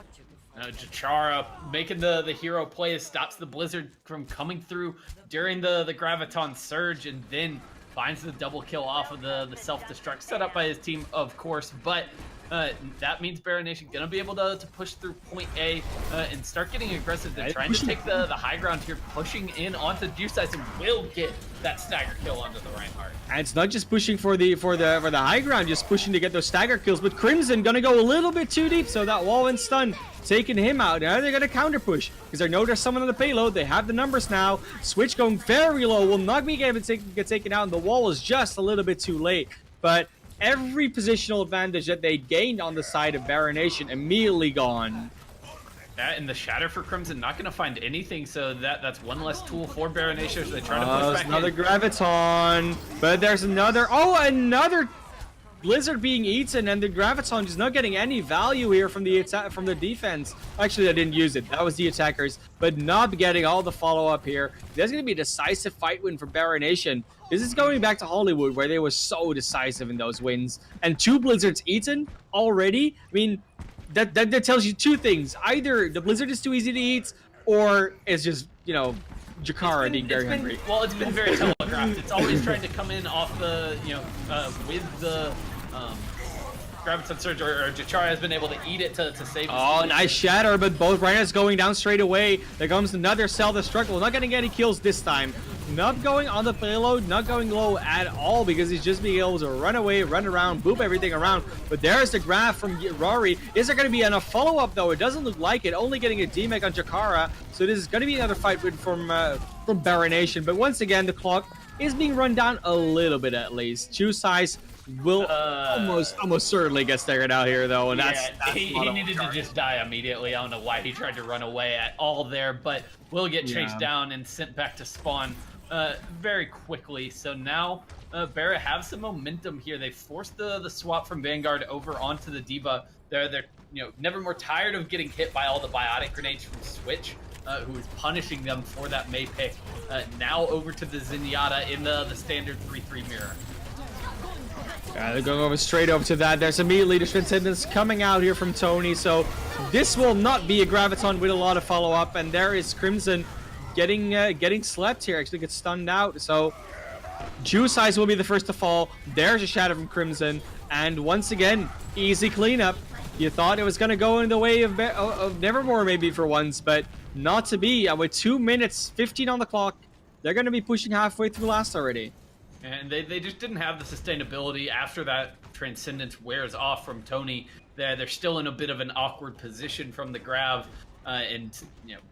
Chachara making the hero play stops the Blizzard from coming through during the Graviton Surge, and then finds the double kill off of the self-destruct set up by his team, of course, but that means BarahNation gonna be able to push through point A and start getting aggressive. They're trying to take the high ground here, pushing in onto Juice and will get that stagger kill onto the Reinhardt. And it's not just pushing for the high ground, just pushing to get those stagger kills, but Crimson gonna go a little bit too deep, so that wall and stun taking him out. Now they're gonna counter push because they know there's someone on the payload. They have the numbers now. Switch going very low, will not be able to get taken out, and the wall is just a little bit too late. But every positional advantage that they gained on the side of BarahNation immediately gone. That and the Shatter for Crimson not going to find anything, so that's one less tool for BarahNation as they try to push back another in. Graviton, but there's another Blizzard being eaten, and the Graviton is not getting any value here from the attack, from the defense. Actually, I didn't use it. That was the attackers, but not getting all the follow-up here. There's going to be a decisive fight win for BarahNation. This is going back to Hollywood, where they were so decisive in those wins. And 2 Blizzards eaten already? I mean, that tells you 2 things. Either the Blizzard is too easy to eat, or it's just, you know, Jakara being very hungry. Well, it's been very telegraphed. It's always trying to come in off the, with the Graviton Surge, or Jakara has been able to eat it to save. Oh, nice Shatter, but both Rhinos going down straight away. There comes another self-destruct. Well, not getting any kills this time. Not going on the payload, not going low at all, because he's just being able to run away, run around, boop everything around. But there's the grab from Rory. Is there going to be enough follow-up, though? It doesn't look like it. Only getting a DMEC on Jakara. So this is going to be another fight win from BarahNation. But once again, the clock is being run down a little bit at least. Choose size will almost certainly get staggered out here, though. And that's he needed to just die immediately. I don't know why he tried to run away at all there, but will get chased down and sent back to spawn very quickly. So now Barah have some momentum here. They forced the swap from Vanguard over onto the D.Va. They're Nevermore tired of getting hit by all the biotic grenades from Switch, who is punishing them for that Mei pick. Now over to the Zenyatta in the standard 3-3 mirror. They're going over straight over to that. There's immediately the Transcendence coming out here from Tony. So this will not be a Graviton with a lot of follow-up. And there is Crimson getting slept here. Actually gets stunned out. So Juice Eyes will be the first to fall. There's a Shadow from Crimson. And once again, easy cleanup. You thought it was going to go in the way of Nevermore maybe for once, but not to be. And with 2 minutes 15 on the clock, they're going to be pushing halfway through last already. And they just didn't have the sustainability after that Transcendence wears off from Tony. They're still in a bit of an awkward position from the grab. And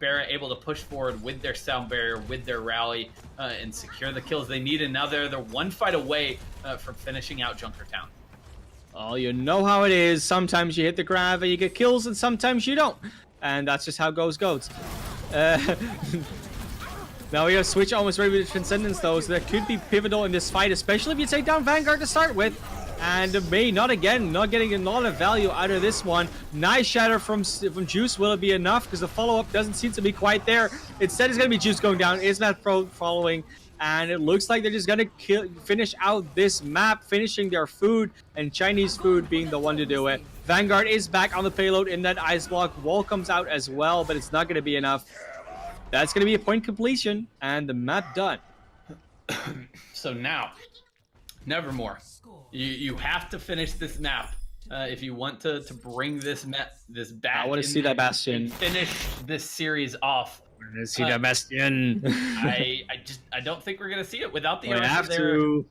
Barah able to push forward with their sound barrier, with their rally, and secure the kills they need. And now they're one fight away from finishing out Junkertown. Oh, you know how it is. Sometimes you hit the grab and you get kills, and sometimes you don't. And that's just how goes. Now we have Switch almost ready with Transcendence, though, so that could be pivotal in this fight, especially if you take down Vanguard to start with. And Mei, not getting a lot of value out of this one. Nice Shatter from Juice. Will it be enough? Because the follow-up doesn't seem to be quite there. Instead, it's going to be Juice going down. Ismat Pro following. And it looks like they're just going to finish out this map, finishing their food, and Chinese food being the one to do it. Vanguard is back on the payload in that ice block. Wall comes out as well, but it's not going to be enough. That's going to be a point completion, and the map done. So now, Nevermore, you have to finish this map if you want to bring this back. I want to see that Bastion. Finish this series off. I want to see that Bastion. I don't think we're gonna see it without the have to.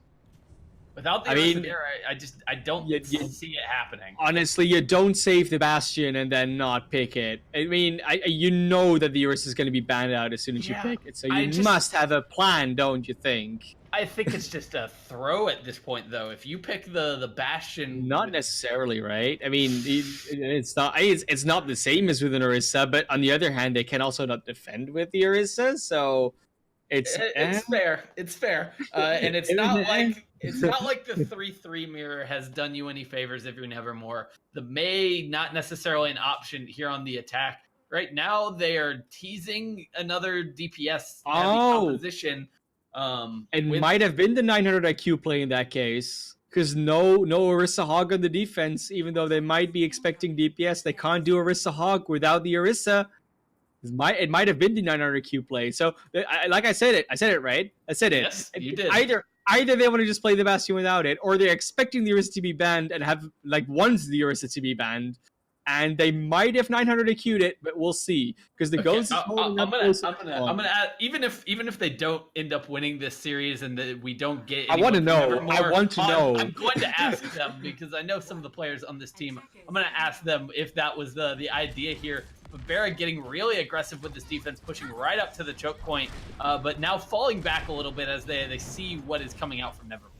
Without the I don't see it happening. Honestly, you don't save the Bastion and then not pick it. I mean, you know that the Urus is going to be banned out as soon as you pick it, so you must have a plan, don't you think? I think it's just a throw at this point, though. If you pick the Bastion, not necessarily, right? I mean, it's not the same as with an Orisa, but on the other hand, they can also not defend with the Orisa, so it's fair. It's fair, and it's not like the 3-3 mirror has done you any favors if you're Nevermore. The Mei not necessarily an option here on the attack. Right now, they are teasing another DPS composition. It might have been the 900 IQ play in that case, because no Orisa Hog on the defense. Even though they might be expecting DPS, they can't do Orisa Hog without the Orisa. It might have been the 900 IQ play. So, like I said it right. I said it. Yes, you did. either they want to just play the Bastion without it, or they're expecting the Orisa to be banned and have like wants the Orisa to be banned. And they might have 900 IQ'd it, but we'll see because the ghost is holding I'm up. gonna add, even if they don't end up winning this series and we don't get. I want to know. I want to know. I'm going to ask them because I know some of the players on this team. I'm going to ask them if that was the idea here. But Barah getting really aggressive with this defense, pushing right up to the choke point, but now falling back a little bit as they see what is coming out from Nevermore.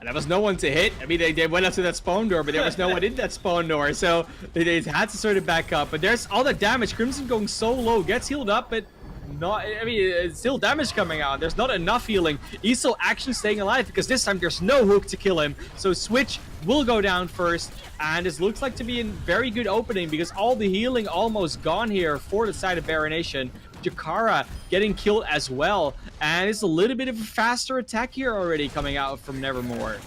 And there was no one to hit. I mean, they went up to that spawn door, but there was no one in that spawn door. So they had to sort of back up. But there's all the damage. Crimson going so low. Gets healed up, but not... I mean, it's still damage coming out. There's not enough healing. Isol actually staying alive because this time there's no hook to kill him. So Switch will go down first. And this looks like to be a very good opening because all the healing almost gone here for the side of BarahNation. Jakara getting killed as well, and it's a little bit of a faster attack here already coming out from Nevermore.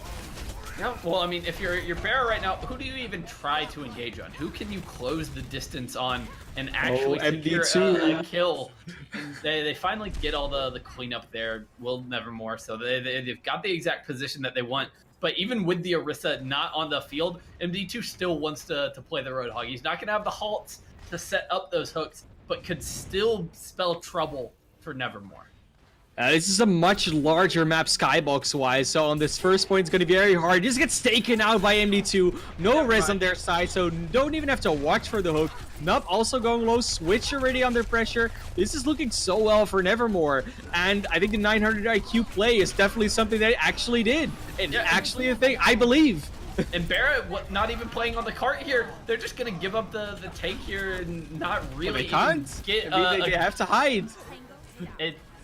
Yeah, well, I mean, if you're Barah right now, who do you even try to engage on? Who can you close the distance on and actually secure a kill? And they finally get all the cleanup there. Will Nevermore, so they've got the exact position that they want. But even with the Orisa not on the field, MD2 still wants to play the Roadhog. He's not going to have the halts to set up those hooks, but could still spell trouble for Nevermore. This is a much larger map skybox-wise, so on this first point, it's going to be very hard. Just gets taken out by MD2. No res on their side, so don't even have to watch for the hook. Nup also going low. Switch already under pressure. This is looking so well for Nevermore, and I think the 900 IQ play is definitely something they actually did. And actually a thing, I believe. And Barah, not even playing on the cart here. They're just going to give up the take here and not really they can't. Get... they have to hide.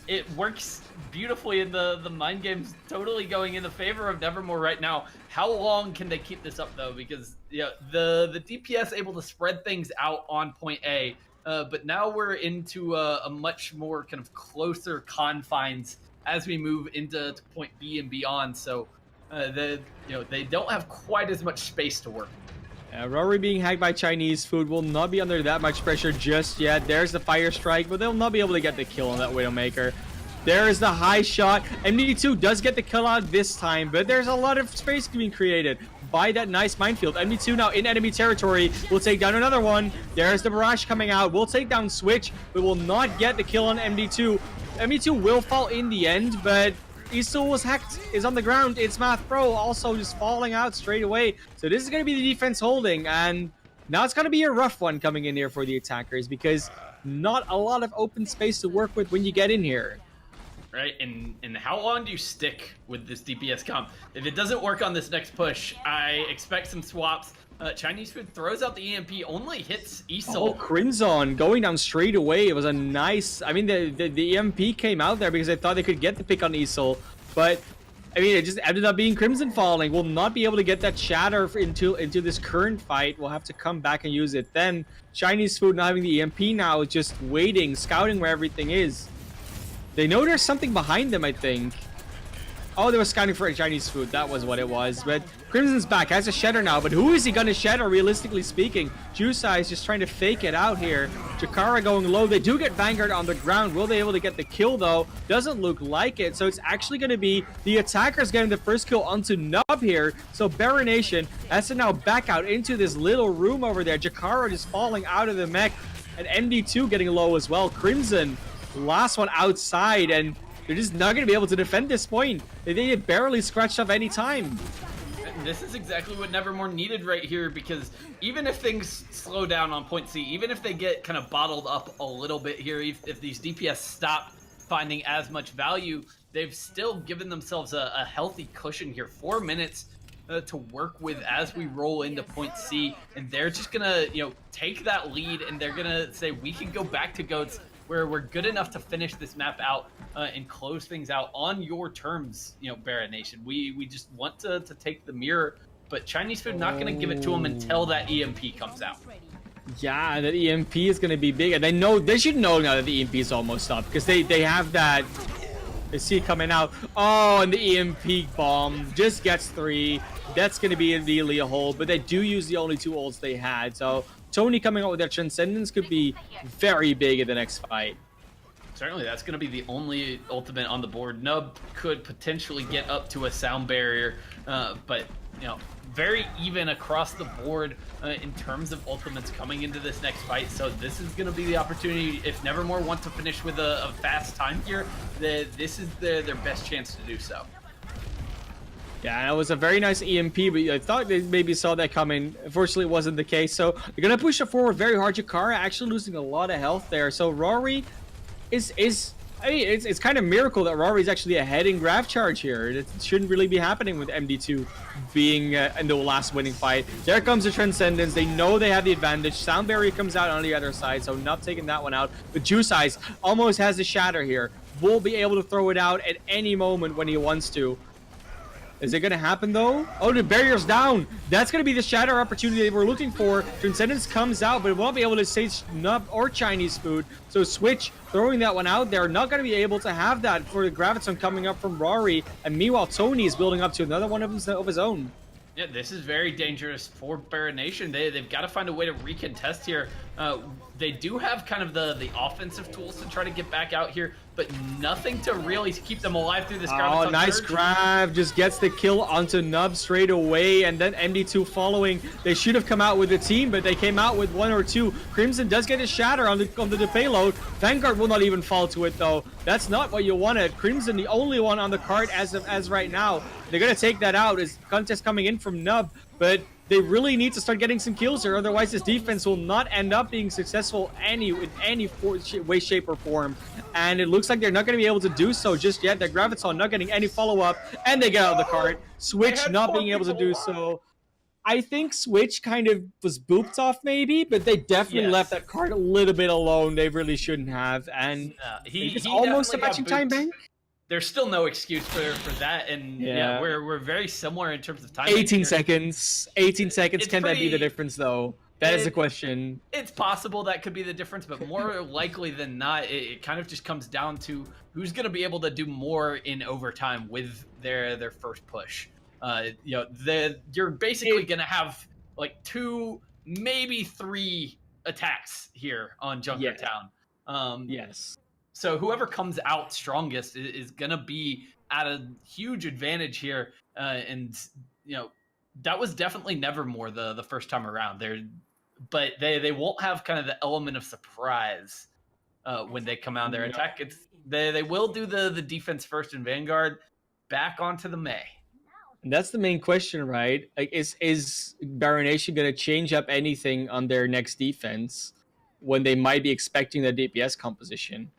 It works beautifully in the mind games, totally going in the favor of Nevermore right now. How long can they keep this up though? Because the DPS able to spread things out on point A, but now we're into a much more kind of closer confines as we move into point B and beyond. So they don't have quite as much space to work. Rory being hacked by Chinese food will not be under that much pressure just yet. There's the fire strike, but they'll not be able to get the kill on that Widowmaker. There's the high shot. MD2 does get the kill out this time, but there's a lot of space being created by that nice minefield. MD2 now in enemy territory. Will take down another one. There's the barrage coming out. We'll take down Switch, but will not get the kill on MD2. MD2 will fall in the end, but Isol was hacked, is on the ground. It's Math Pro also just falling out straight away. So this is going to be the defense holding, and now it's going to be a rough one coming in here for the attackers because not a lot of open space to work with when you get in here. Right, and how long do you stick with this DPS comp? If it doesn't work on this next push, I expect some swaps. Chinese food throws out the EMP, only hits Isol. Oh, Crimson going down straight away. It was a nice... I mean, the EMP came out there because they thought they could get the pick on Isol. But, I mean, it just ended up being Crimson falling. We'll not be able to get that shatter into this current fight. We'll have to come back and use it. Then, Chinese food not having the EMP now, just waiting, scouting where everything is. They know there's something behind them, I think. Oh, they were scouting for a Chinese food. That was what it was. But Crimson's back. Has a shatter now. But who is he going to shatter, realistically speaking? Jusai is just trying to fake it out here. Jakara going low. They do get Vanguard on the ground. Will they be able to get the kill, though? Doesn't look like it. So it's actually going to be the attackers getting the first kill onto Nub here. So BarahNation has to now back out into this little room over there. Jakara just falling out of the mech. And MD2 getting low as well. Crimson, last one outside. And they're just not going to be able to defend this point. They get barely scratched off any time. This is exactly what Nevermore needed right here, because even if things slow down on point C, even if they get kind of bottled up a little bit here, if these DPS stop finding as much value, they've still given themselves a healthy cushion here. 4 minutes to work with as we roll into point C, and they're just going to, take that lead, and they're going to say, we can go back to GOATS where we're good enough to finish this map out and close things out on your terms, BarahNation. We just want to take the mirror, but Chinese food not going to give it to them until that EMP comes out. Yeah, that EMP is going to be big, and they should know now that the EMP is almost up because they have that. They see it coming out. Oh, and the EMP bomb just gets 3. That's going to be immediately a hold, but they do use the only 2 ults they had, so Tony coming out with that Transcendence could be very big in the next fight. Certainly, that's going to be the only ultimate on the board. Nub could potentially get up to a sound barrier, but very even across the board in terms of ultimates coming into this next fight. So this is going to be the opportunity. If Nevermore want to finish with a fast time here, this is their best chance to do so. Yeah, it was a very nice EMP, but I thought they maybe saw that coming. Unfortunately, it wasn't the case. So they're going to push it forward very hard. Jakara actually losing a lot of health there. So Rory I mean, it's kind of a miracle that Rory's actually ahead in graph charge here. It shouldn't really be happening with MD2 being in the last winning fight. There comes the Transcendence. They know they have the advantage. Sound Barrier comes out on the other side, so not taking that one out. But Juice Eyes almost has the Shatter here. Will be able to throw it out at any moment when he wants to. Is it going to happen, though? Oh, the barrier's down. That's going to be the shatter opportunity they were looking for. Transcendence comes out, but it won't be able to save Nub or Chinese food. So Switch throwing that one out there. Not going to be able to have that for the Graviton coming up from Rory. And meanwhile, Tony is building up to another one of his own. Yeah, this is very dangerous for BarahNation. They've got to find a way to recontest here. They do have kind of the offensive tools to try to get back out here, but nothing to really keep them alive through this Graviton. Oh, nice grab. Just gets the kill onto Nub straight away, and then MD2 following. They should have come out with a team, but they came out with one or two. Crimson does get a shatter on the payload. Vanguard will not even fall to it, though. That's not what you wanted. Crimson, the only one on the card as right now. They're going to take that out. Is contest coming in from Nub, but they really need to start getting some kills here. Otherwise, this defense will not end up being successful in any way, shape, or form. And it looks like they're not going to be able to do so just yet. The Graviton not getting any follow-up, and they get out of the card. Switch not being able to do so. I think Switch kind of was booped off maybe, but they definitely left that card a little bit alone. They really shouldn't have. And it's almost a matching time bank. There's still no excuse for that, and yeah, we're very similar in terms of time. 18 seconds. 18 seconds. Can that be the difference, though? That is the question. It's possible that could be the difference, but more likely than not, it kind of just comes down to who's going to be able to do more in overtime with their first push. You're basically going to have like 2, maybe 3 attacks here on Junkertown. Yes. So whoever comes out strongest is going to be at a huge advantage here. And that was definitely Nevermore the first time around. But they won't have kind of the element of surprise when they come out their attack. They will do the defense first in Vanguard. Back onto the May. And that's the main question, right? Like, is BarahNation going to change up anything on their next defense when they might be expecting the DPS composition?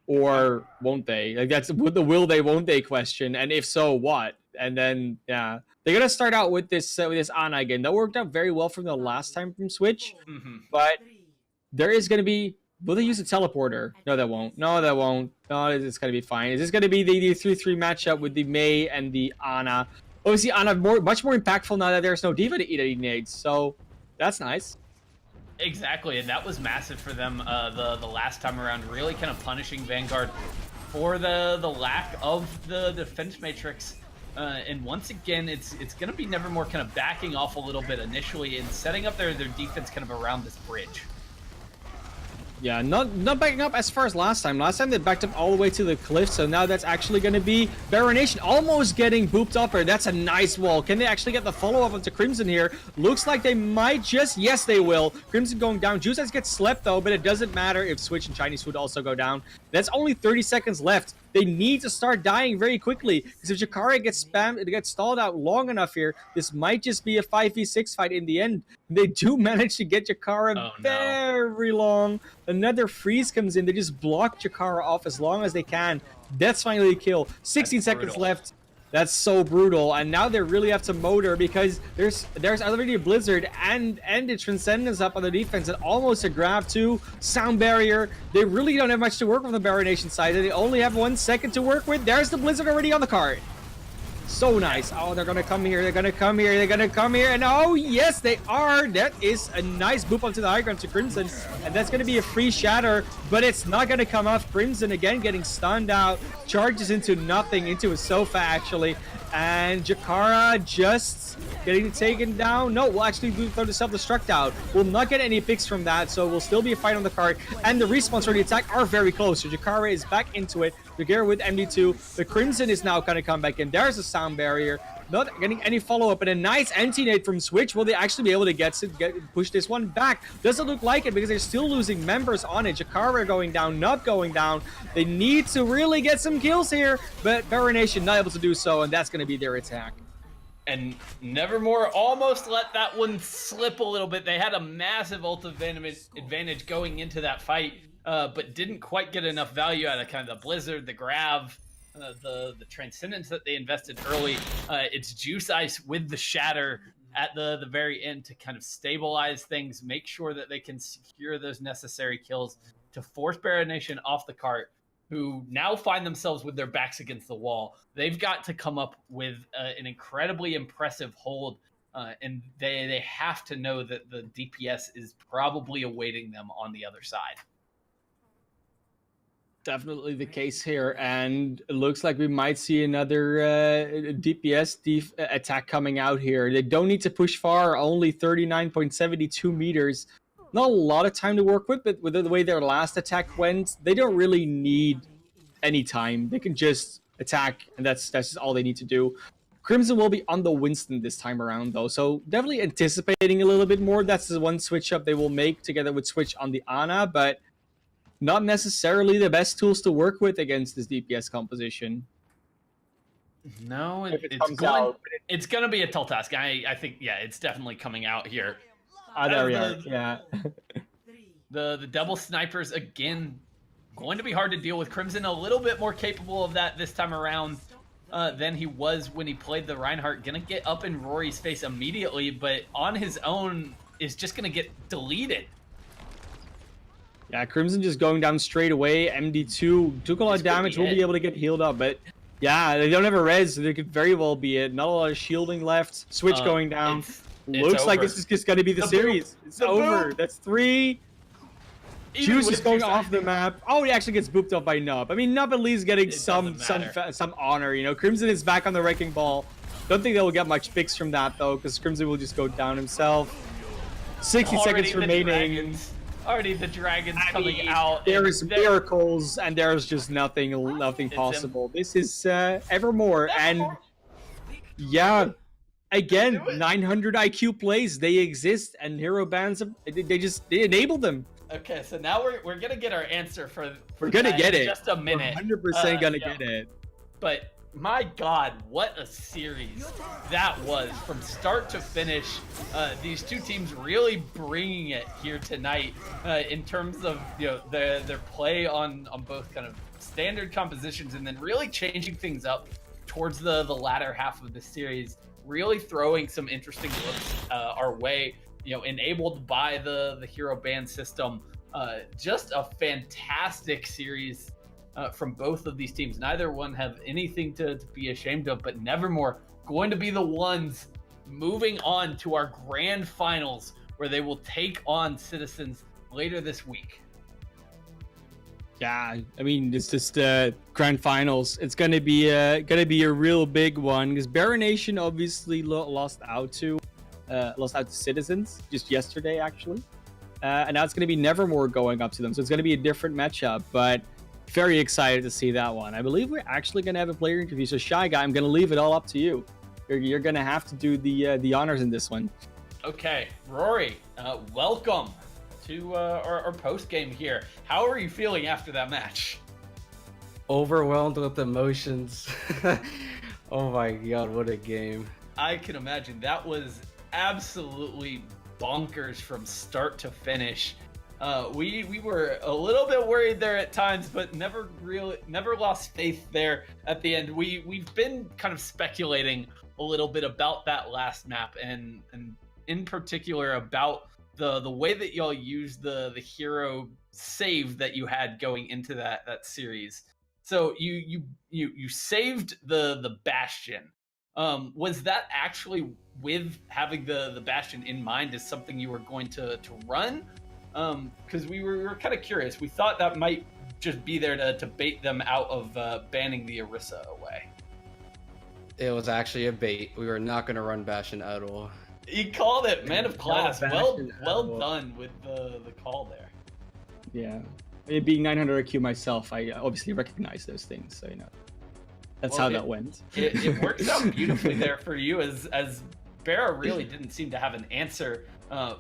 Or won't they? Like, that's the will they, won't they question. And if so, what? And then, they're going to start out with this Ana again. That worked out very well from the last time from Switch. Mm-hmm. But there is going to be... Will they use a teleporter? No, that won't. No, that won't. No, it's going to be fine. Is this going to be the 3-3 matchup with the Mei and the Ana? Obviously, Ana much more impactful now that there's no Diva to eat any nades. So, that's nice. Exactly, and that was massive for them the last time around, really kind of punishing Vanguard for the lack of the defense matrix. And once again, it's going to be Nevermore kind of backing off a little bit initially and setting up their defense kind of around this bridge. Yeah, not backing up as far as last time. Last time they backed up all the way to the cliff, so now that's actually going to be BarahNation almost getting booped up here. That's a nice wall. Can they actually get the follow-up onto Crimson here? Looks like they might just... Yes, they will. Crimson going down. Juice Eyes gets slept, though, but it doesn't matter if Switch and Chinese Food also go down. That's only 30 seconds left. They need to start dying very quickly, because if Jakara gets spammed, it gets stalled out long enough here, this might just be a 5v6 fight in the end. They do manage to get Jakara very long. Another freeze comes in. They just block Jakara off as long as they can. That's finally a kill. 16 seconds left. That's so brutal. And now they really have to motor, because there's already a Blizzard and the Transcendence up on the defense, and almost a grab too. Sound Barrier. They really don't have much to work with on the BarahNation side. They only have 1 second to work with. There's the Blizzard already on the card. So nice. Oh, they're gonna come here. They're gonna come here. They're gonna come here. And oh, yes, they are. That is a nice boop onto the high ground to Crimson. And that's gonna be a free shatter. but it's not going to come off. Crimson again getting stunned out, charges into nothing, into a sofa actually, and Jakara just getting taken down. No, we'll actually throw the self-destruct out. We'll not get any picks from that, so we'll still be a fight on the card, and the respawns for the attack are very close. So Jakara is back into it. Jagera with MD2. The Crimson is now going to come back in. There's a sound barrier. Not getting any follow-up, and a nice anti-nade from Switch. Will they actually be able to push this one back? Doesn't look like it because they're still losing members on it. Jakara going down, not going down. They need to really get some kills here, but BarahNation not able to do so, and that's going to be their attack. And Nevermore almost let that one slip a little bit. They had a massive ult advantage going into that fight, but didn't quite get enough value out of kind of the Blizzard, the Grav, the Transcendence that they invested early. It's Juice Ice with the Shatter at the very end to kind of stabilize things, make sure that they can secure those necessary kills to force BarahNation off the cart, who now find themselves with their backs against the wall. They've got to come up with an incredibly impressive hold, and they have to know that the DPS is probably awaiting them on the other side. Definitely the case here, and it looks like we might see another DPS attack coming out here. They don't need to push far, only 39.72 meters. Not a lot of time to work with, but with the way their last attack went, they don't really need any time. They can just attack, and that's just all they need to do. Crimson will be on the Winston this time around, though, so definitely anticipating a little bit more. That's the one switch up they will make together with switch on the Ana, but not necessarily the best tools to work with against this DPS composition. No, it's going to be a tall task. I think, yeah, it's definitely coming out here. There we are, yeah. The double snipers, again, going to be hard to deal with. Crimson a little bit more capable of that this time around than he was when he played the Reinhardt. Going to get up in Rory's face immediately, but on his own is just going to get deleted. Yeah, Crimson just going down straight away. MD2 took a lot of damage. Will be able to get healed up, but yeah, they don't have a res, so they could very well be it. Not a lot of shielding left. Switch going down. Looks like this is just going to be the series. It's over. That's 3. Juice is going off the map. Oh, he actually gets booped up by Nub. I mean, Nub at least getting some honor. You know, Crimson is back on the wrecking ball. Don't think they will get much picks from that though, because Crimson will just go down himself. 60 seconds remaining. Already the dragons coming out. There's miracles, and there's just nothing possible. This is Evermore, and yeah, again, 900 IQ plays, they exist, and hero bans, they enable them. Okay, so now we're gonna get our answer for we're gonna get it. Just a minute. 100% gonna get it. But my God, what a series that was from start to finish. These two teams really bringing it here tonight in terms of their play on both kind of standard compositions, and then really changing things up towards the latter half of the series, really throwing some interesting looks our way. Enabled by the hero ban system. Just a fantastic series. From both of these teams. Neither one have anything to be ashamed of, but Nevermore going to be the ones moving on to our grand finals, where they will take on Citizens later this week. Yeah, I mean, it's just grand finals. It's gonna be a real big one, because BarahNation obviously lost out to Citizens just yesterday, actually, and now it's gonna be Nevermore going up to them. So it's gonna be a different matchup, but very excited to see that one. I believe we're actually going to have a player interview. So Shy Guy, I'm going to leave it all up to you. You're going to have to do the honors in this one. Okay, Rory, welcome to our post game here. How are you feeling after that match? Overwhelmed with emotions. Oh my God, what a game! I can imagine. That was absolutely bonkers from start to finish. We were a little bit worried there at times, but never lost faith there at the end. We've been kind of speculating a little bit about that last map, and in particular about the way that y'all used the hero save that you had going into that series. So you saved the Bastion. Was that actually with having the Bastion in mind as something you were going to run? Because we were kind of curious. We thought that might just be there to bait them out of banning the Orisa away. It was actually a bait. We were not going to run Bastion at all. You called it, man of class. Bastion Well done with the call there. Yeah. It being 900 IQ myself, I obviously recognize those things. So, that's how that went. It works out beautifully there for you, as Barah really didn't seem to have an answer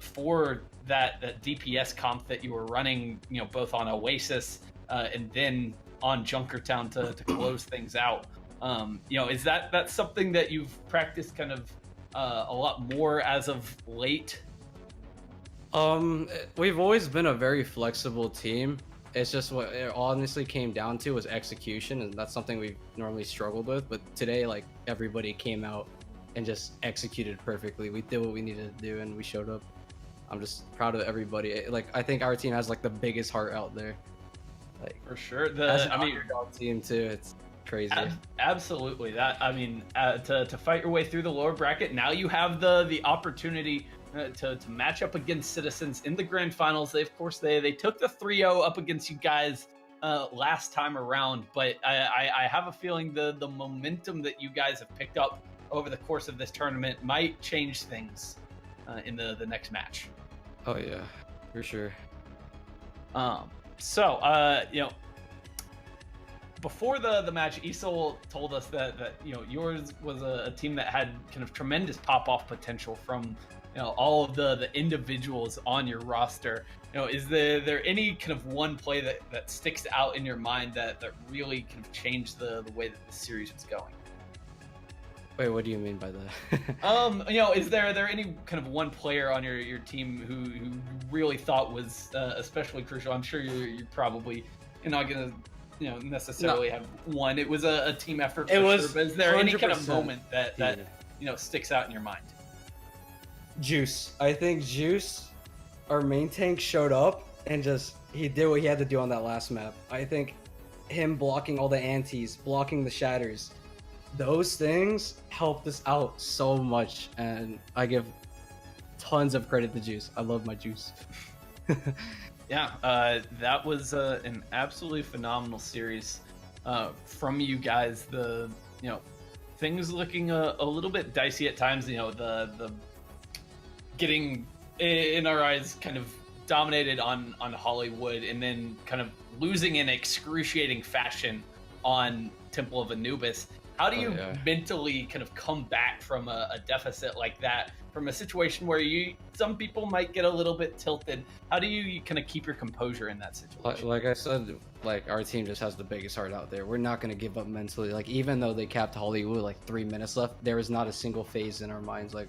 for that DPS comp that you were running, both on Oasis and then on Junkertown to close things out. Is that's something that you've practiced kind of a lot more as of late? We've always been a very flexible team. It's just what it honestly came down to was execution, and that's something we've normally struggled with. But today, like, everybody came out and just executed perfectly. We did what we needed to do, and we showed up. I'm just proud of everybody. Like, I think our team has like the biggest heart out there. Like, for sure. As an underdog team too, it's crazy. Absolutely. To fight your way through the lower bracket, now you have the opportunity to match up against Citizens in the grand finals. They took the 3-0 up against you guys last time around, but I have a feeling the momentum that you guys have picked up over the course of this tournament might change things in the next match. Oh yeah, for sure. Before the match, Isol told us that yours was a team that had kind of tremendous pop-off potential from all of the individuals on your roster. Is there any kind of one play that sticks out in your mind that really kind of changed the way that the series was going? Wait, what do you mean by that? Is there any kind of one player on your team who you really thought was especially crucial? I'm sure you're probably not gonna necessarily have one. It was a team effort. But is there any kind of moment that sticks out in your mind? Juice. I think Juice, our main tank, showed up and he did what he had to do on that last map. I think him blocking all the antis, blocking the shatters, those things helped us out so much, and I give tons of credit to Juice. I love my Juice. Yeah, that was an absolutely phenomenal series from you guys. Things looking a little bit dicey at times. The getting in our eyes kind of dominated on Hollywood, and then kind of losing in excruciating fashion on Temple of Anubis. How do you mentally kind of come back from a deficit like that, from a situation where some people might get a little bit tilted? How do you kind of keep your composure in that situation? Like I said, like, our team just has the biggest heart out there. We're not going to give up mentally. Like, even though they capped Hollywood like 3 minutes left, there is not a single phase in our minds. Like,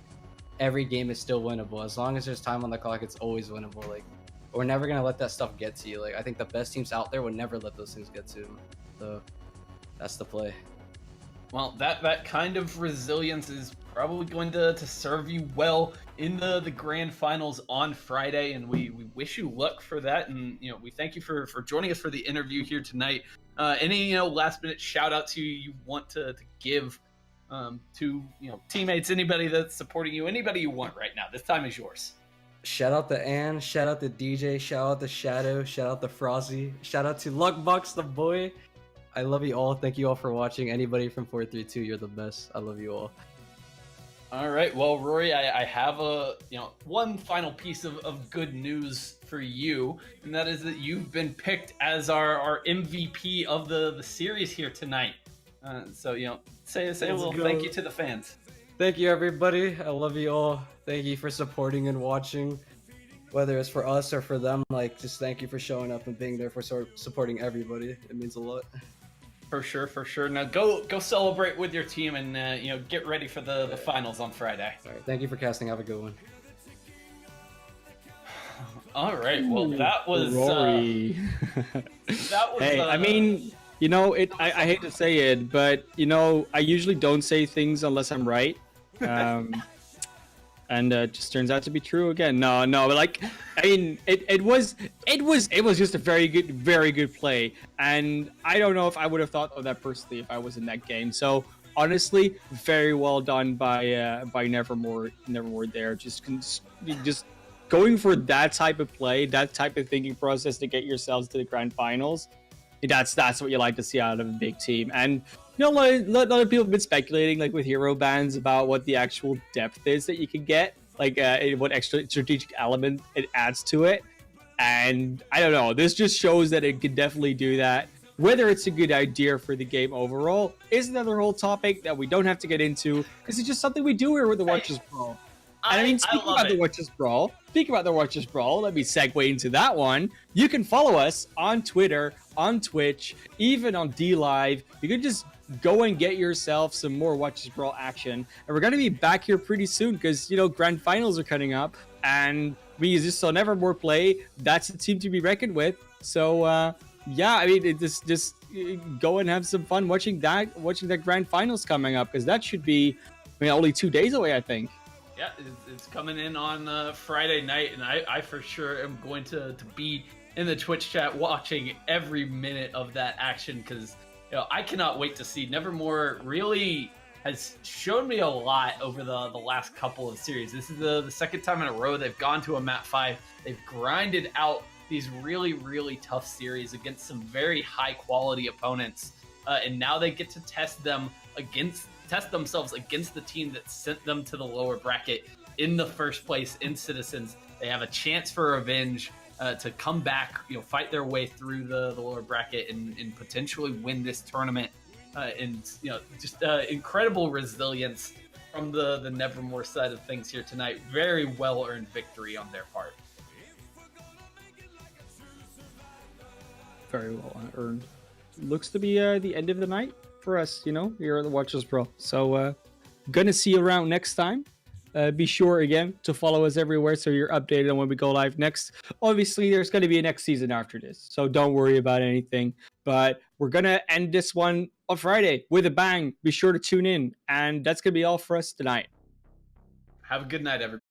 every game is still winnable. As long as there's time on the clock, it's always winnable. Like, we're never going to let that stuff get to you. Like, I think the best teams out there would never let those things get to them. So that's the play. Well, that kind of resilience is probably going to serve you well in the grand finals on Friday, and we wish you luck for that. And we thank you for joining us for the interview here tonight. Any last minute shout outs you want to give to teammates, anybody that's supporting you, anybody you want right now? This time is yours. Shout out to Ann, shout out to DJ, shout out to Shadow, shout out to Frosty, shout out to Luckbox the boy. I love you all. Thank you all for watching. Anybody from 432, you're the best. I love you all. All right. Well, Rory, I have one final piece of good news for you, and that is that you've been picked as our MVP of the series here tonight. So say a little thank you to the fans. Thank you, everybody. I love you all. Thank you for supporting and watching, whether it's for us or for them. Like, just thank you for showing up and being there for supporting everybody. It means a lot. For sure. Now go celebrate with your team, and get ready for the finals on Friday. All right. Thank you for casting. Have a good one. All right. Well, that was Rory. that was. Hey, I mean, I hate to say it, but I usually don't say things unless I'm right. And it just turns out to be true again. No, like, I mean, it was just a very good play, and I don't know if I would have thought of that personally if I was in that game. So honestly, very well done by Nevermore there, just going for that type of play, that type of thinking process to get yourselves to the grand finals, that's what you like to see out of a big team. And you know, a lot of people have been speculating, like with hero bans, about what the actual depth is that you can get, like what extra strategic element it adds to it. And I don't know, this just shows that it can definitely do that. Whether it's a good idea for the game overall is another whole topic that we don't have to get into, because it's just something we do here with the Watchers Brawl. And I mean, speaking about the Watchers Brawl, let me segue into that one. You can follow us on Twitter, on Twitch, even on DLive. You can just go and get yourself some more Watchers Brawl action. And we're going to be back here pretty soon because, you know, grand finals are coming up. And we just saw Nevermore play. That's a team to be reckoned with. So, yeah, I mean, just go and have some fun watching that grand finals coming up, because that should be, I mean, only 2 days away, I think. Yeah, it's coming in on Friday night, and I for sure am going to be in the Twitch chat watching every minute of that action, because you know, I cannot wait to see. Nevermore really has shown me a lot over the last couple of series. This is the second time in a row they've gone to a map 5. They've grinded out these really, really tough series against some very high quality opponents, and now they get to test themselves against the team that sent them to the lower bracket in the first place in Citizens. They have a chance for revenge, to come back, you know, fight their way through the lower bracket and potentially win this tournament. And you know, just incredible resilience from the Nevermore side of things here tonight. Very well earned victory on their part. Very well earned. Looks to be the end of the night for us, you know, here at the Watchers Pro. So gonna see you around next time. Be sure again to follow us everywhere so you're updated on when we go live next. Obviously, there's going to be a next season after this, so don't worry about anything. But we're going to end this one on Friday with a bang. Be sure to tune in. And that's going to be all for us tonight. Have a good night, everybody.